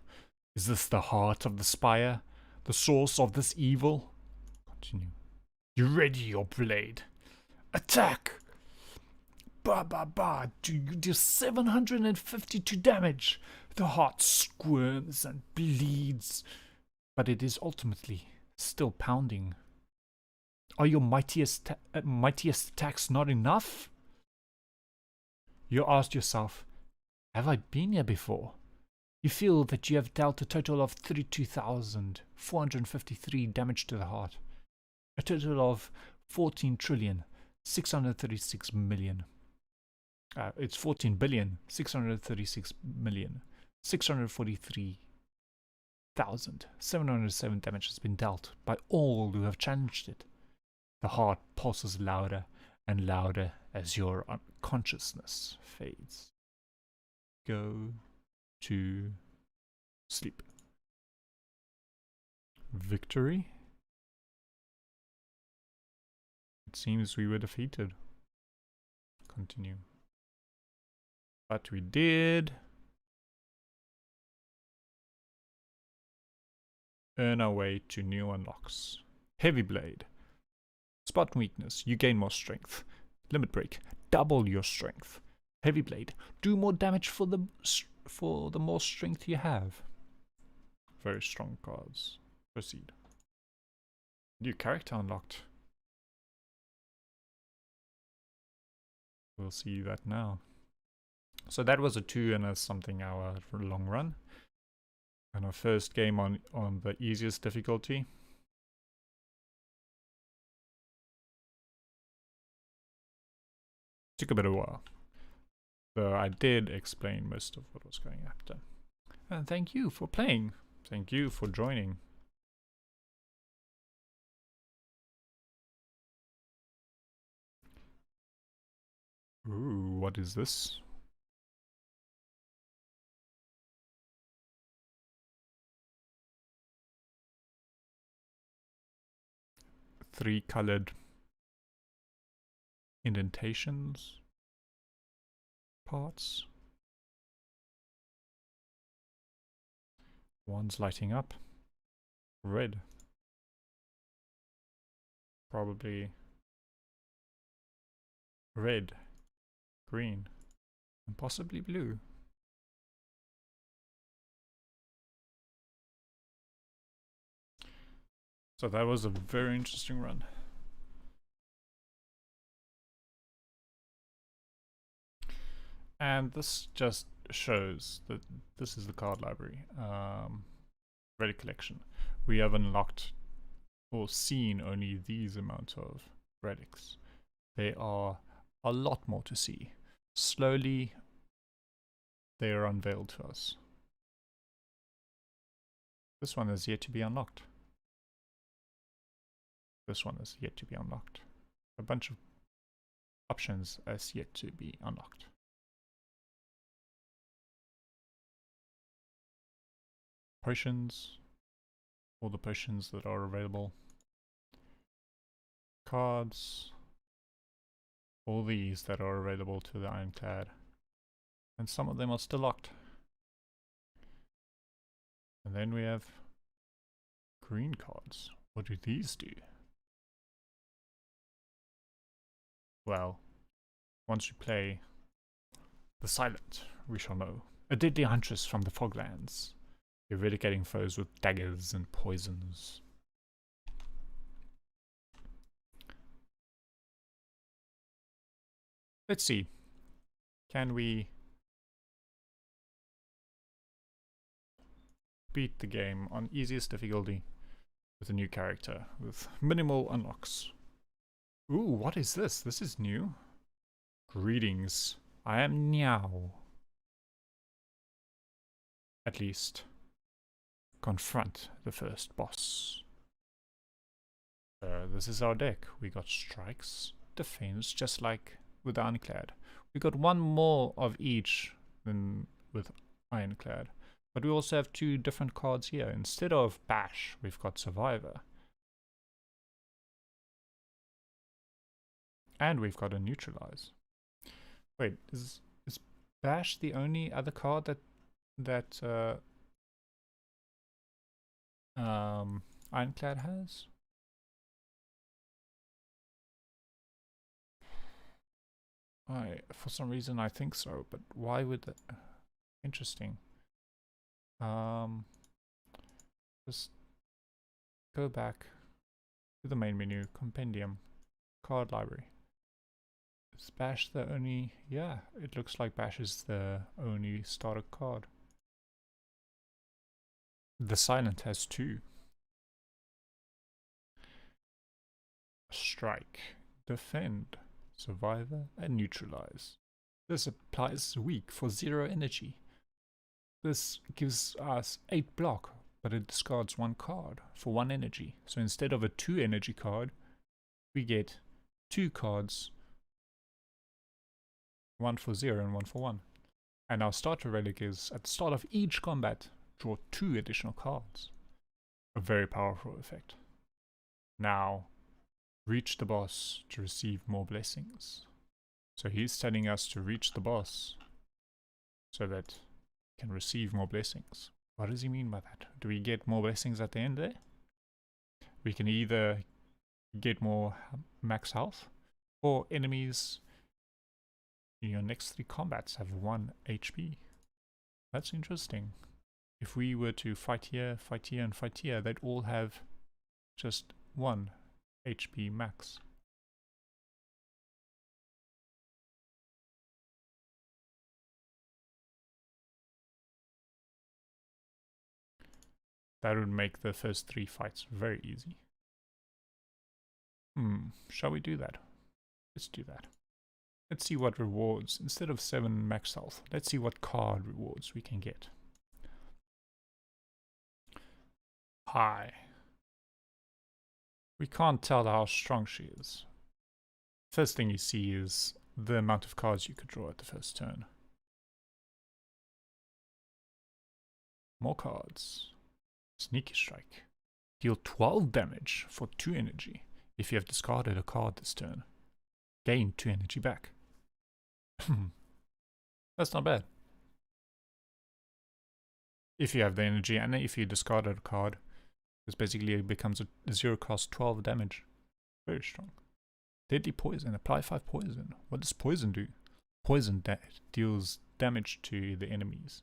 Is this the heart of the spire? The source of this evil? Continue. You ready your blade? Attack! Ba ba ba, do you do 752 damage? The heart squirms and bleeds, but it is ultimately still pounding. Are your mightiest attacks not enough? You asked yourself, have I been here before? You feel that you have dealt a total of 32,453 damage to the heart. A total of 14,636,000,000. It's 14,636,643,707 damage has been dealt by all who have challenged it. The heart pulses louder and louder as your consciousness fades. Go to sleep. Victory? It seems we were defeated. Continue. But we did earn our way to new unlocks. Heavy Blade. Spot weakness, you gain more strength. Limit Break, double your strength. Heavy Blade, do more damage for the more strength you have. Very strong cards. Proceed. New character unlocked. We'll see that now. So that was a 2 and hour long run. And our first game on the easiest difficulty. Took a bit of a while. So I did explain most of what was going after. And thank you for playing. Thank you for joining. Ooh, what is this? Three colored indentations parts. One's lighting up. Red. Probably red, green, and possibly blue. So that was a very interesting run. And this just shows that this is the card library, relic collection. We have unlocked or seen only these amount of relics. There are a lot more to see. Slowly they are unveiled to us. This one is yet to be unlocked. This one is yet to be unlocked. A bunch of options as yet to be unlocked. Potions. All the potions that are available. Cards. All these that are available to the Ironclad. And some of them are still locked. And then we have green cards. What do these do? Well, once we play the Silent, we shall know. A deadly huntress from the Foglands, eradicating foes with daggers and poisons. Let's see. Can we beat the game on easiest difficulty with a new character with minimal unlocks? Ooh, what is this? This is new. Greetings. I am Niao. At least confront the first boss. This is our deck. We got strikes, defense, just like with Ironclad. We got one more of each than with Ironclad. But we also have two different cards here. Instead of Bash, we've got Survivor. And we've got a Neutralize. Wait, is Bash the only other card that Ironclad has? For some reason I think so, but why would that? Interesting. Just go back to the main menu, Compendium, Card Library. Is Bash the only? Yeah, it looks like Bash is the only starter card. The Silent has two. Strike, Defend, Survivor, and Neutralize. This applies weak for 0 energy. This gives us 8 block, but it discards 1 card for 1 energy. So instead of a 2 energy card, we get 2 cards, 1 for 0 and 1 for 1. And our starter relic is, at the start of each combat, draw 2 additional cards. A very powerful effect. Now, reach the boss to receive more blessings. So he's telling us to reach the boss so that we can receive more blessings. What does he mean by that? Do we get more blessings at the end there? We can either get more max health, or enemies in your next 3 combats have 1 HP. That's interesting. If we were to fight here, and fight here, they'd all have just 1 HP max. That would make the first 3 fights very easy. Shall we do that? Let's do that. Let's see what rewards, instead of 7 max health, let's see what card rewards we can get. Hi. We can't tell how strong she is. First thing you see is the amount of cards you could draw at the first turn. More cards. Sneaky Strike. Deal 12 damage for 2 energy if you have discarded a card this turn. Gain 2 energy back. That's not bad. If you have the energy and if you discarded a card, this basically becomes a 0 cost 12 damage. Very strong. Deadly Poison. Apply 5 poison. What does poison do? Poison deals damage to the enemies,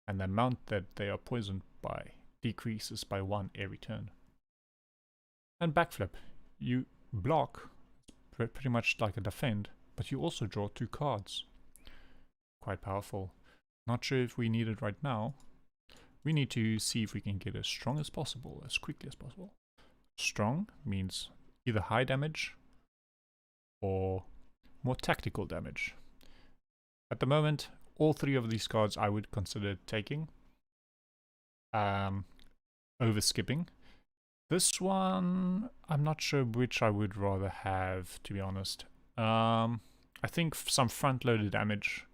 and the amount that they are poisoned by decreases by 1 every turn. And Backflip. You block, pretty much like a defend, but you also draw 2 cards. Quite powerful. Not sure if we need it right now. We need to see if we can get as strong as possible, as quickly as possible. Strong means either high damage or more tactical damage. At the moment, all three of these cards I would consider taking over skipping. This one, I'm not sure which I would rather have, to be honest. I think some front-loaded damage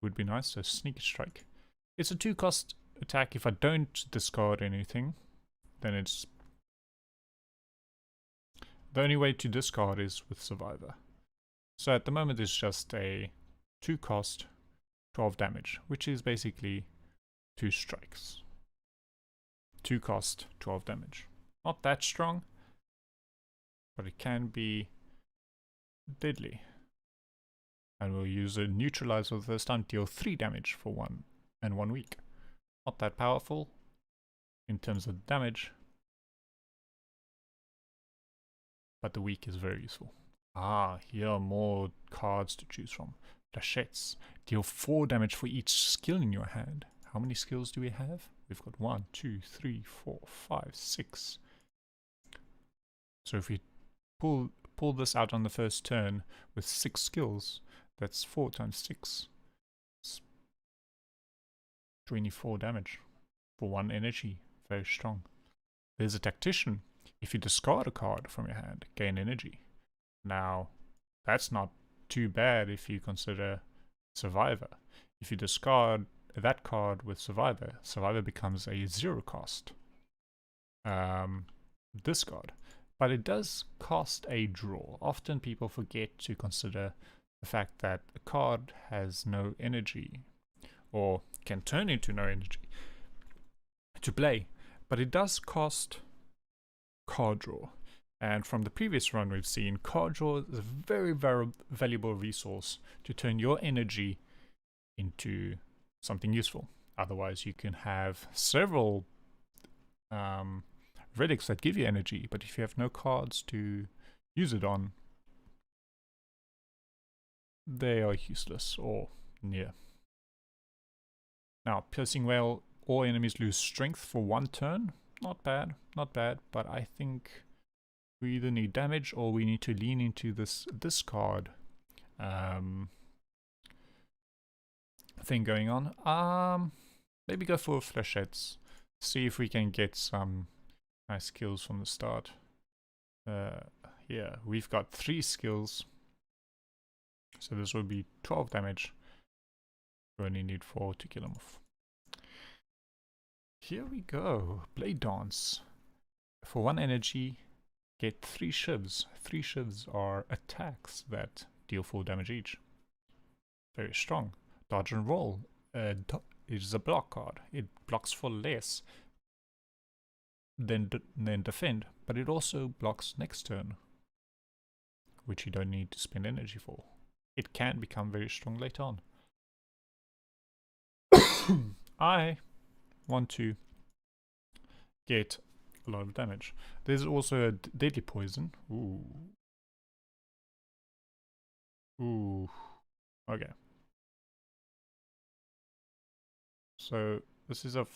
would be nice, so Sneak Strike. It's a 2-cost attack. If I don't discard anything, then it's... The only way to discard is with Survivor. So at the moment it's just a 2-cost, 12 damage, which is basically 2 strikes. 2-cost, 12 damage. Not that strong, but it can be deadly. And we'll use a neutralizer the first time, deal 3 damage for 1 week. Not that powerful in terms of damage, but the week is very useful. Ah, here are more cards to choose from. Flashettes. Deal 4 damage for each skill in your hand. How many skills do we have? We've got 1, 2, 3, 4, 5, 6. So if we pull this out on the first turn with 6 skills, that's 4 times 6. It's 24 damage for 1 energy. Very strong. There's a Tactician. If you discard a card from your hand, gain energy. Now, that's not too bad if you consider Survivor. If you discard that card with Survivor, Survivor becomes a 0-cost discard. But it does cost a draw. Often people forget to consider the fact that a card has no energy, or can turn into no energy to play. But it does cost card draw. And from the previous run we've seen, card draw is a very, very valuable resource to turn your energy into something useful. Otherwise you can have several relics that give you energy, but if you have no cards to use it on, they are useless or near. Now, Piercing Wail, all enemies lose strength for 1 turn. Not bad, not bad, but I think we either need damage or we need to lean into this discard thing going on. Maybe go for Flashettes. See if we can get some nice skills from the start. Yeah, we've got 3 skills. So this will be 12 damage. We only need 4 to kill him off. Here we go. Blade Dance. For 1 energy, get 3 shivs. 3 shivs are attacks that deal 4 damage each. Very strong. Dodge and Roll. It is a block card. It blocks for less than defend, but it also blocks next turn, which you don't need to spend energy for. It can become very strong later on. I want to get a lot of damage. There's also a deadly poison. Ooh. Okay. So this is a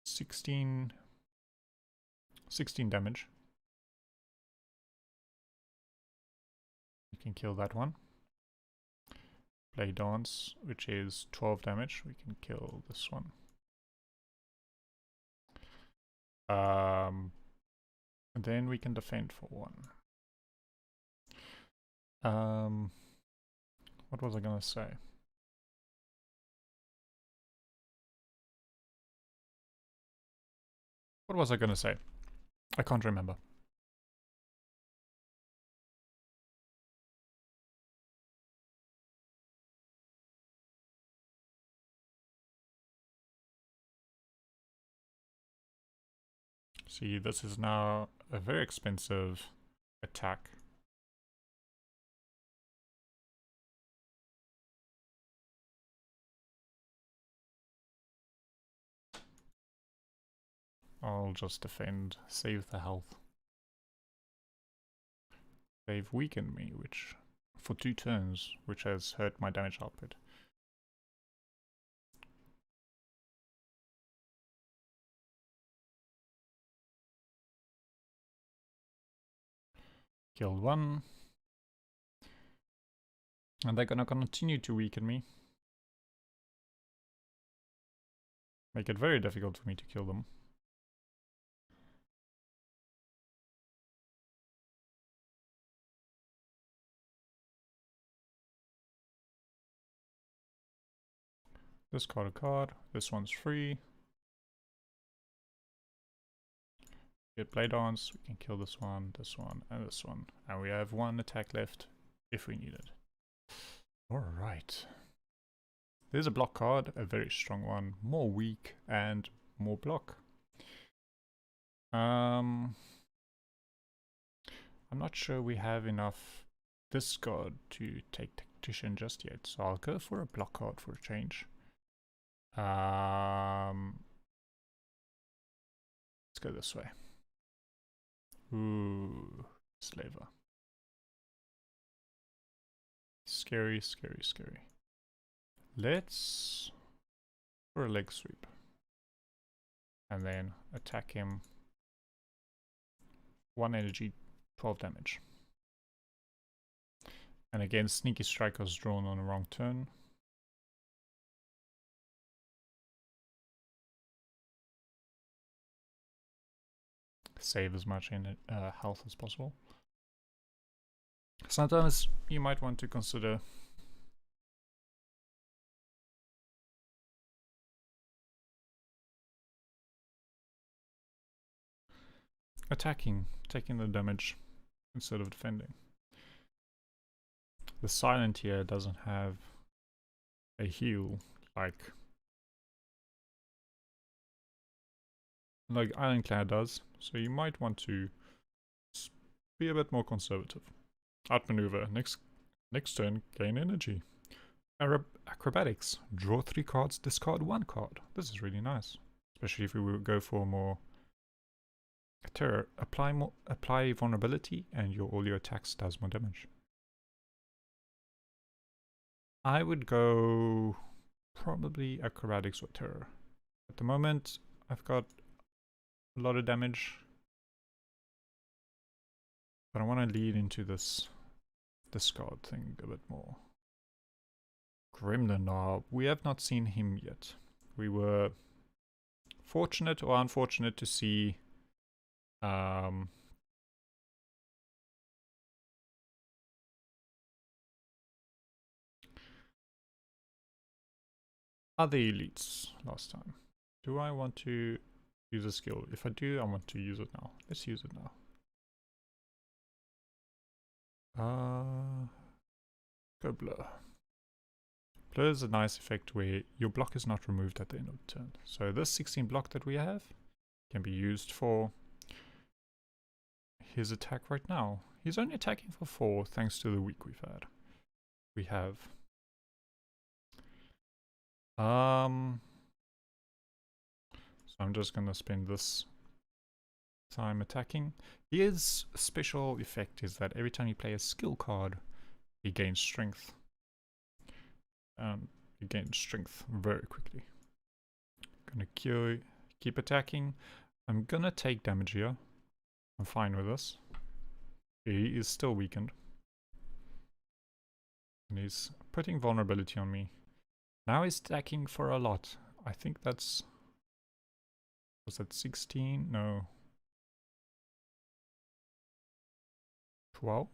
16 damage. You can kill that one. Play Dance, which is 12 damage. We can kill this one. And then we can defend for 1. What was I gonna say? What was I gonna say? I can't remember. See, this is now a very expensive attack. I'll just defend, save the health. They've weakened me, which for 2 turns, which has hurt my damage output. Killed 1. And they're gonna continue to weaken me. Make it very difficult for me to kill them. Discard a card. This one's free. Get Blade Dance. We can kill this one, and this one. And we have one attack left if we need it. Alright. There's a block card, a very strong one. More weak and more block. I'm not sure we have enough discard to take Tactician just yet, so I'll go for a block card for a change. Let's go this way. Ooh, Slaver. Scary, scary, scary. Let's for a leg sweep. And then attack him. 1 energy, 12 damage. And again, Sneaky Strike was drawn on the wrong turn. Save as much in health as possible. Sometimes you might want to consider attacking, taking the damage instead of defending. The Silent here doesn't have a heal like Ironclad does, so you might want to be a bit more conservative. Outmaneuver. Next turn, gain energy. Acrobatics. Draw 3 cards, discard 1 card. This is really nice, especially if we would go for more terror. Apply vulnerability, and all your attacks does more damage. I would go probably acrobatics or terror. At the moment, I've got a lot of damage, but I want to lead into this discard thing a bit more. Grimnar, we have not seen him yet. We were fortunate or unfortunate to see other elites last time. Do I want to use a skill? If I do, I want to use it now. Let's use it now. Go blur. Blur is a nice effect where your block is not removed at the end of the turn. So this 16 block that we have can be used for his attack right now. He's only attacking for 4 thanks to the week we've had. We have so I'm just gonna spend this time attacking. His special effect is that every time you play a skill card, he gains strength. He gains strength very quickly. Gonna keep attacking. I'm gonna take damage here. I'm fine with this. He is still weakened. And he's putting vulnerability on me. Now he's stacking for a lot. I think that's... Was that 16? No. 12?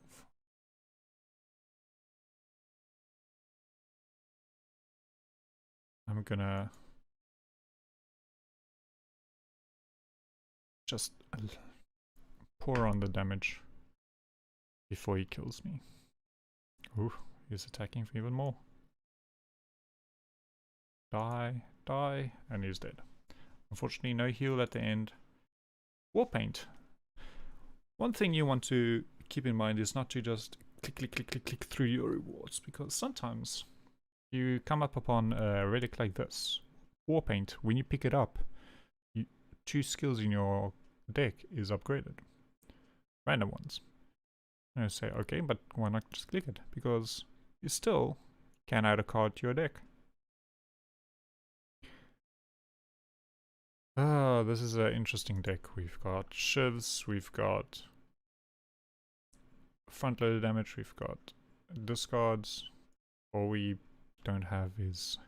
I'm gonna just pour on the damage before he kills me. Ooh, he's attacking for even more. Die, and he's dead. Unfortunately, no heal at the end. Warpaint. One thing you want to keep in mind is not to just click through your rewards, because sometimes you come up upon a relic like this. Warpaint, when you pick it up, 2 skills in your deck is upgraded. Random ones. And I say, okay, but why not just click it? Because you still can add a card to your deck. This is an interesting deck. We've got shivs, we've got front loader damage, we've got discards. All we don't have is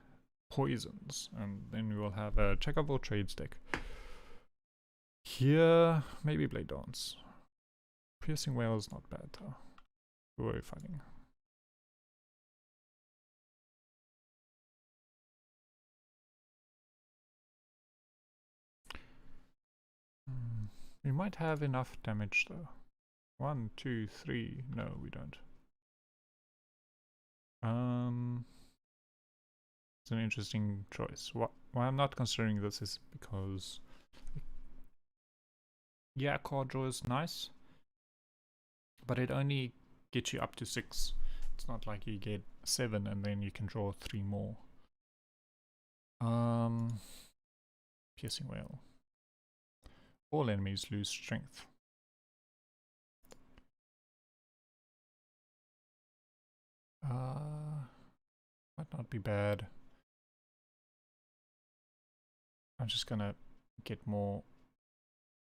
poisons, and then we will have a checkable trades deck. Here, maybe Blade Dance. Piercing Whale is not bad though. Who are we fighting? We might have enough damage though. 1, 2, 3. No, we don't. It's an interesting choice. Why I'm not considering this is because, yeah, card draw is nice, but it only gets you up to 6. It's not like you get 7 and then you can draw 3 more. Piercing Whale. All enemies lose strength. Might not be bad. I'm just gonna get more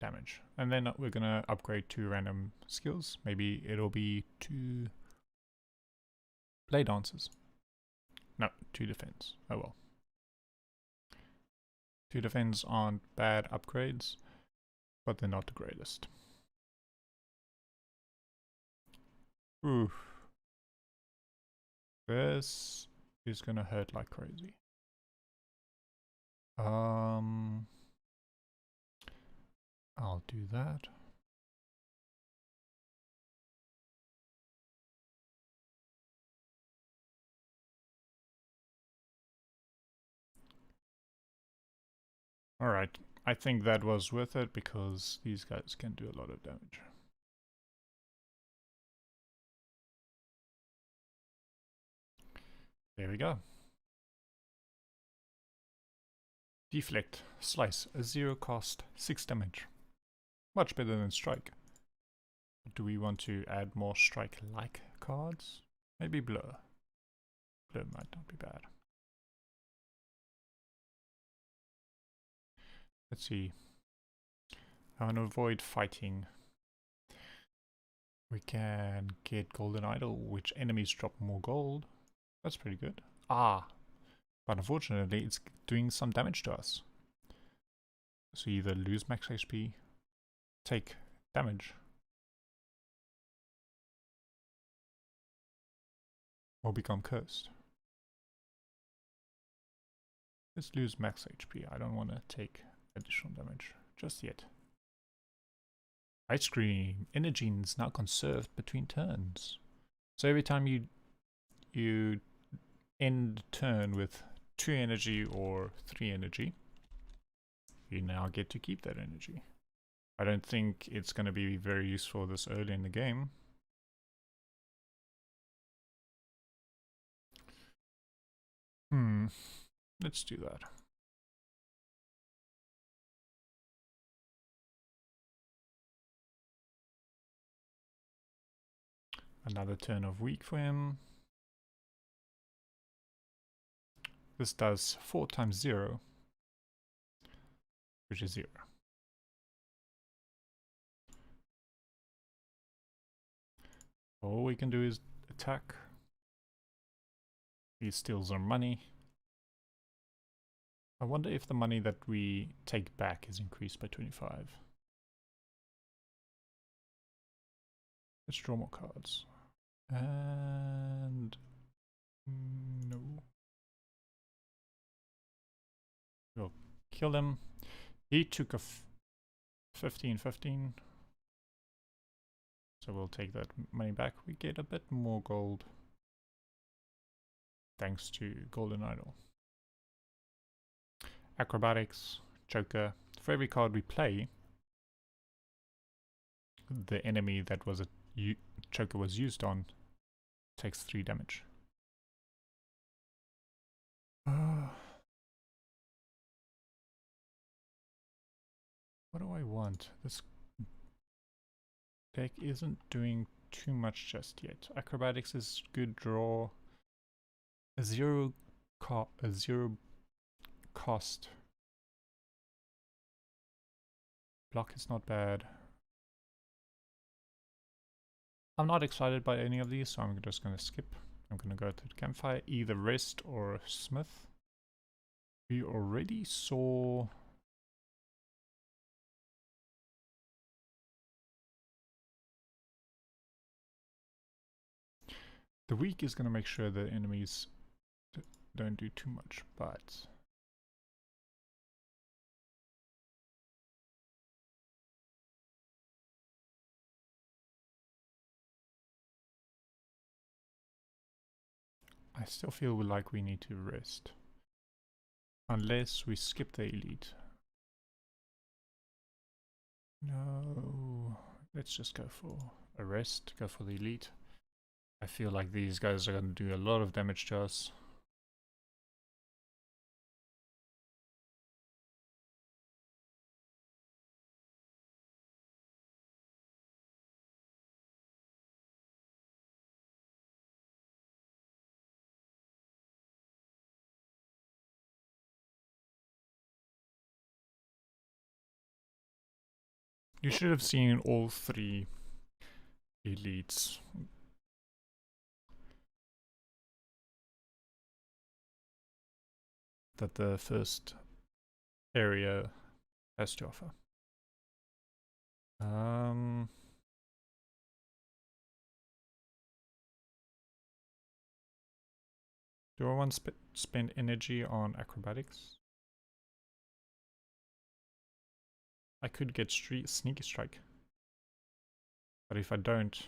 damage. And then we're gonna upgrade 2 random skills. Maybe it'll be 2 Blade Dances. No, 2 defense. Oh well. 2 defense aren't bad upgrades, but they're not the greatest. Oof. This is gonna hurt like crazy. I'll do that. Alright, I think that was worth it because these guys can do a lot of damage. There we go. Deflect, Slice, a 0 cost, 6 damage. Much better than Strike. Do we want to add more Strike-like cards? Maybe Blur. Blur might not be bad. Let's see. I want to avoid fighting. We can get Golden Idol, which enemies drop more gold. That's pretty good. Ah, but unfortunately it's doing some damage to us. So either lose max HP, take damage, or become cursed. Let's lose max HP. I don't want to take additional damage just yet. Ice Cream. Energy is now conserved between turns. So every time you end turn with 2 energy or 3 energy, you now get to keep that energy. I don't think it's going to be very useful this early in the game. Let's do that. Another turn of weak for him. This does 4 times 0, which is 0. All we can do is attack. He steals our money. I wonder if the money that we take back is increased by 25. Let's draw more cards. And no. We'll kill him. He took a 15-15. So we'll take that money back. We get a bit more gold. Thanks to Golden Idol. Acrobatics, Joker. For every card we play, the enemy that was a Joker was used on takes 3 damage. What do I want? This deck isn't doing too much just yet. Acrobatics is good draw. A zero cost. Block is not bad. I'm not excited by any of these, so I'm just going to skip. I'm going to go to the campfire, either rest or smith. We already saw... The weak is going to make sure the enemies don't do too much, but... I still feel like we need to rest. Unless we skip the elite. No, let's just go for a rest, go for the elite. I feel like these guys are going to do a lot of damage to us. You should have seen all three elites. That the first area has to offer. Do I want to spend energy on acrobatics? I could get sneaky strike. But if I don't...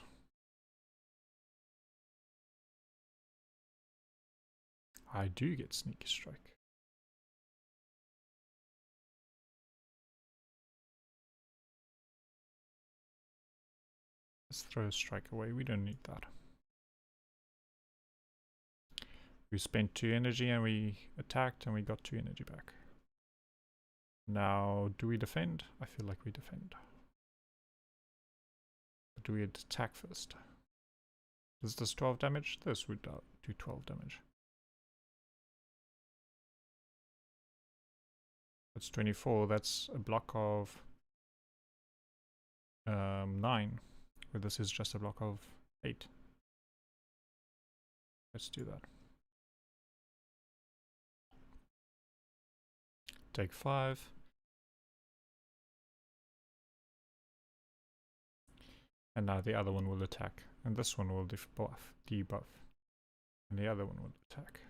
I do get sneaky strike. Let's throw a strike away, we don't need that. We spent 2 energy and we attacked and we got 2 energy back. Now, do we defend? I feel like we defend. But do we attack first? Does this 12 damage? This would do 12 damage. That's 24, that's a block of 9. Where this is just a block of 8. Let's do that. Take 5. And now the other one will attack. And this one will debuff. And the other one will attack.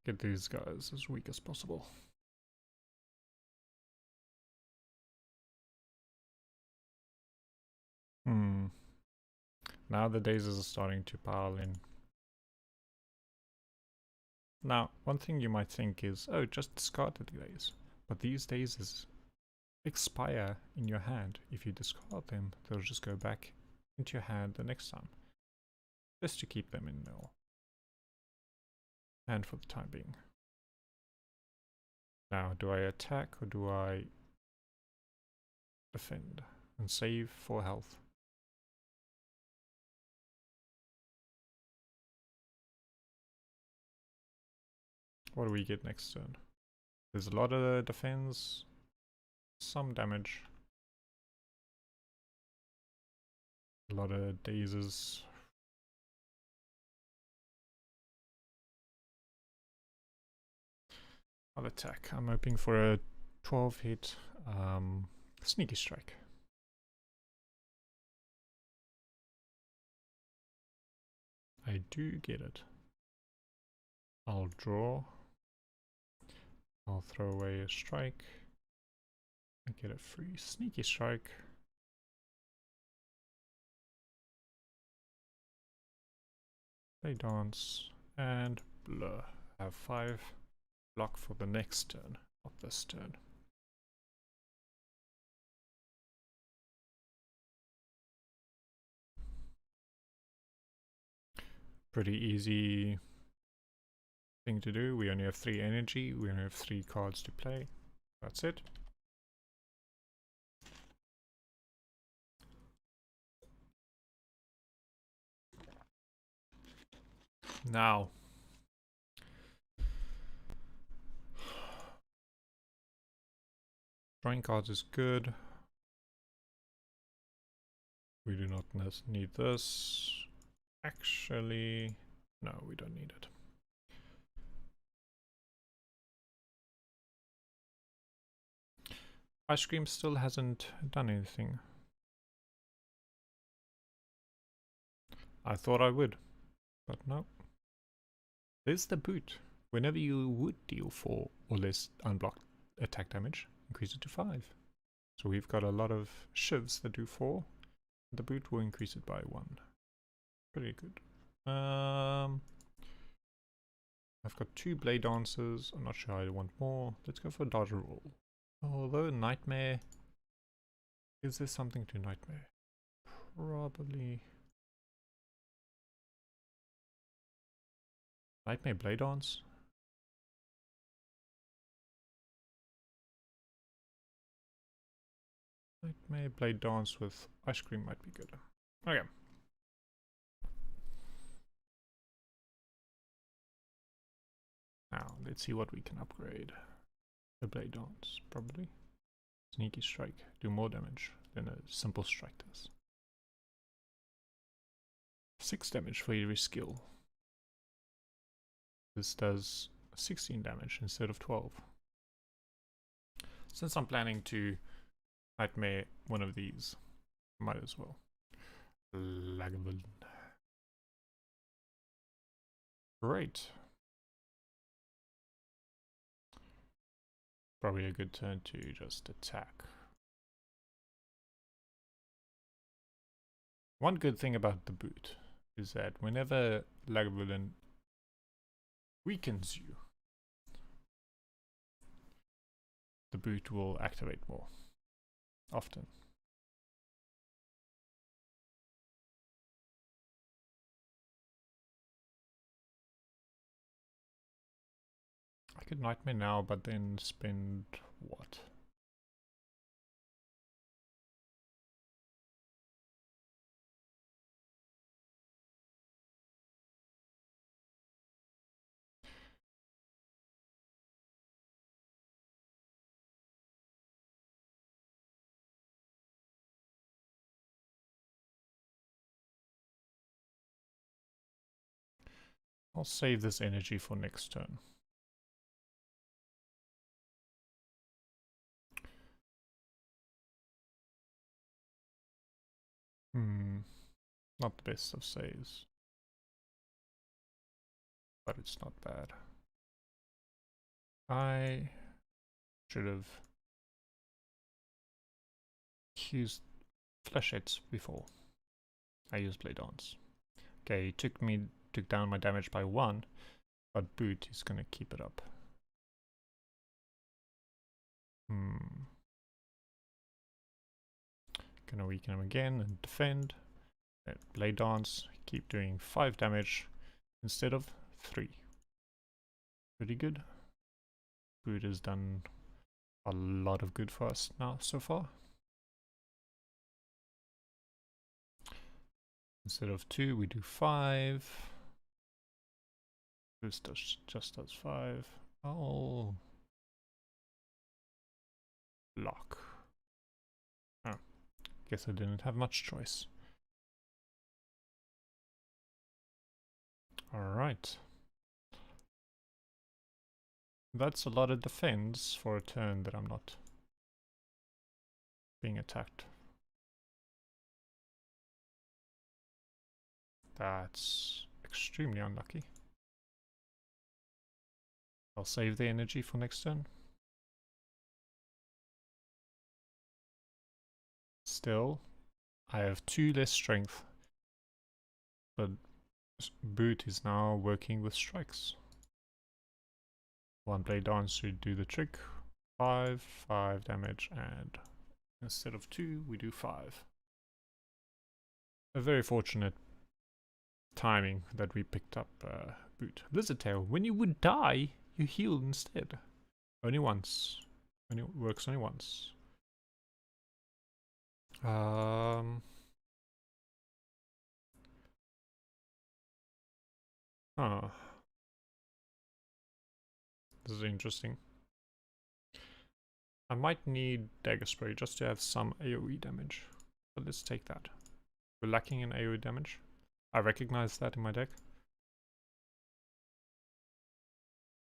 Get these guys as weak as possible. Now the daisies are starting to pile in. Now, one thing you might think is, oh, just discard the days. But these daisies expire in your hand. If you discard them, they'll just go back into your hand the next time. Just to keep them in mill. And for the time being. Now, do I attack or do I defend? And save for health. What do we get next turn? There's a lot of defense, some damage, a lot of daisies. I'll attack. I'm hoping for a 12 hit sneaky strike. I do get it. I'll draw. I'll throw away a strike. I get a free sneaky strike. Play dance and blur. I have 5. Block for the next turn, not this turn. Pretty easy thing to do. We only have 3 energy, we only have 3 cards to play. That's it. Now, drawing cards is good. We do not need this. Actually, no, we don't need it. Ice cream still hasn't done anything. I thought I would, but no. There's the boot. Whenever you would deal 4 or less unblocked attack damage, increase it to 5. So we've got a lot of shivs that do 4. The boot will increase it by 1. Pretty good. I've got 2 blade dancers. I'm not sure I want more. Let's go for dodge roll. Although nightmare, is there something to nightmare? Probably. Nightmare blade dance. Nightmare blade dance with ice cream might be good. Okay. Now let's see what we can upgrade. The blade dance, probably. Sneaky strike, do more damage than a simple strike does. 6 damage for every skill. This does 16 damage instead of 12. Since I'm planning to nightmare one of these, might as well. Lagavulin. Great. Probably a good turn to just attack. One good thing about the boot is that whenever Lagavulin weakens you, the boot will activate more often. I could nightmare now, but then spend what? I'll save this energy for next turn. Not the best of saves, but it's not bad. I should have used flashettes before I used blade dance. Okay, it took down my damage by 1, but boot is gonna keep it up. Gonna weaken him again and defend. Blade dance, keep doing 5 damage instead of 3. Pretty good. Boot has done a lot of good for us now so far. Instead of 2, we do 5. This just does 5. Oh. Lock. Oh. Guess I didn't have much choice. Alright. That's a lot of defense for a turn that I'm not being attacked. That's extremely unlucky. I'll save the energy for next turn. Still, I have 2 less strength, but boot is now working with strikes. 1 blade dance should do the trick. 5 damage, and instead of 2, we do 5. A very fortunate timing that we picked up boot. Blizzard Tail, when you would die, you heal instead. Only once. Works only once. Ah. This is interesting. I might need Dagger Spray just to have some AoE damage. But let's take that. We're lacking in AoE damage. I recognize that in my deck.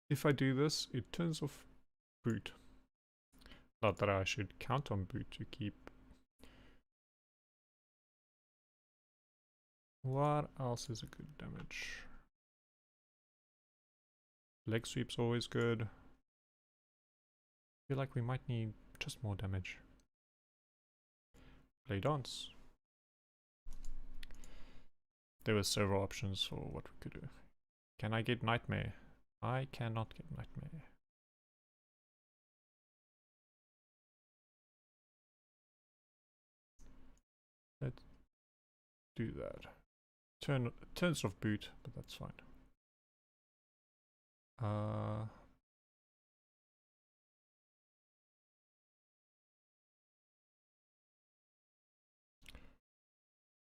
If I do this, it turns off Boot. Not that I should count on Boot to keep. What else is a good damage? Leg Sweep's always good. I feel like we might need just more damage. Play Dance. There were several options for what we could do. Can I get Nightmare? I cannot get Nightmare. Let's do that. Turns off Boot, but that's fine.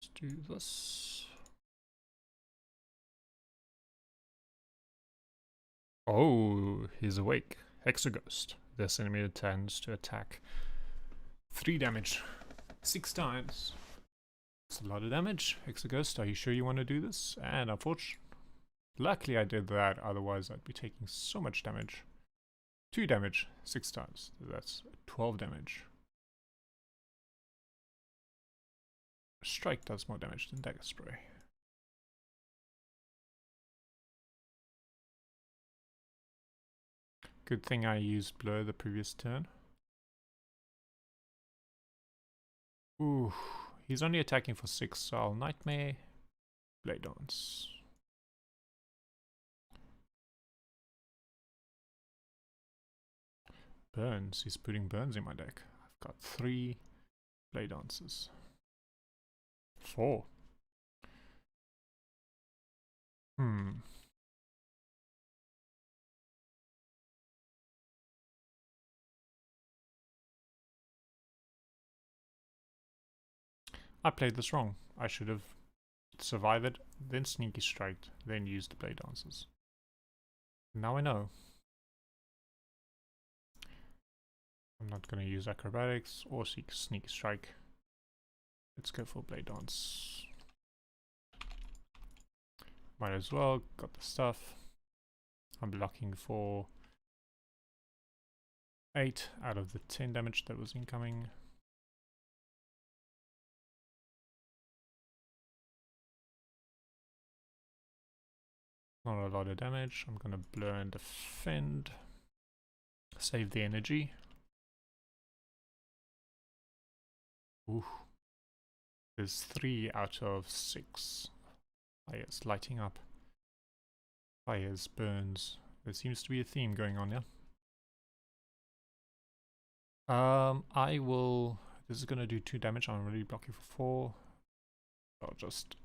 Let's do this. Oh, he's awake. Hexaghost. This enemy tends to attack 3 damage 6 times. It's a lot of damage. Hexaghost, are you sure you want to do this? And unfortunately, luckily I did that, otherwise I'd be taking so much damage. 2 damage 6 times. That's 12 damage. Strike does more damage than Dagger Spray. Good thing I used Blur the previous turn. Ooh, he's only attacking for 6, so I'll Nightmare, Blade Dance. Burns, he's putting Burns in my deck. I've got 3 Blade Dances. 4. I played this wrong. I should have survived it, then Sneaky Strike, then used the Blade Dances. Now I know. I'm not going to use Acrobatics or Sneaky Strike. Let's go for Blade Dance. Might as well, got the stuff. I'm blocking for 8 out of the 10 damage that was incoming. Not a lot of damage. I'm gonna blur and defend. Save the energy. Ooh. There's 3 out of 6. Fires lighting up. Fires, burns. There seems to be a theme going on here. I will... This is gonna do 2 damage. I'm already blocking for 4. I'll just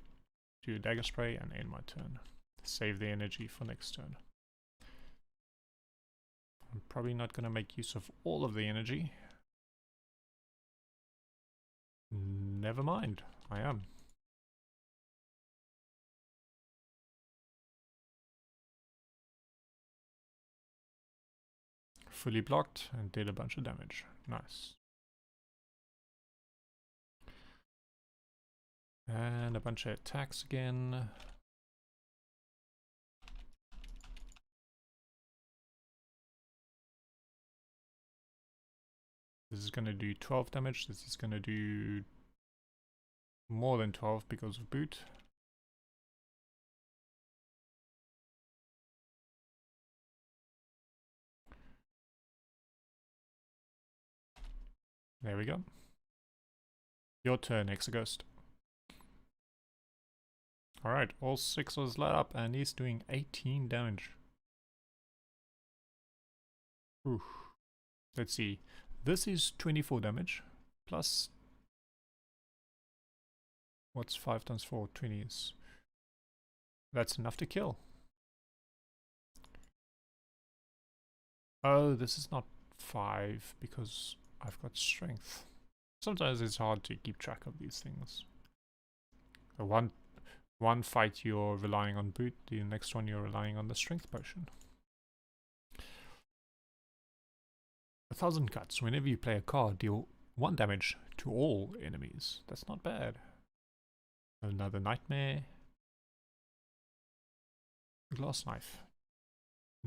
do a Dagger Spray and end my turn. Save the energy for next turn. I'm probably not going to make use of all of the energy. Never mind, I am. Fully blocked and did a bunch of damage. Nice. And a bunch of attacks again. This is going to do 12 damage. This is going to do more than 12 because of Boot. There we go. Your turn, Hexaghost. Alright, all 6 was lit up and he's doing 18 damage. Ooh. Let's see. This is 24 damage, plus... What's 5 times 4? 20 is... That's enough to kill. Oh, this is not 5, because I've got strength. Sometimes it's hard to keep track of these things. One fight you're relying on boot, the next one you're relying on the strength potion. 1,000 cuts. Whenever you play a card, deal 1 damage to all enemies. That's not bad. Another nightmare. Glass knife.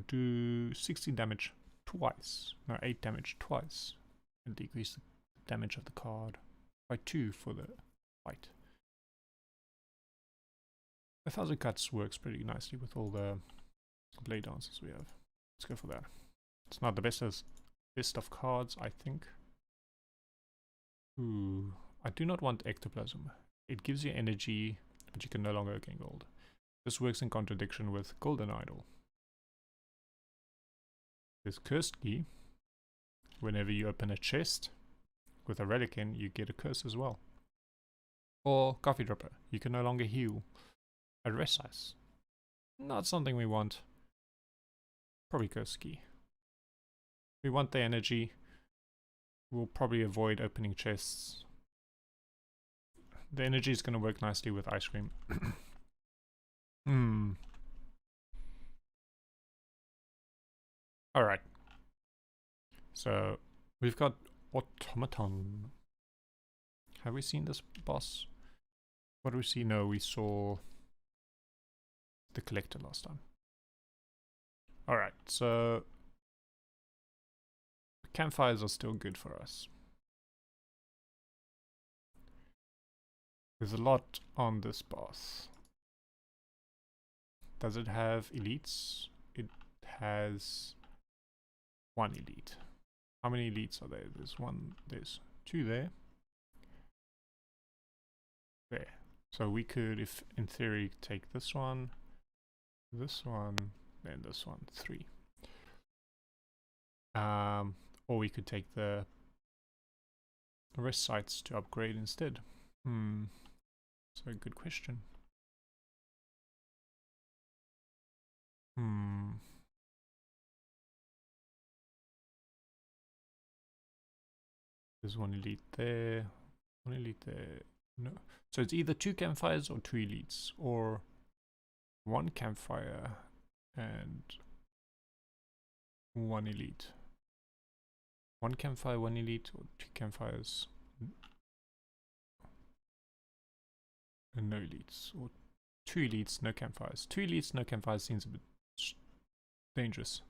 Do 16 damage twice. No, 8 damage twice. And decrease the damage of the card by 2 for the fight. 1,000 cuts works pretty nicely with all the blade dances we have. Let's go for that. It's not the best of cards, I think. Ooh, I do not want ectoplasm. It gives you energy, but you can no longer gain gold. This works in contradiction with Golden Idol. There's Cursed Key. Whenever you open a chest with a relic in, you get a curse as well. Or Coffee Dropper. You can no longer heal at rest size. Not something we want. Probably Cursed Key. We want the energy. We'll probably avoid opening chests. The energy is going to work nicely with ice cream. Alright. So, we've got Automaton. Have we seen this boss? What do we see? No, we saw the Collector last time. Alright, so campfires are still good for us. There's a lot on this boss. Does it have elites? It has 1 elite. How many elites are there? There's 1, there's 2 there. There. So we could, if in theory, take this one, then this one, 3. Or we could take the rest sites to upgrade instead. So good question. There's 1 elite there, 1 elite there. No. So it's either 2 campfires or 2 elites, or 1 campfire and 1 elite. 1 campfire, 1 elite, or 2 campfires and no elites, or 2 elites, no campfires. 2 elites, no campfires seems a bit dangerous.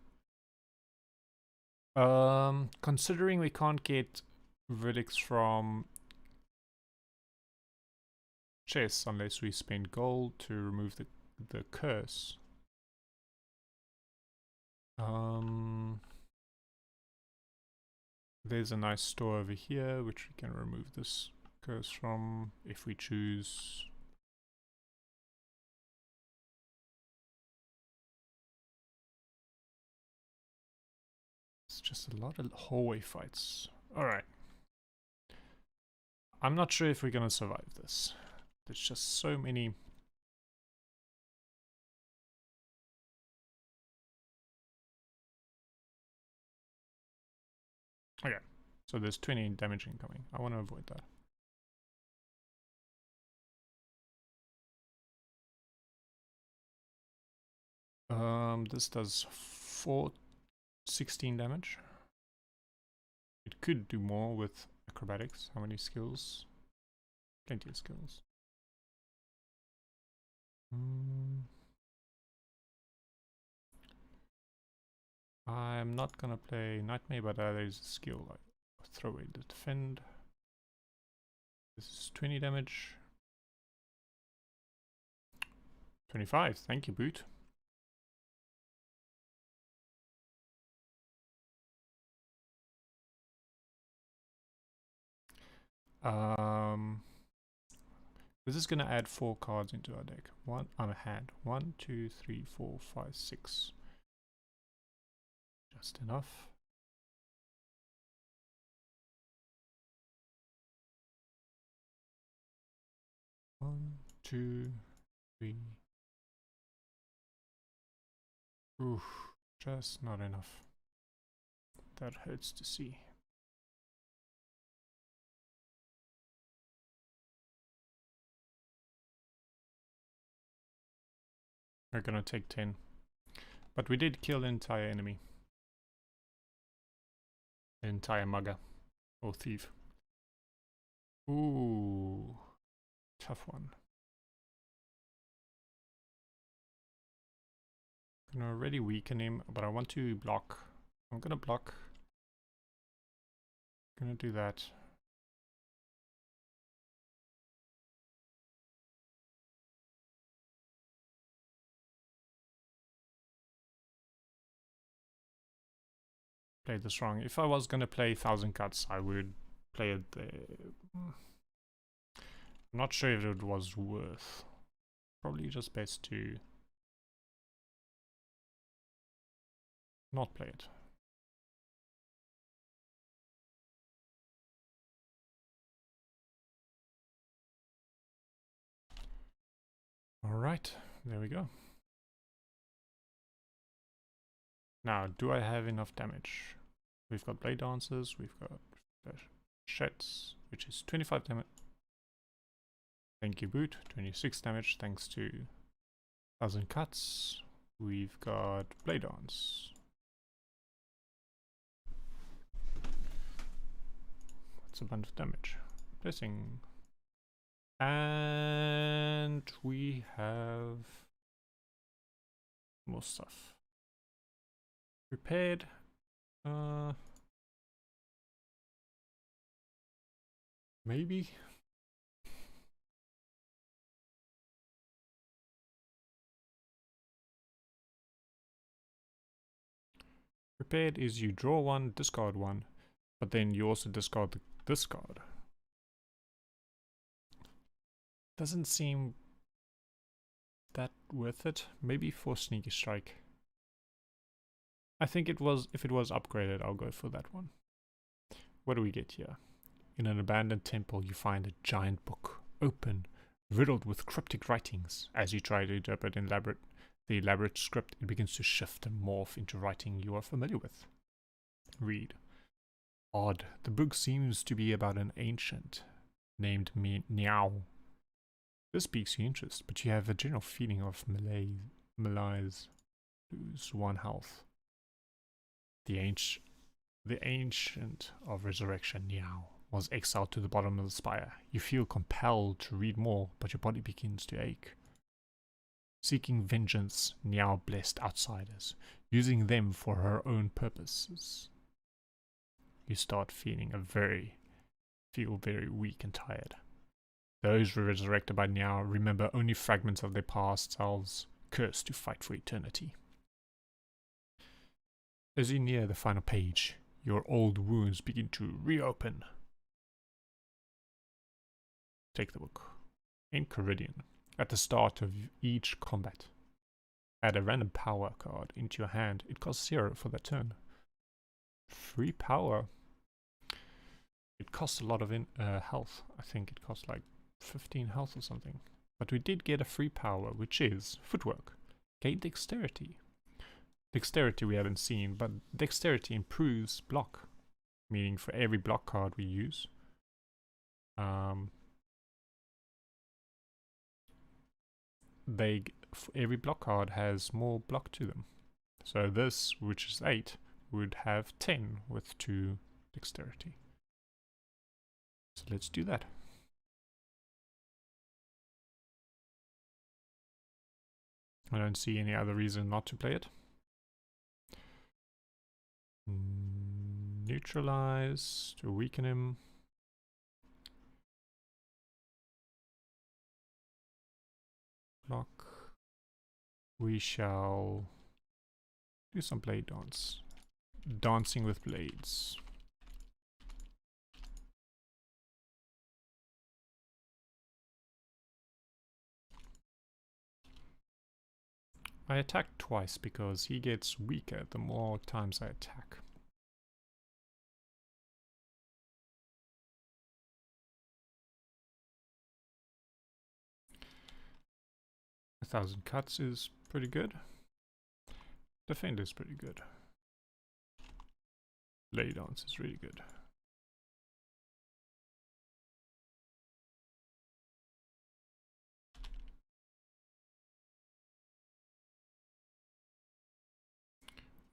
Considering we can't get relics from chests unless we spend gold to remove the curse. There's a nice store over here which we can remove this curse from if we choose. It's just a lot of hallway fights. Alright. I'm not sure if we're gonna survive this. There's just so many. Okay, so there's 20 damage incoming. I want to avoid that. This does 16 damage. It could do more with acrobatics. How many skills? Plenty of skills. I'm not gonna play Nightmare, but there's a skill like throw away the defend. This is 20 damage. 25, thank you, boot. This is gonna add 4 cards into our deck. One on a hand. 1, 2, 3, 4, 5, 6. Just enough. One, 2, 3. Oof, just not enough. That hurts to see. We're gonna take 10. But we did kill the entire enemy. The entire mugger. Or thief. Ooh. Tough one. I'm gonna already weaken him, but I want to block. I'm gonna block. Gonna do that. Played this wrong. If I was gonna play 1000 cuts, I would play it there. I'm not sure if it was worth. Probably just best to not play it. Alright, there we go. Now, do I have enough damage? We've got blade dancers, we've got sheds, which is 25 damage. Thank you, boot. 26 damage thanks to 1000 cuts. We've got blade dance. That's a bunch of damage. Blessing. And we have more stuff. Prepared. Maybe. Prepared is you draw one, discard one, but then you also discard this card. Doesn't seem that worth it. Maybe for Sneaky Strike. I think it was, if it was upgraded, I'll go for that one. What do we get here? In an abandoned temple, you find a giant book, open, riddled with cryptic writings. As you try to interpret the elaborate script, it begins to shift and morph into writing you are familiar with. Read. Odd. The book seems to be about an ancient named Niao. This piques your interest, but you have a general feeling of malaise. Lose 1 health. The ancient of resurrection, Niao, was exiled to the bottom of the spire. You feel compelled to read more, but your body begins to ache. Seeking vengeance, Niao blessed outsiders, using them for her own purposes. You start feeling very weak and tired. Those resurrected by Niao remember only fragments of their past selves, cursed to fight for eternity. As you near the final page, your old wounds begin to reopen. Take the book. In Caridian, at the start of each combat, add a random power card into your hand. It costs 0 for that turn. Free power. It costs a lot of health. I think it costs like 15 health or something. But we did get a free power, which is footwork. Gain dexterity. Dexterity we haven't seen, but dexterity improves block. Meaning for every block card we use, every block card has more block to them. So this, which is 8, would have 10 with 2 dexterity. So let's do that. I don't see any other reason not to play it. Neutralize to weaken him. Block. We shall do some blade dance. Dancing with blades. I attack twice because he gets weaker the more times I attack. A 1000 cuts is pretty good. Defend is pretty good. Lay dance is really good.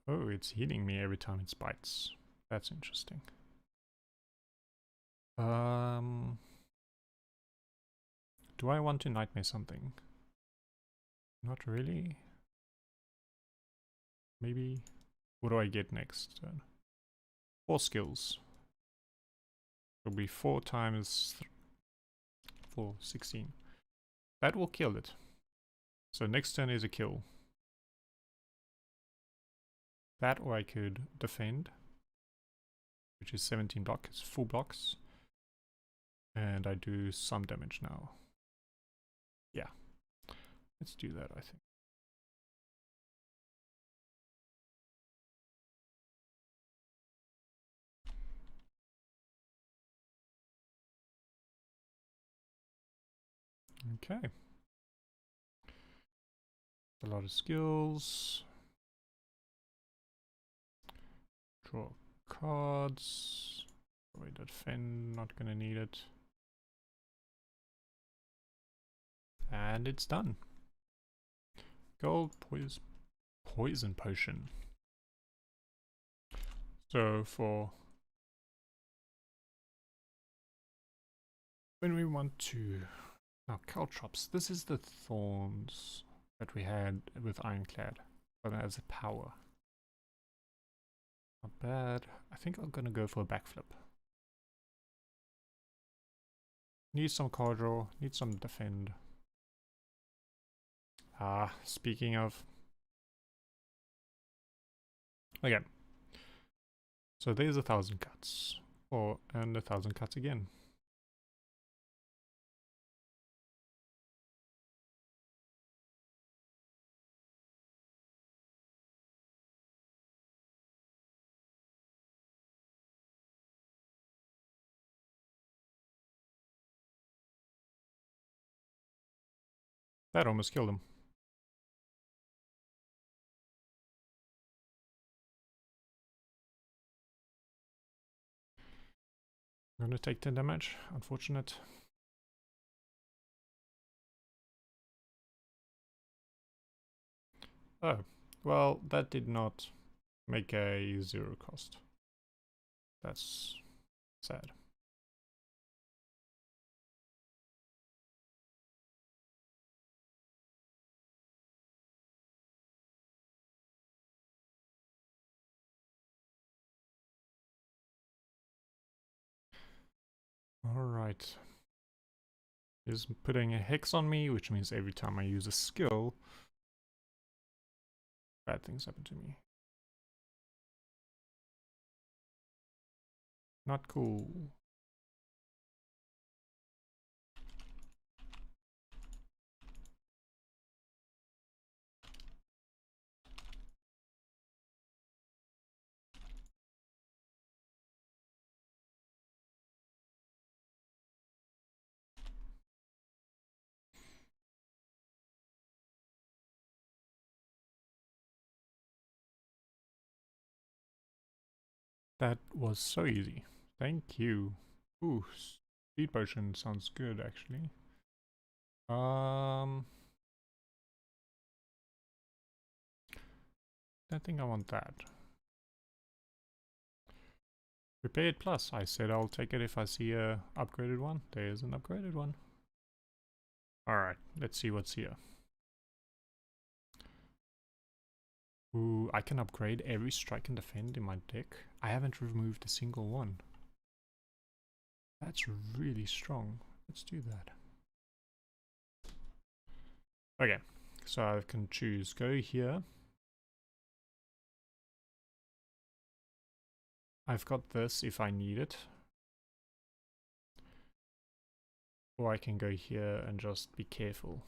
Oh, it's healing me every time it bites. That's interesting. Do I want to nightmare something? Not really. Maybe. What do I get next turn? 4 skills. It'll be 4 times 4, 16. That will kill it. So next turn is a kill. That, or I could defend, which is 17 blocks, full blocks. And I do some damage now. Yeah. Let's do that, I think. Okay. A lot of skills. Draw cards. Wait, defend, not gonna need it. And it's done. Gold poison potion. So for when we want to now caltrops, this is the thorns that we had with Ironclad, but as a power. Not bad. I think I'm gonna go for a backflip. Need some card draw, need some defend. Ah, speaking of. Okay. So there's 1,000 cuts. And 1,000 cuts again. That almost killed him. I'm gonna take 10 damage. Unfortunate. Oh, well, that did not make a 0 cost. That's sad. Alright. He's putting a hex on me, which means every time I use a skill, bad things happen to me. Not cool. That was so easy. Thank you. Ooh, speed potion sounds good actually. I think I want that. Prepared plus. I said I'll take it if I see a upgraded one. There's an upgraded one. Alright, let's see what's here. Ooh, I can upgrade every strike and defend in my deck. I haven't removed a single one. That's really strong. Let's do that. Okay, so I can choose go here. I've got this if I need it. Or I can go here and just be careful.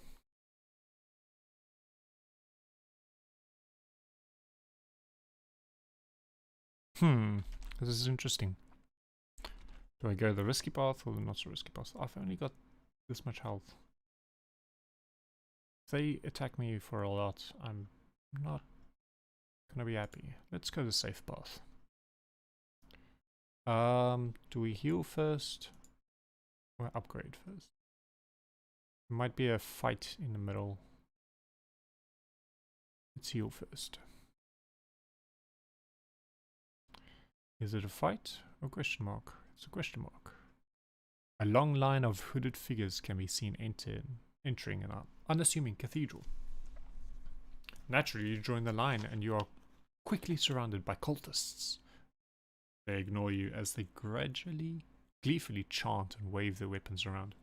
This is interesting. Do I go the risky path or the not so risky path? I've only got this much health. If they attack me for a lot, I'm not gonna be happy. Let's go the safe path. Do we heal first? Or upgrade first? There might be a fight in the middle. Let's heal first. Is it a fight or question mark? It's a question mark. A long line of hooded figures can be seen entering an unassuming cathedral. Naturally, you join the line and you are quickly surrounded by cultists. They ignore you as they gleefully chant and wave their weapons around.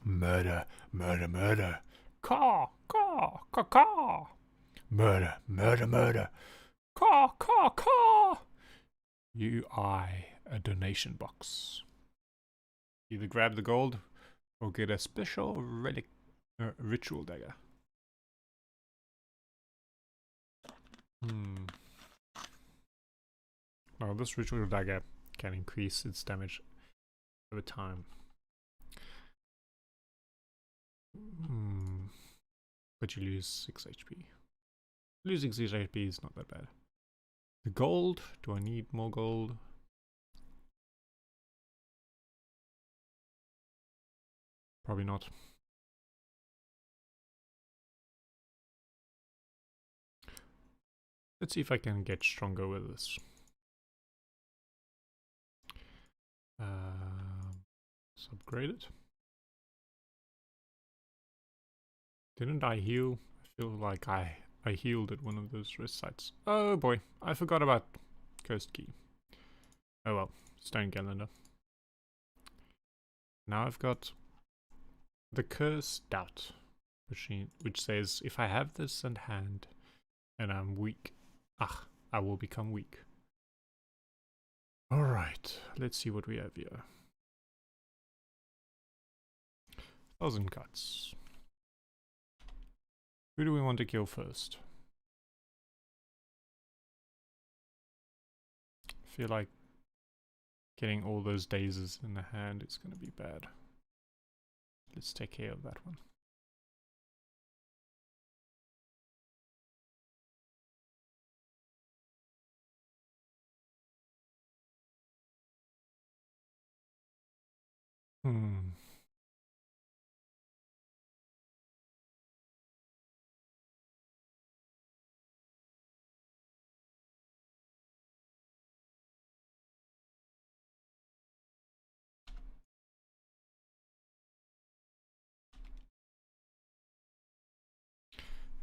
Murder, murder, murder. Caw, caw, caw, caw. Murder, murder, murder. Caw, caw, caw. You eye a donation box. Either grab the gold or get a special relic ritual dagger. Well, this ritual dagger can increase its damage over time. But you lose 6 HP. Losing 6 HP is not that bad. The gold. Do I need more gold? Probably not. Let's see if I can get stronger with this. Let's upgrade it. Didn't I heal? I feel like I healed at one of those rest sites. Oh boy, I forgot about Cursed Key. Oh well, Stone Calendar. Now I've got the Cursed Doubt machine, which says if I have this in hand and I'm weak, I will become weak. Alright, let's see what we have here. 1,000 cuts. Who do we want to kill first? I feel like getting all those dazes in the hand is going to be bad. Let's take care of that one.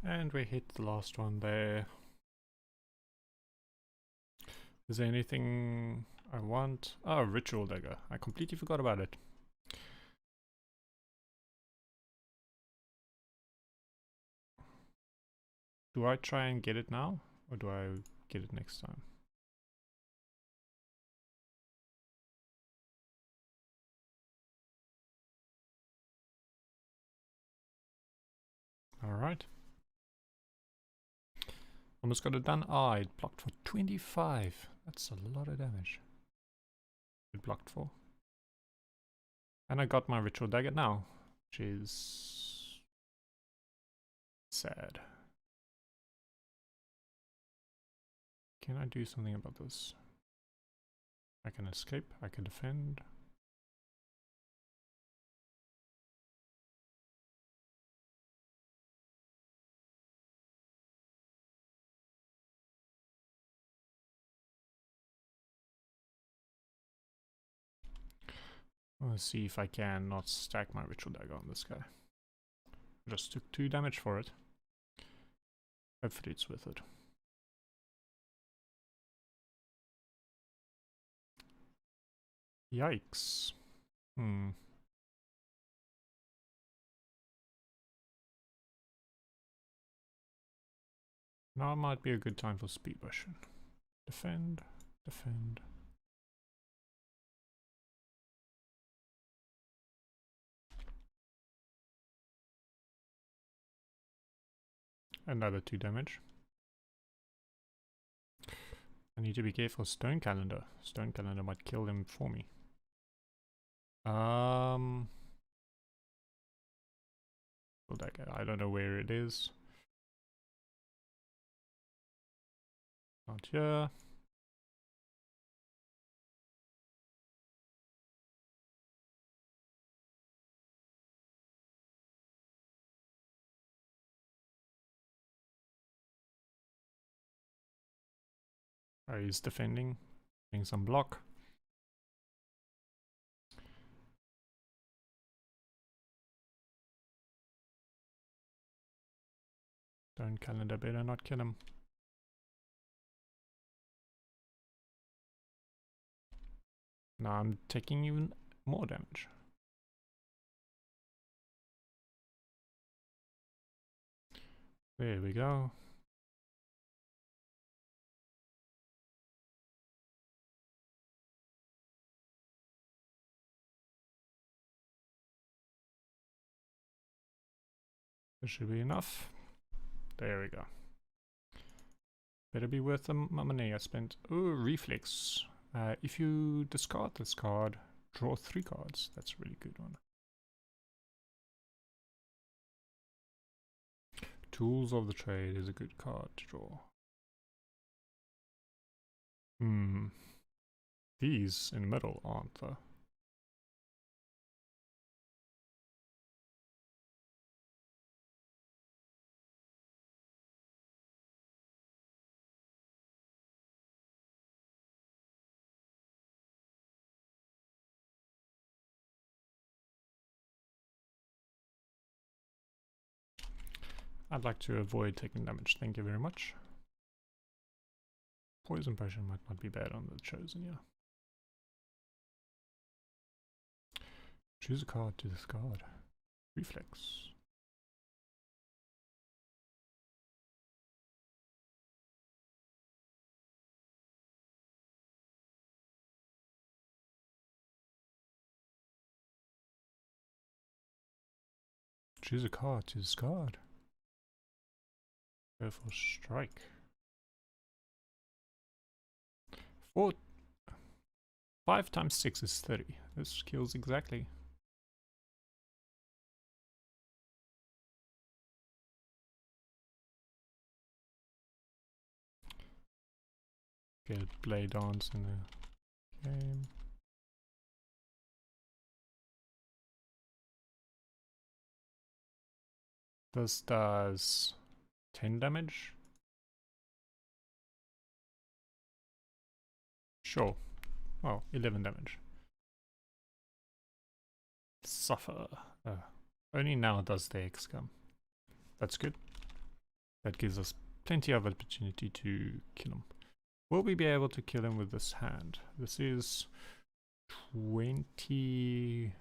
And we hit the last one there. Is there anything I want? Oh, ritual dagger. I completely forgot about it. Do I try and get it now? Or do I get it next time? Alright. Almost got it done. Ah, it blocked for 25. That's a lot of damage. It blocked for. And I got my ritual dagger now, which is sad. Can I do something about this? I can escape, I can defend. Let's see if I can not stack my ritual dagger on this guy. Just took 2 damage for it. Hopefully it's worth it. Yikes. Now might be a good time for speed rushing. Defend, defend. Another 2 damage. I need to be careful. Stone Calendar. Stone Calendar might kill him for me. I don't know where it is. Not here. Oh, he's defending, getting some block. Don't calendar, better not kill him. Now I'm taking even more damage. There we go. This should be enough. There we go. Better be worth the money I spent. Oh, reflex. If you discard this card, draw 3 cards. That's a really good one. Tools of the Trade is a good card to draw. These in the middle aren't though. I'd like to avoid taking damage, thank you very much. Poison Potion might not be bad on the Chosen, yeah. Choose a card to discard. Reflex. Choose a card to discard. Go for strike. 5 times 6 is 30. This kills exactly. Get Blade Dance in the game. This does 10 damage. Sure. Well, 11 damage. Suffer. Only now does the X come. That's good. That gives us plenty of opportunity to kill him. Will we be able to kill him with this hand? This is 20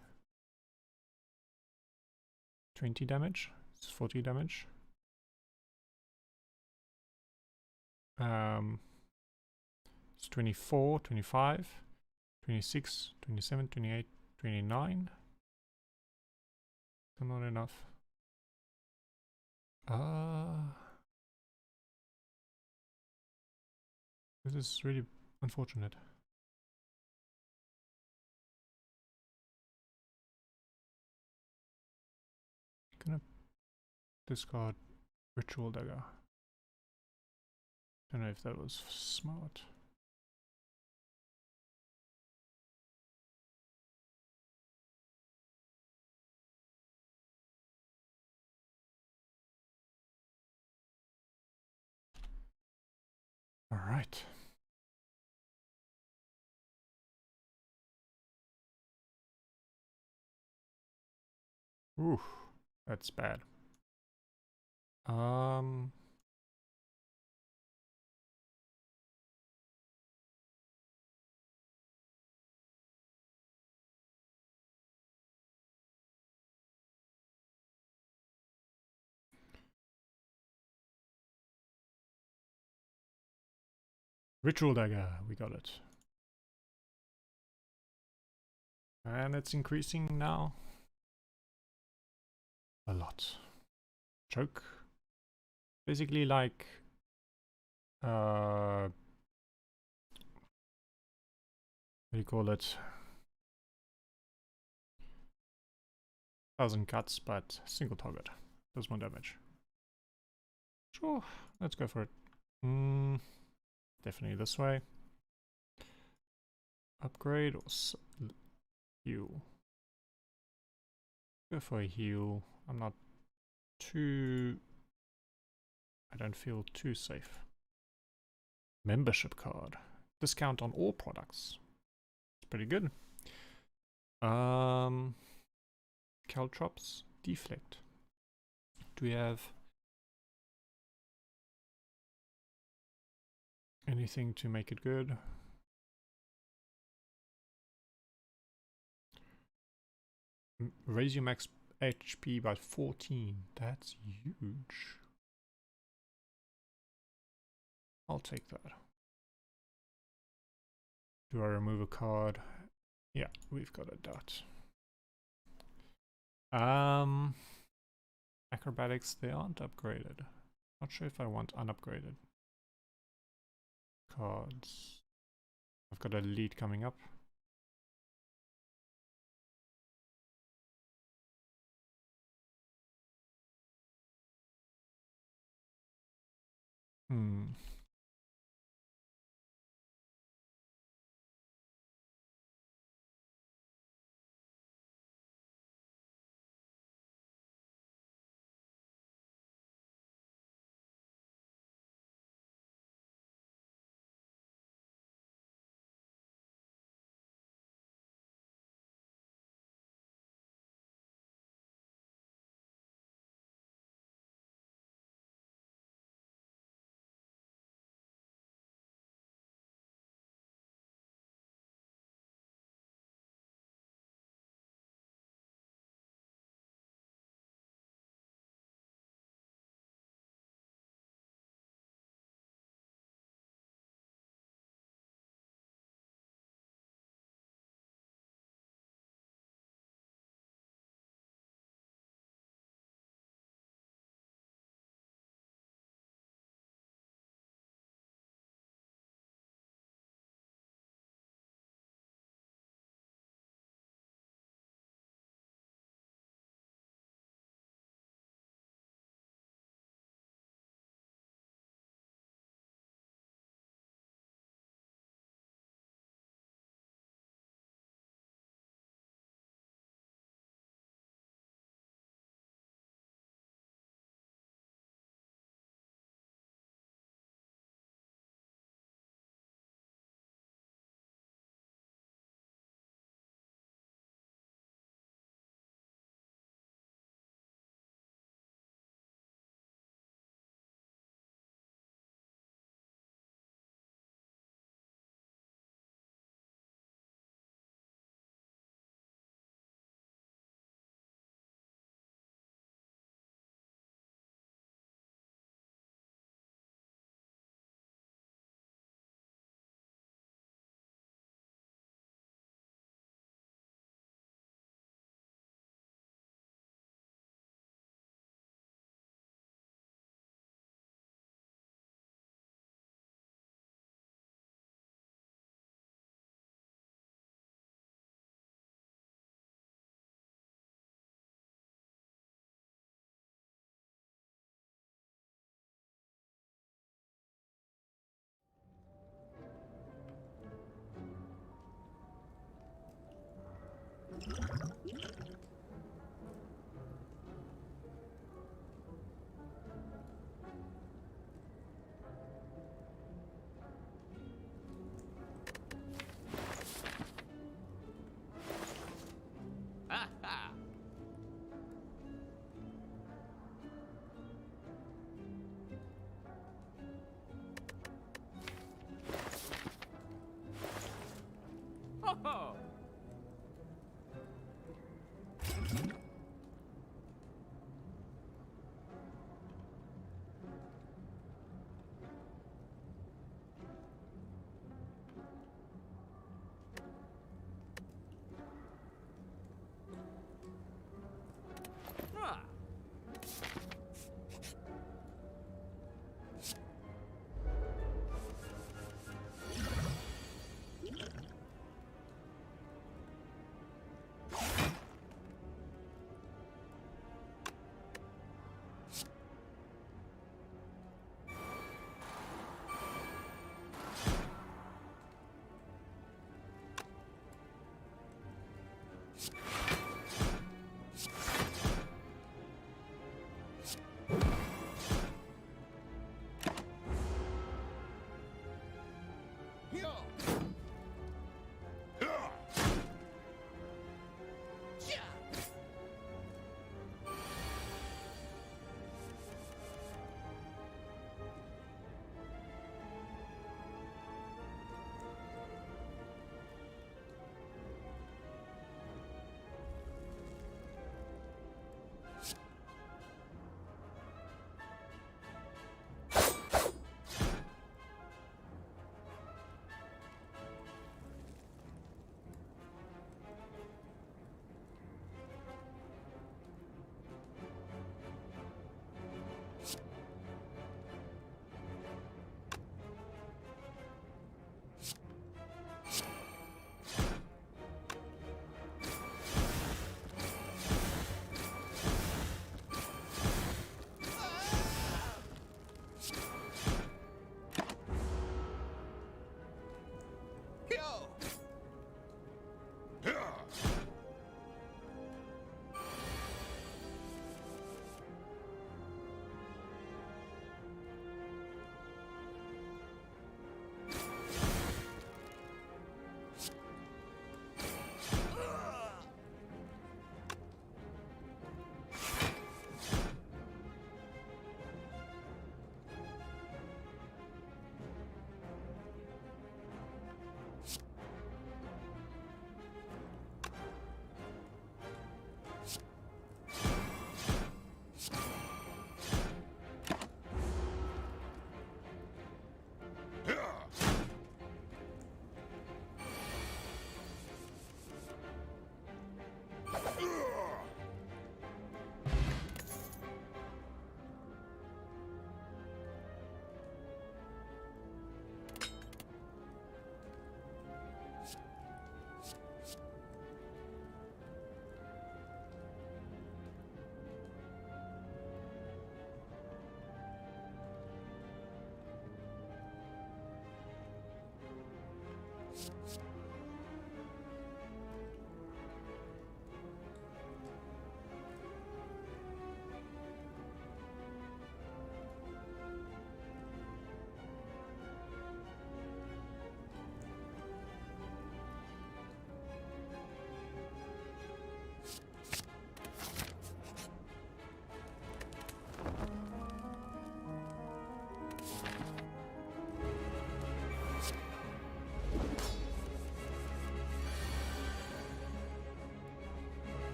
damage. It's 40 damage. It's 24, 25, 26, 27, 28, 29. Still not enough. This is really unfortunate. Gonna discard Ritual Dagger. Don't know if that was smart. All right. Ooh, that's bad. Ritual Dagger, we got it. And it's increasing now. A lot. Choke. Basically like what do you call it? 1,000 cuts, but single target. Does more damage. Sure, let's go for it. Definitely this way. Upgrade or heal. Go for a heal. I don't feel too safe. Membership card. Discount on all products. It's pretty good. Caltrops. Deflect. Do we have anything to make it good? Raise your max HP by 14. That's huge. I'll take that. Do I remove a card? Yeah, we've got a dot. Acrobatics, they aren't upgraded. Not sure if I want unupgraded cards. I've got a lead coming up.